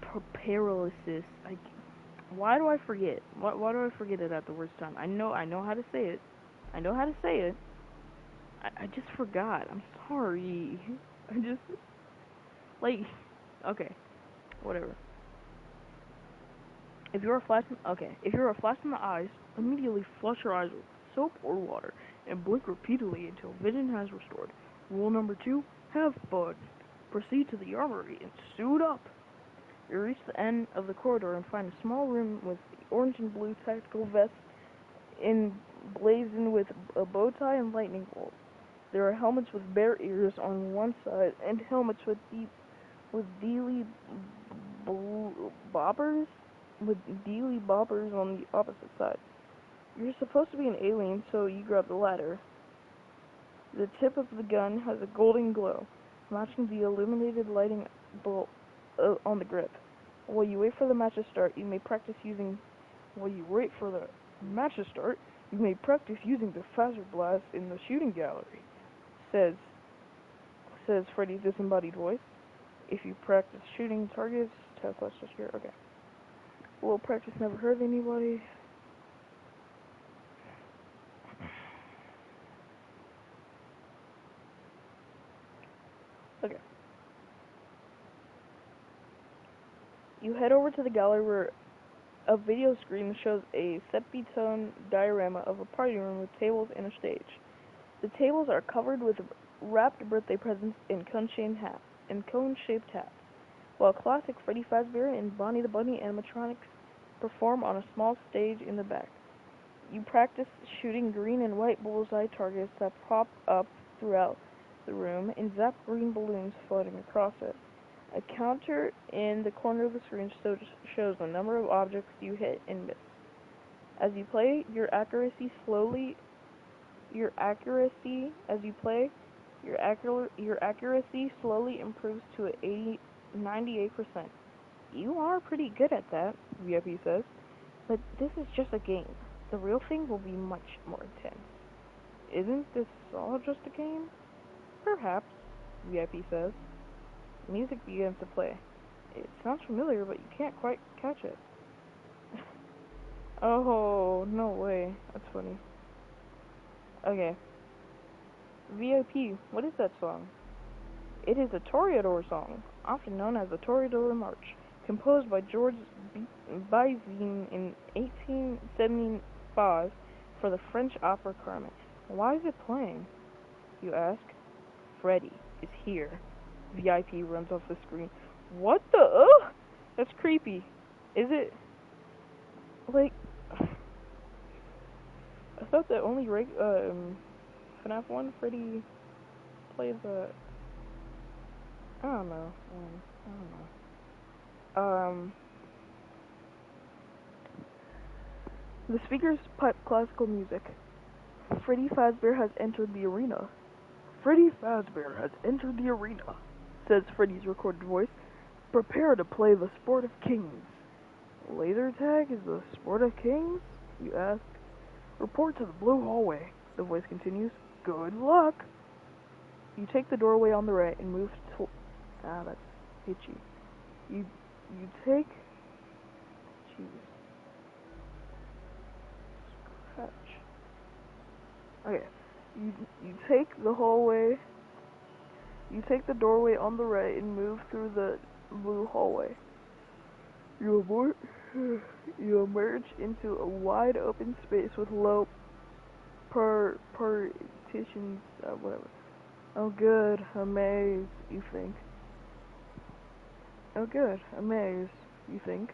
Speaker 1: Why do I forget? Why do I forget it at the worst time? I know how to say it. I just forgot. I'm sorry. I just, okay, whatever. If you're flashed in the eyes, immediately flush your eyes with soap or water and blink repeatedly until vision has restored. Rule number 2, have fun. Proceed to the armory and suit up. You reach the end of the corridor and find a small room with orange and blue tactical vests emblazoned with a bow tie and lightning bolts. There are helmets with bear ears on one side and helmets with dealy bobbers on the opposite side. You're supposed to be an alien, so you grab the latter. The tip of the gun has a golden glow, matching the illuminated lightning bolt on the grip. While you wait for the match to start, you may practice using the Phaser Blast in the shooting gallery, says Freddy's disembodied voice. If you practice shooting targets, test let's just hear. Okay. A little practice never hurt anybody. Okay. You head over to the gallery where a video screen shows a septitone diorama of a party room with tables and a stage. The tables are covered with wrapped birthday presents in cone-shaped hats, while classic Freddy Fazbear and Bonnie the Bunny animatronics perform on a small stage in the back. You practice shooting green and white bullseye targets that pop up throughout the room and zap green balloons floating across it. A counter in the corner of the screen shows the number of objects you hit and miss. As you play, your accuracy Your accuracy slowly improves to 98%. You are pretty good at that, VIP says. But this is just a game. The real thing will be much more intense. Isn't this all just a game? Perhaps, VIP says. Music begins to play. It sounds familiar, but you can't quite catch it. Oh, no way. That's funny. Okay. VIP, what is that song? It is a Toreador song, often known as the Toreador March, composed by George Bizine in 1875 for the French opera Carmen. Why is it playing? You ask. Freddy is here. VIP runs off the screen. What the? Ugh! That's creepy. Is it? Like, I thought that only FNAF 1 Freddy plays I don't know. The speakers pipe classical music. Freddy Fazbear has entered the arena. Freddy Fazbear has entered the arena, says Freddy's recorded voice. Prepare to play the sport of kings. Laser tag is the sport of kings? You ask. Report to the blue hallway, the voice continues. Good luck. You take the doorway on the right and move to... that's itchy. You take... Jeez. Scratch. Okay. You take the hallway... You take the doorway on the right and move through the blue hallway. You emerge into a wide open space with low partitions, whatever. Oh good, a maze, you think. Oh good, a maze, you think.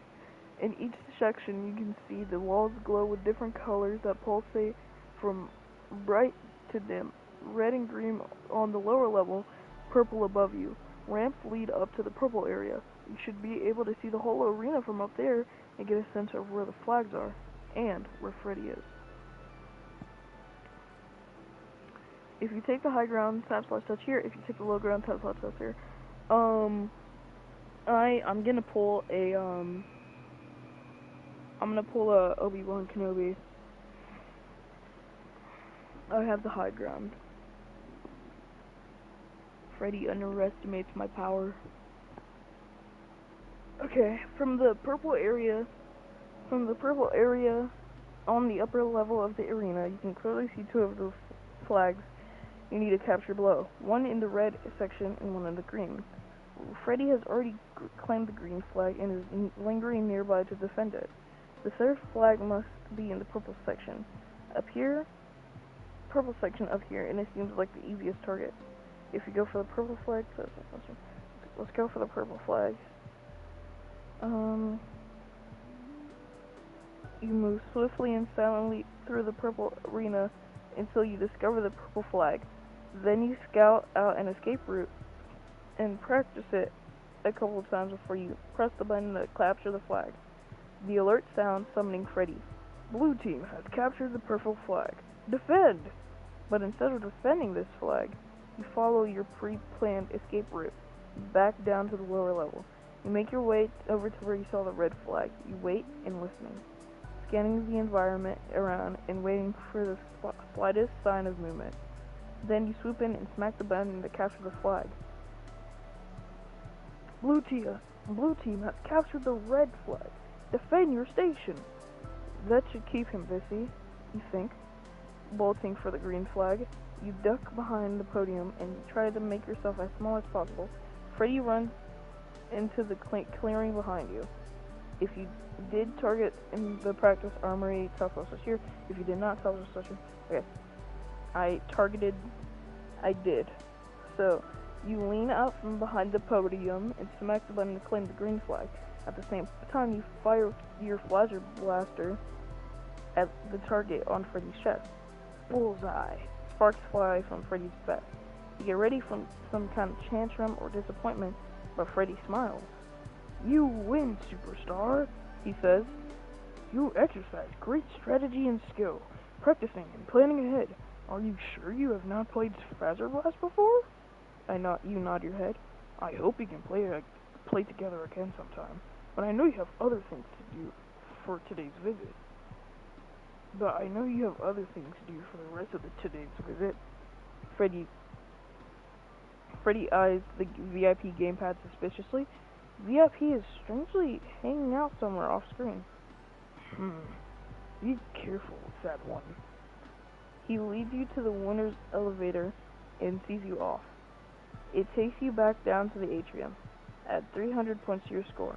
Speaker 1: In each section you can see the walls glow with different colors that pulsate from bright to dim. Red and green on the lower level, purple above you. Ramps lead up to the purple area. You should be able to see the whole arena from up there and get a sense of where the flags are and where Freddy is. If you take the high ground, tap/touch here. If you take the low ground, tap/touch here. I'm gonna pull a Obi-Wan Kenobi. I have the high ground. Freddy underestimates my power. Okay, from the purple area on the upper level of the arena, you can clearly see two of the flags you need to capture below. One in the red section and one in the green. Freddy has already claimed the green flag and is lingering nearby to defend it. The third flag must be in the purple section. Up here, and it seems like the easiest target. If you go for the purple flag, let's go for the purple flag. You move swiftly and silently through the purple arena until you discover the purple flag. Then you scout out an escape route and practice it a couple of times before you press the button to capture the flag. The alert sounds summoning Freddy. Blue team has captured the purple flag. Defend! But instead of defending this flag, you follow your pre-planned escape route back down to the lower level. You make your way over to where you saw the red flag. You wait and listening, scanning the environment around and waiting for the slightest sign of movement. Then you swoop in and smack the button to capture the flag. Blue team has captured the red flag. Defend your station. That should keep him busy, you think. Bolting for the green flag, you duck behind the podium and try to make yourself as small as possible. Freddy runs into the clearing behind you. If you did target in the practice armory, tap/touch here. If you did not, tap/touch here. Okay. I did. So, you lean out from behind the podium and smack the button to claim the green flag. At the same time, you fire your flasher blaster at the target on Freddy's chest. Bullseye. Sparks fly from Freddy's vest. You get ready for some kind of tantrum or disappointment, but Freddy smiles. You win, superstar, he says. You exercise great strategy and skill, practicing and planning ahead.
Speaker 2: Are you sure you have not played Phaser Blast before? You nod your head. I hope we can play together again sometime. But I know you have other things to do for today's visit. Freddy eyes the VIP gamepad suspiciously. VIP is strangely hanging out somewhere off screen. Be careful, fat one. He leads you to the winner's elevator and sees you off. It takes you back down to the atrium. Add 300 points to your score.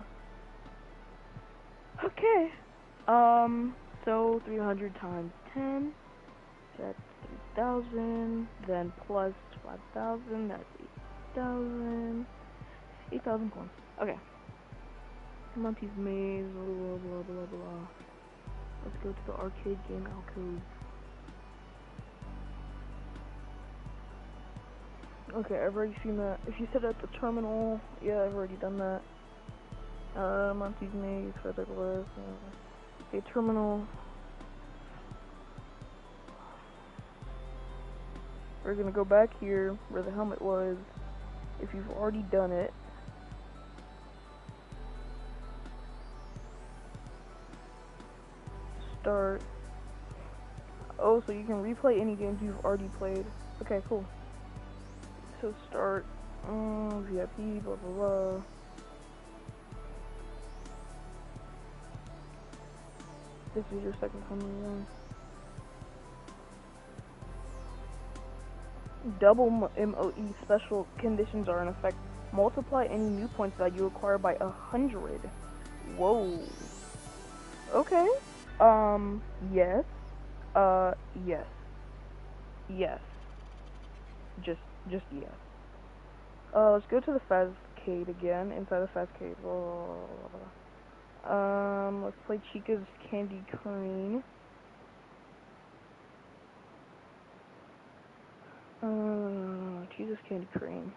Speaker 2: Okay. So 300 times 10, that's 3,000, then plus 5,000, that's 8,000. 8,000 points. Okay. Monty's Maze, blah, blah, blah, blah. Let's go to the arcade game alcove. Okay, I've already seen that. If you sit at the terminal, yeah, I've already done that. Monty's Maze, Feather Glass, okay, terminal. We're gonna go back here where the helmet was. If you've already done it. Start. Oh, so you can replay any games you've already played. Okay, cool. So start, VIP, blah blah blah. This is your second time around. Double MOE special conditions are in effect. Multiply any new points that you acquire by 100. Whoa. Okay. Yes. Yes. Yes. Just yes. Let's go to the Fazcade again. Inside the Fazcade. Let's play Chica's Candy Crane. Chica's Candy Crane.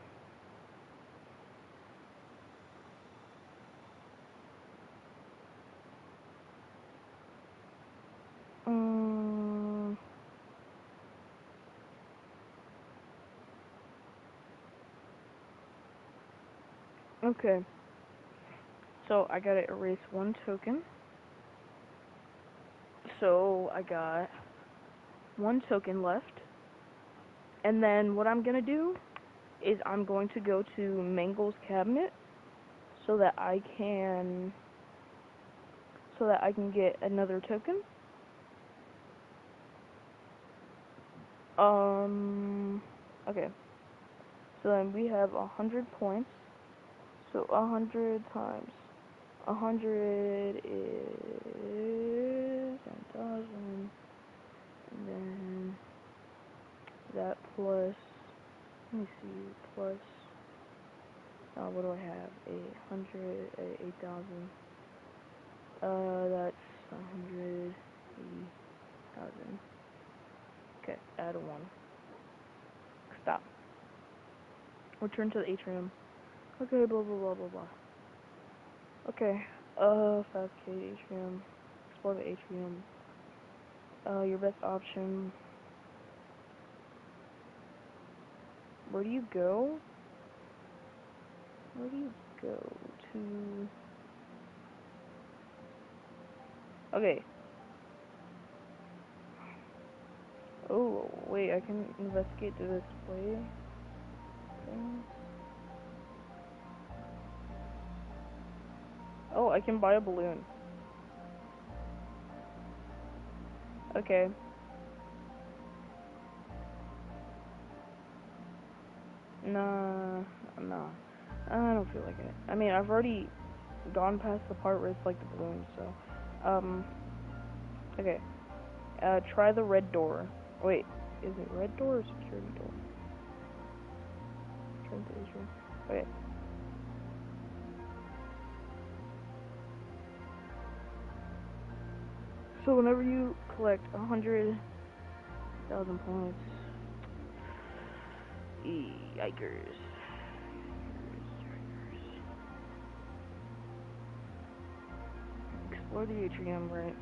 Speaker 2: Okay. So I gotta erase one token. So I got one token left. And then what I'm gonna do is I'm going to go to Mangle's cabinet so that I can get another token. Okay. So then we have 100 points. So 100 times 100 is 10,000. And then that plus, let me see, plus, what do I have? 8,000. That's 180,000. Okay, add a 1. Stop. Return to the atrium. Okay, blah blah blah blah blah. Okay, Fazcade atrium. Explore the atrium. Your best option. Where do you go? Where do you go to? Okay. Oh, wait, I can investigate the display thing. Oh, I can buy a balloon. Okay. Nah. I don't feel like it. I mean, I've already gone past the part where it's like the balloons, so. Okay. Try the red door. Wait, is it red door or security door? Okay. So whenever you collect 100,000 points, yikers. Explore the atrium, right?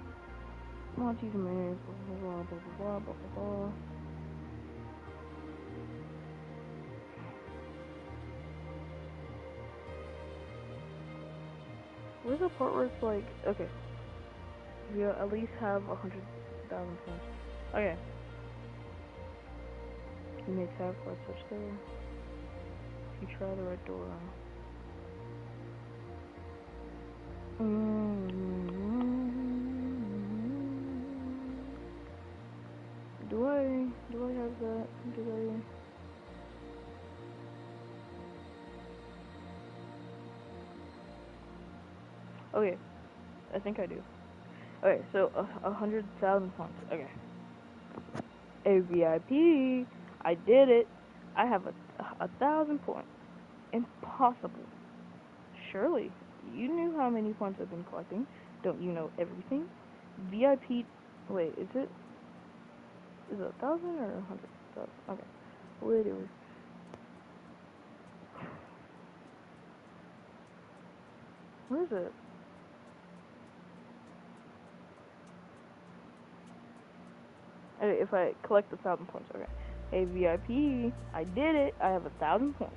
Speaker 2: Monty's Maze, blah blah blah blah blah blah blah blah. Where's the part where it's like, okay, you at least have 100,000 points. Okay. You may tap or touch there. If you try the red door. Do I have that? Okay, I think I do. Okay, so 100,000 points. Okay. A VIP. I did it. I have a thousand points. Impossible. Surely, you knew how many points I've been collecting. Don't you know everything? VIP. Wait, is it 1,000 or 100,000? Okay. Whatever. Where is it? Okay, if I collect 1,000 points, okay. Hey VIP, I did it. I have 1,000 points.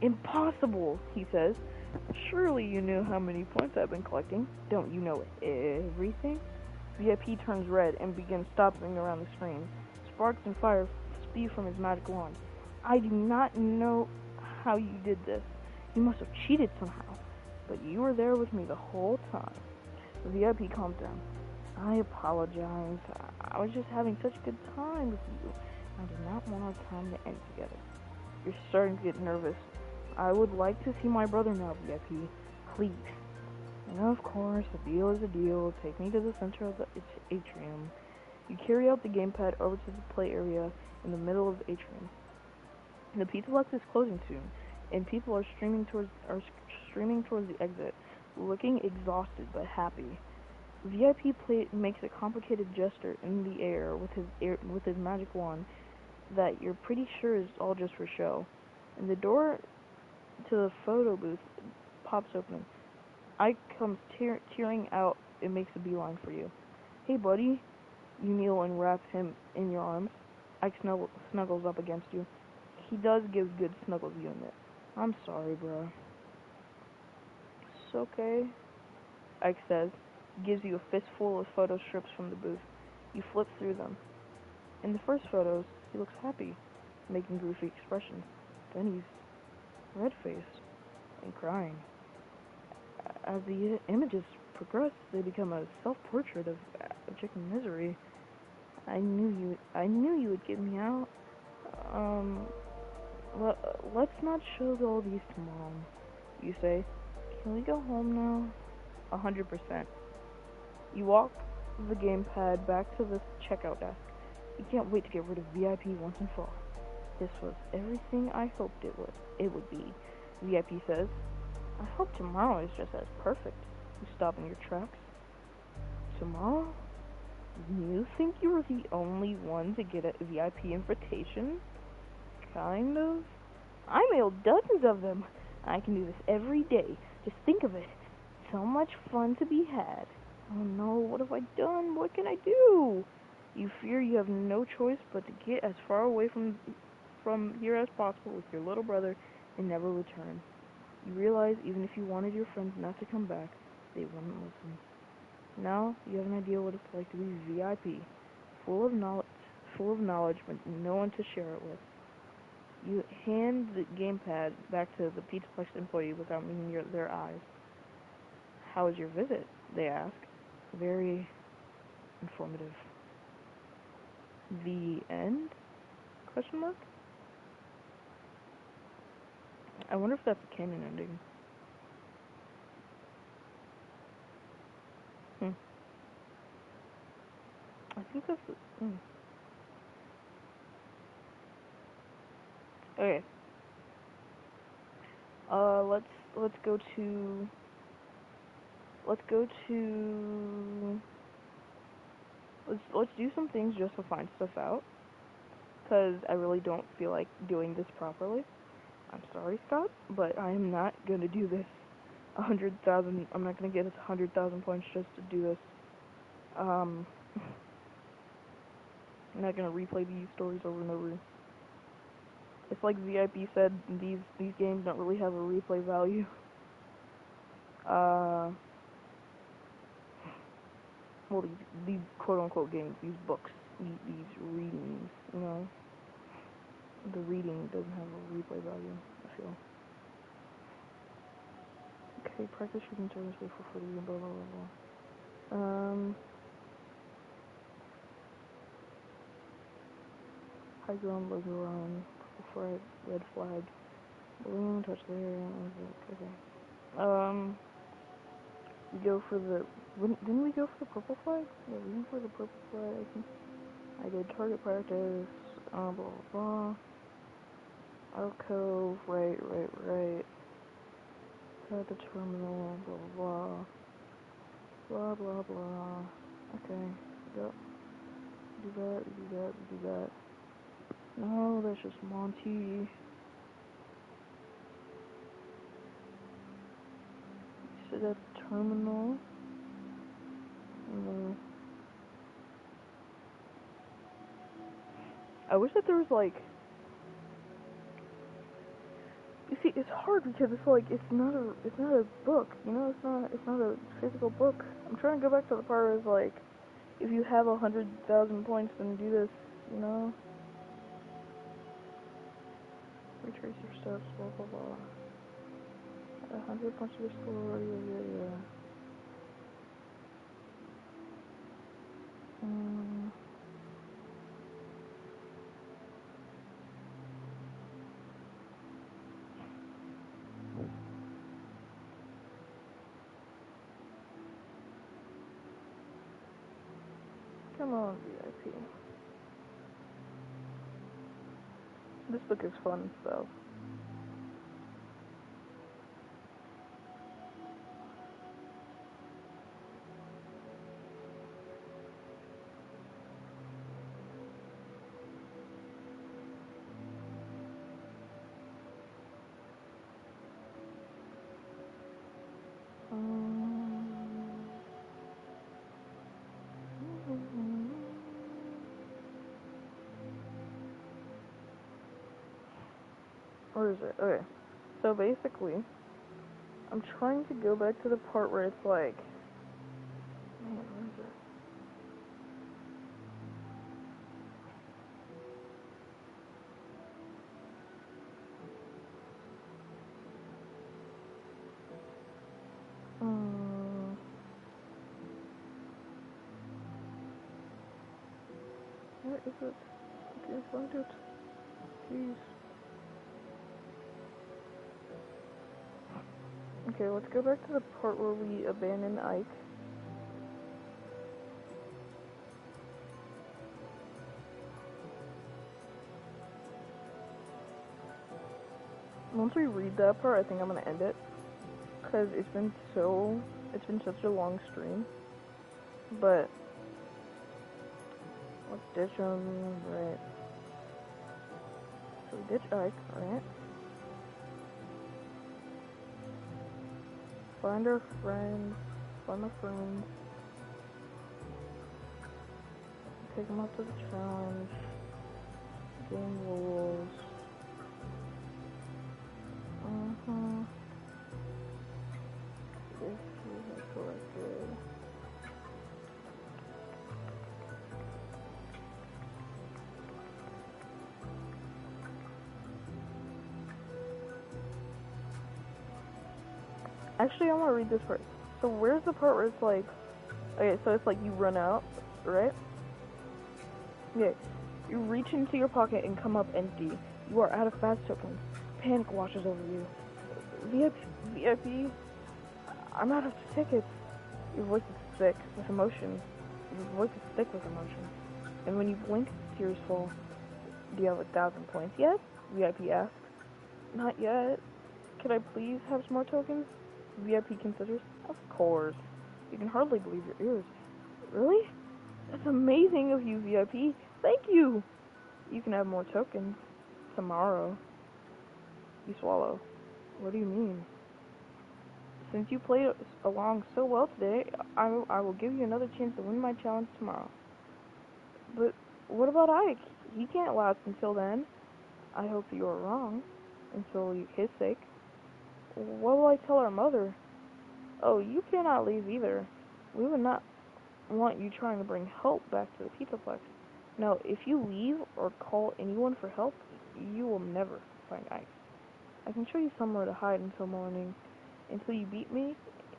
Speaker 2: Impossible, he says. Surely you knew how many points I've been collecting. Don't you know everything? VIP turns red and begins stomping around the screen. Sparks and fire spew from his magic wand. I do not know how you did this. You must have cheated somehow. But you were there with me the whole time. The VIP calms down. I apologize. I was just having such a good time with you. I did not want our time to end together. You're starting to get nervous. I would like to see my brother now, VIP. Please. And of course, a deal is a deal. Take me to the center of the atrium. You carry out the gamepad over to the play area in the middle of the atrium. The pizza box is closing soon, and people are streaming towards the exit, looking exhausted but happy. VIP makes a complicated gesture in the air with his magic wand that you're pretty sure is all just for show. And the door to the photo booth pops open. Ike comes tearing out and makes a beeline for you. Hey, buddy. You kneel and wrap him in your arms. Ike snuggles up against you. He does give good snuggles, you admit. I'm sorry, bro. It's okay, Ike says. He gives you a fistful of photo strips from the booth. You flip through them. In the first photos, he looks happy, making goofy expressions. Then he's red-faced and crying. As the images progress, they become a self-portrait of abject misery. I knew you would get me out. Let's not show all these to Mom, you say. Can we go home now? 100%. You walk the gamepad back to the checkout desk. You can't wait to get rid of VIP once and for all. This was everything I hoped it would be, VIP says. I hope tomorrow is just as perfect. You stop in your tracks. Tomorrow? You think you were the only one to get a VIP invitation? Kind of. I mailed dozens of them. I can do this every day. Just think of it. So much fun to be had. Oh no, what have I done? What can I do? You fear you have no choice but to get as far away from here as possible with your little brother and never return. You realize even if you wanted your friends not to come back, they wouldn't listen. Now you have an idea what it's like to be VIP, full of knowledge, but no one to share it with. You hand the gamepad back to the Pizzaplex employee without meeting their eyes. How was your visit? They ask. Very informative. The end? Question mark? I wonder if that's a canon ending. I think that's okay. Let's go to let's do some things just to find stuff out, cause I really don't feel like doing this properly. I'm sorry, Scott, but I am not gonna do this. 100,000. I'm not gonna get 100,000 points just to do this. I'm not gonna replay these stories over and over. It's like VIP said, these games don't really have a replay value. well, these quote-unquote games, these books, these readings, you know, the reading doesn't have a replay value, I feel. Okay, practice shooting turns, wait for footy, and blah, blah, blah, blah. High ground, low ground, purple flag, red flag, balloon, touch there, okay. We go for the, didn't we go for the purple flag? Yeah, we went for the purple flag. I did target practice, blah, blah, blah. Alcove, right. At the terminal, blah, blah, blah. Blah, blah, blah. Okay, yep. Do that. No, that's just Monty. Sit at the terminal. I wish that there was like, you see, it's hard because it's like it's not a book, you know, it's not a physical book. I'm trying to go back to the part where it's like, if you have 100,000 points, then do this, you know. Retrace your steps, blah blah blah. 100 points to restore, yeah. Come on, VIP. This book is fun, so. Where is it? Okay. So basically, I'm trying to go back to the part where it's like, man, where is it? Where is it? Okay, find it. Please. Okay, let's go back to the part where we abandon Ike. Once we read that part, I think I'm gonna end it. Because it's been such a long stream. But, let's ditch him, right? So we ditch Ike, right? Find our friends, find my friends. Take them up to the challenge. Game rules. This is collected. Actually, I want to read this part. So where's the part where it's like, okay, so it's like you run out, right? Okay, you reach into your pocket and come up empty. You are out of fast tokens. Panic washes over you. VIP, I'm out of tickets. Your voice is thick with emotion. Your voice is thick with emotion. And when you blink, tears fall. Do you have 1,000 points yet? VIP asks. Not yet. Could I please have some more tokens? VIP considers. Of course. You can hardly believe your ears. Really? That's amazing of you, VIP. Thank you. You can have more tokens. Tomorrow. You swallow. What do you mean? Since you played along so well today, I will give you another chance to win my challenge tomorrow. But what about Ike? He can't last until then. I hope you are wrong. Until his sake. What will I tell our mother? Oh, you cannot leave either. We would not want you trying to bring help back to the Pizzaplex. Now, if you leave or call anyone for help, you will never find Ike. I can show you somewhere to hide until morning. Until you beat me,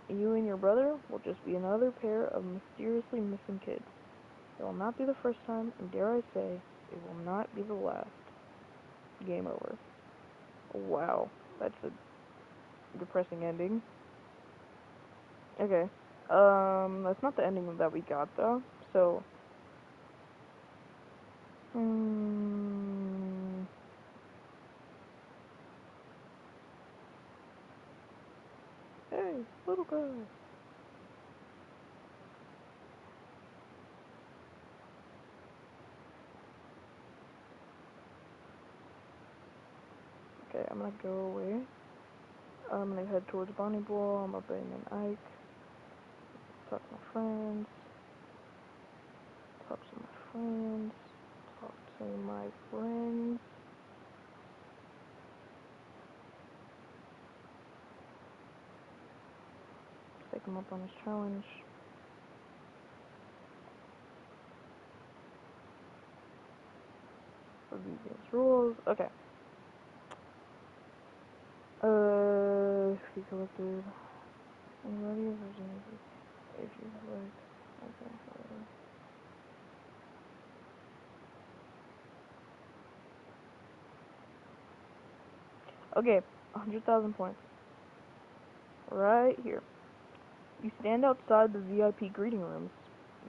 Speaker 2: you and your brother will just be another pair of mysteriously missing kids. It will not be the first time, and dare I say, it will not be the last. Game over. Wow, that's a depressing ending. Okay, that's not the ending that we got though, so, hey, little guy. Okay, I'm gonna go away. I'm gonna head towards Bonnie Boy. I'm gonna bring in Ike. Talk to my friends. Talk to my friends. Talk to my friends. Take him up on his challenge. Review these rules. Okay. He collected. Ready if you like. Okay. Okay, 100,000 points. Right here. You stand outside the VIP greeting rooms.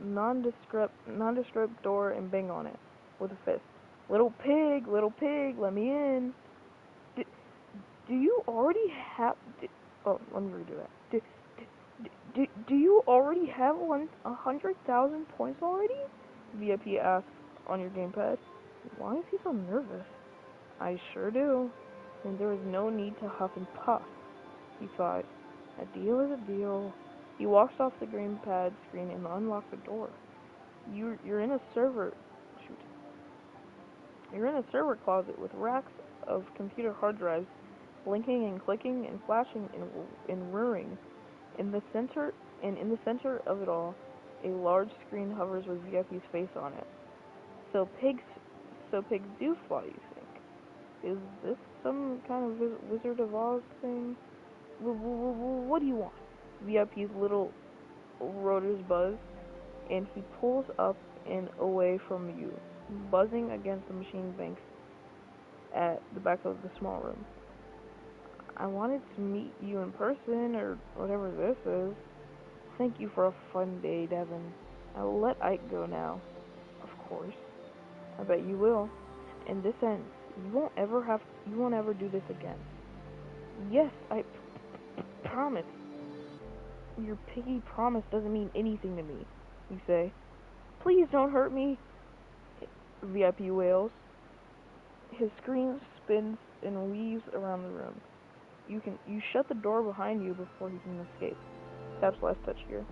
Speaker 2: Nondescript door and bang on it with a fist. Little pig, let me in. Do you already have... oh, let me redo that. Do you already have 100,000 points already? VIP asks on your gamepad. Why is he so nervous? I sure do. And there is no need to huff and puff, he thought. A deal is a deal. He walks off the gamepad screen and unlocks the door. You're in a server... shoot. You're in a server closet with racks of computer hard drives, blinking and clicking and flashing and whirring. In the center of it all, a large screen hovers with VIP's face on it. So pigs do fly, you think? Is this some kind of Wizard of Oz thing? What do you want? VIP's little rotors buzz, and he pulls up and away from you, buzzing against the machine banks at the back of the small room. I wanted to meet you in person, or whatever this is. Thank you for a fun day, Devin. I will let Ike go now. Of course. I bet you will. And this ends. You won't ever do this again. Yes, I promise. Your piggy promise doesn't mean anything to me, you say. Please don't hurt me, VIP wails. His screen spins and weaves around the room. You shut the door behind you before he can escape. Taps last touch here.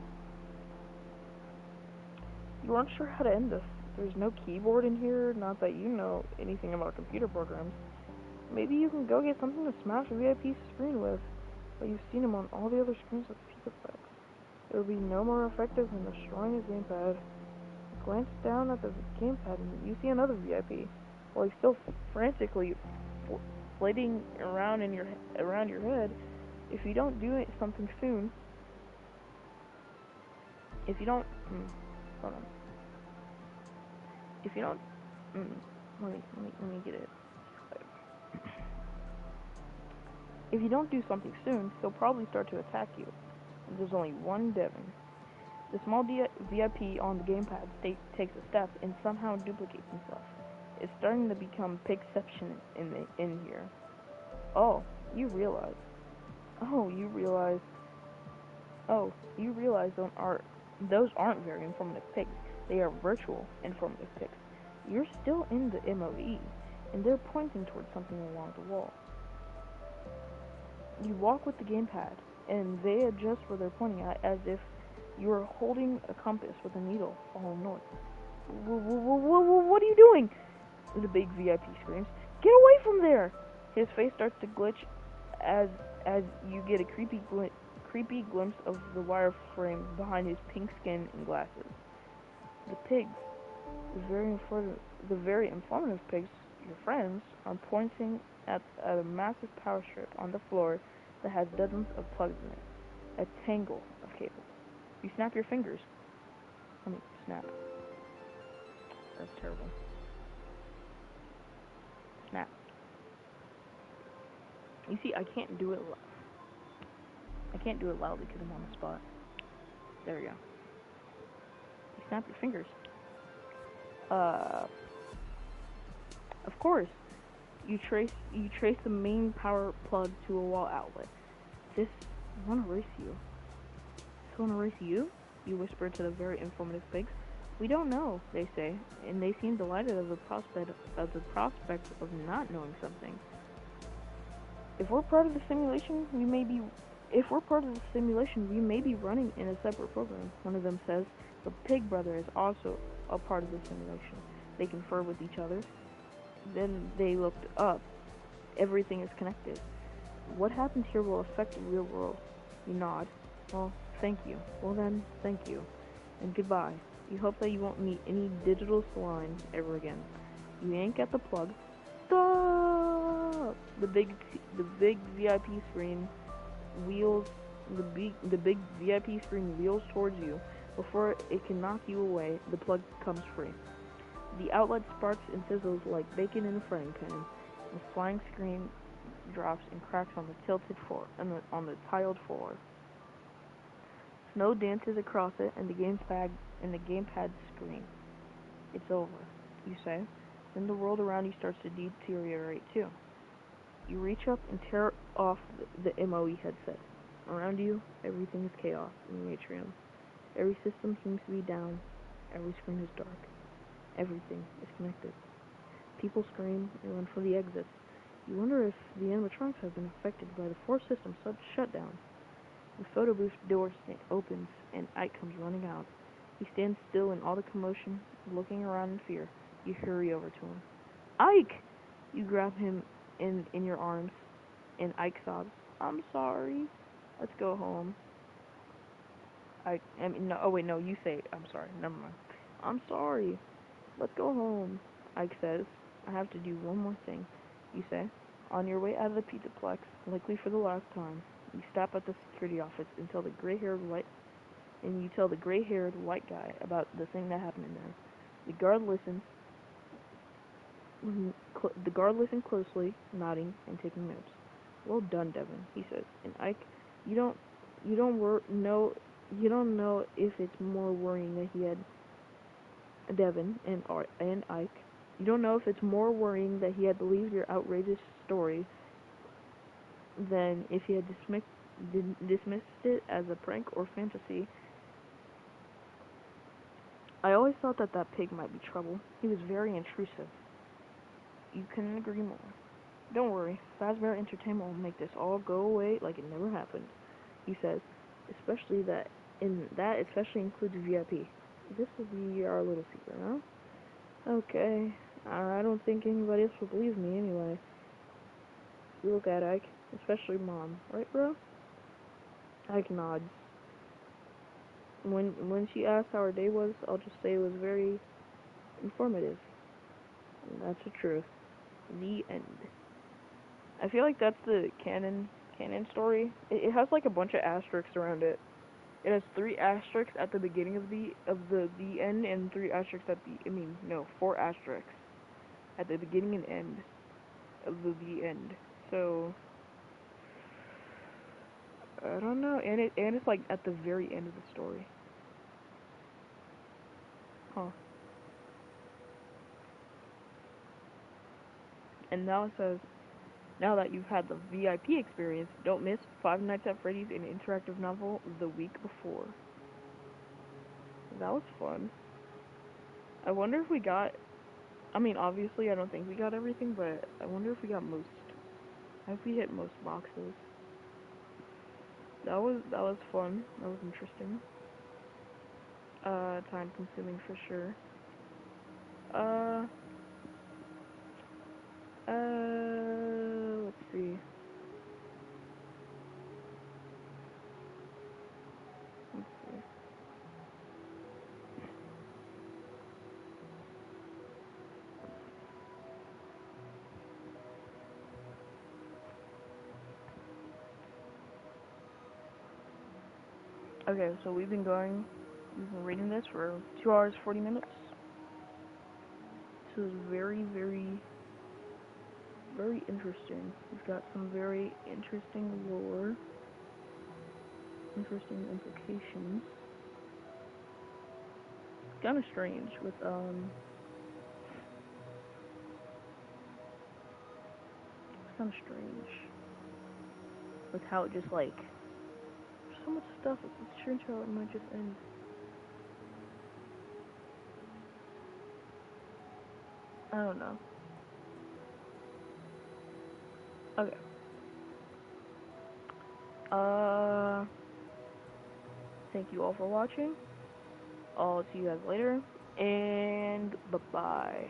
Speaker 2: You aren't sure how to end this. There's no keyboard in here, not that you know anything about computer programs. Maybe you can go get something to smash VIP's screen with, but you've seen him on all the other screens with Pizzaplex. It would be no more effective than destroying his gamepad. You glance down at the gamepad and you see another VIP, while he's still frantically flailing around your head. If you don't do something soon, hold on. If you don't, let me get it. If you don't do something soon, he'll probably start to attack you. And there's only one Devin. The small VIP on the gamepad takes a step and somehow duplicates himself. It's starting to become pigception in here. Oh, you realize those aren't very informative pigs. They are virtual informative pigs. You're still in the MOE, and they're pointing towards something along the wall. You walk with the gamepad, and they adjust where they're pointing at as if you are holding a compass with a needle following north. What are you doing? The big VIP screams. Get away from there! His face starts to glitch as you get a creepy glimpse of the wireframe behind his pink skin and glasses. The pigs, the very informative pigs, your friends, are pointing at a massive power strip on the floor that has dozens of plugs in it. A tangle of cables. You snap your fingers. Snap. That's terrible. Snap. You see, I can't do it loudly because I'm on the spot. There we go. You snap your fingers. Of course, you trace the main power plug to a wall outlet. This won't erase you. This won't erase you? You whisper to the very informative pigs. We don't know, they say, and they seem delighted at the prospect of not knowing something. If we're part of the simulation, we may be running in a separate program, one of them says. The pig brother is also a part of the simulation. They confer with each other. Then they looked up. Everything is connected. What happens here will affect the real world. You nod. Well, thank you. Well then, thank you. And goodbye. You hope that you won't meet any digital swine ever again. You yank at the plug. Stop! The big VIP screen wheels. The big VIP screen wheels towards you. Before it can knock you away, the plug comes free. The outlet sparks and sizzles like bacon in a frying pan. The flying screen drops and cracks on the tilted floor, on the tiled floor. Snow dances across it, and the gamepad screen. It's over, you say. Then the world around you starts to deteriorate too. You reach up and tear off the MOE headset. Around you, everything is chaos in the atrium. Every system seems to be down. Every screen is dark. Everything is connected. People scream and run for the exits. You wonder if the animatronics have been affected by the forced system shutdown. The photo booth door opens and Ike comes running out. He stands still in all the commotion, looking around in fear. You hurry over to him. Ike! You grab him in your arms, and Ike sobs. I'm sorry. Let's go home. No, you say it. I'm sorry. Never mind. I'm sorry. Let's go home, Ike says. I have to do one more thing, you say. On your way out of the Pizzaplex, likely for the last time, you stop at the security office and tell the gray-haired white guy about the thing that happened in there. The guard listens. The guard listened closely, nodding and taking notes. Well done, Devin, he says. And Ike, you don't know if it's more worrying that he had Devin and Ike. You don't know if it's more worrying that he had believed your outrageous story than if he had dismissed it as a prank or fantasy. I always thought that pig might be trouble. He was very intrusive. You couldn't agree more. Don't worry, Fazbear Entertainment will make this all go away like it never happened, he says. Especially includes VIP. This will be our little secret, huh? Okay. I don't think anybody else will believe me anyway. You look at Ike, especially Mom. Right, bro? Ike nods. When she asks how her day was, I'll just say it was very informative. And that's the truth. The end. I feel like that's the canon story. It has like a bunch of asterisks around it. It has 3 asterisks at the beginning of the end, and 3 asterisks at the 4 asterisks at the beginning and end of the end. So I don't know, and it's like at the very end of the story. Huh. And now it says, now that you've had the VIP experience, don't miss Five Nights at Freddy's, an interactive novel, the week before. That was fun. I wonder if we got, obviously I don't think we got everything, but I wonder if we got most. I hope we hit most boxes. That was fun. That was interesting. Time consuming for sure. Let's see. Okay, so we've been reading this for 2 hours, 40 minutes. This is very, very, very interesting. We've got some very interesting lore, interesting implications. It's kind of strange with, it's kind of strange with how it just, like, so much stuff, it's strange how it might just end. I don't know. Okay. Thank you all for watching. I'll see you guys later, and bye-bye.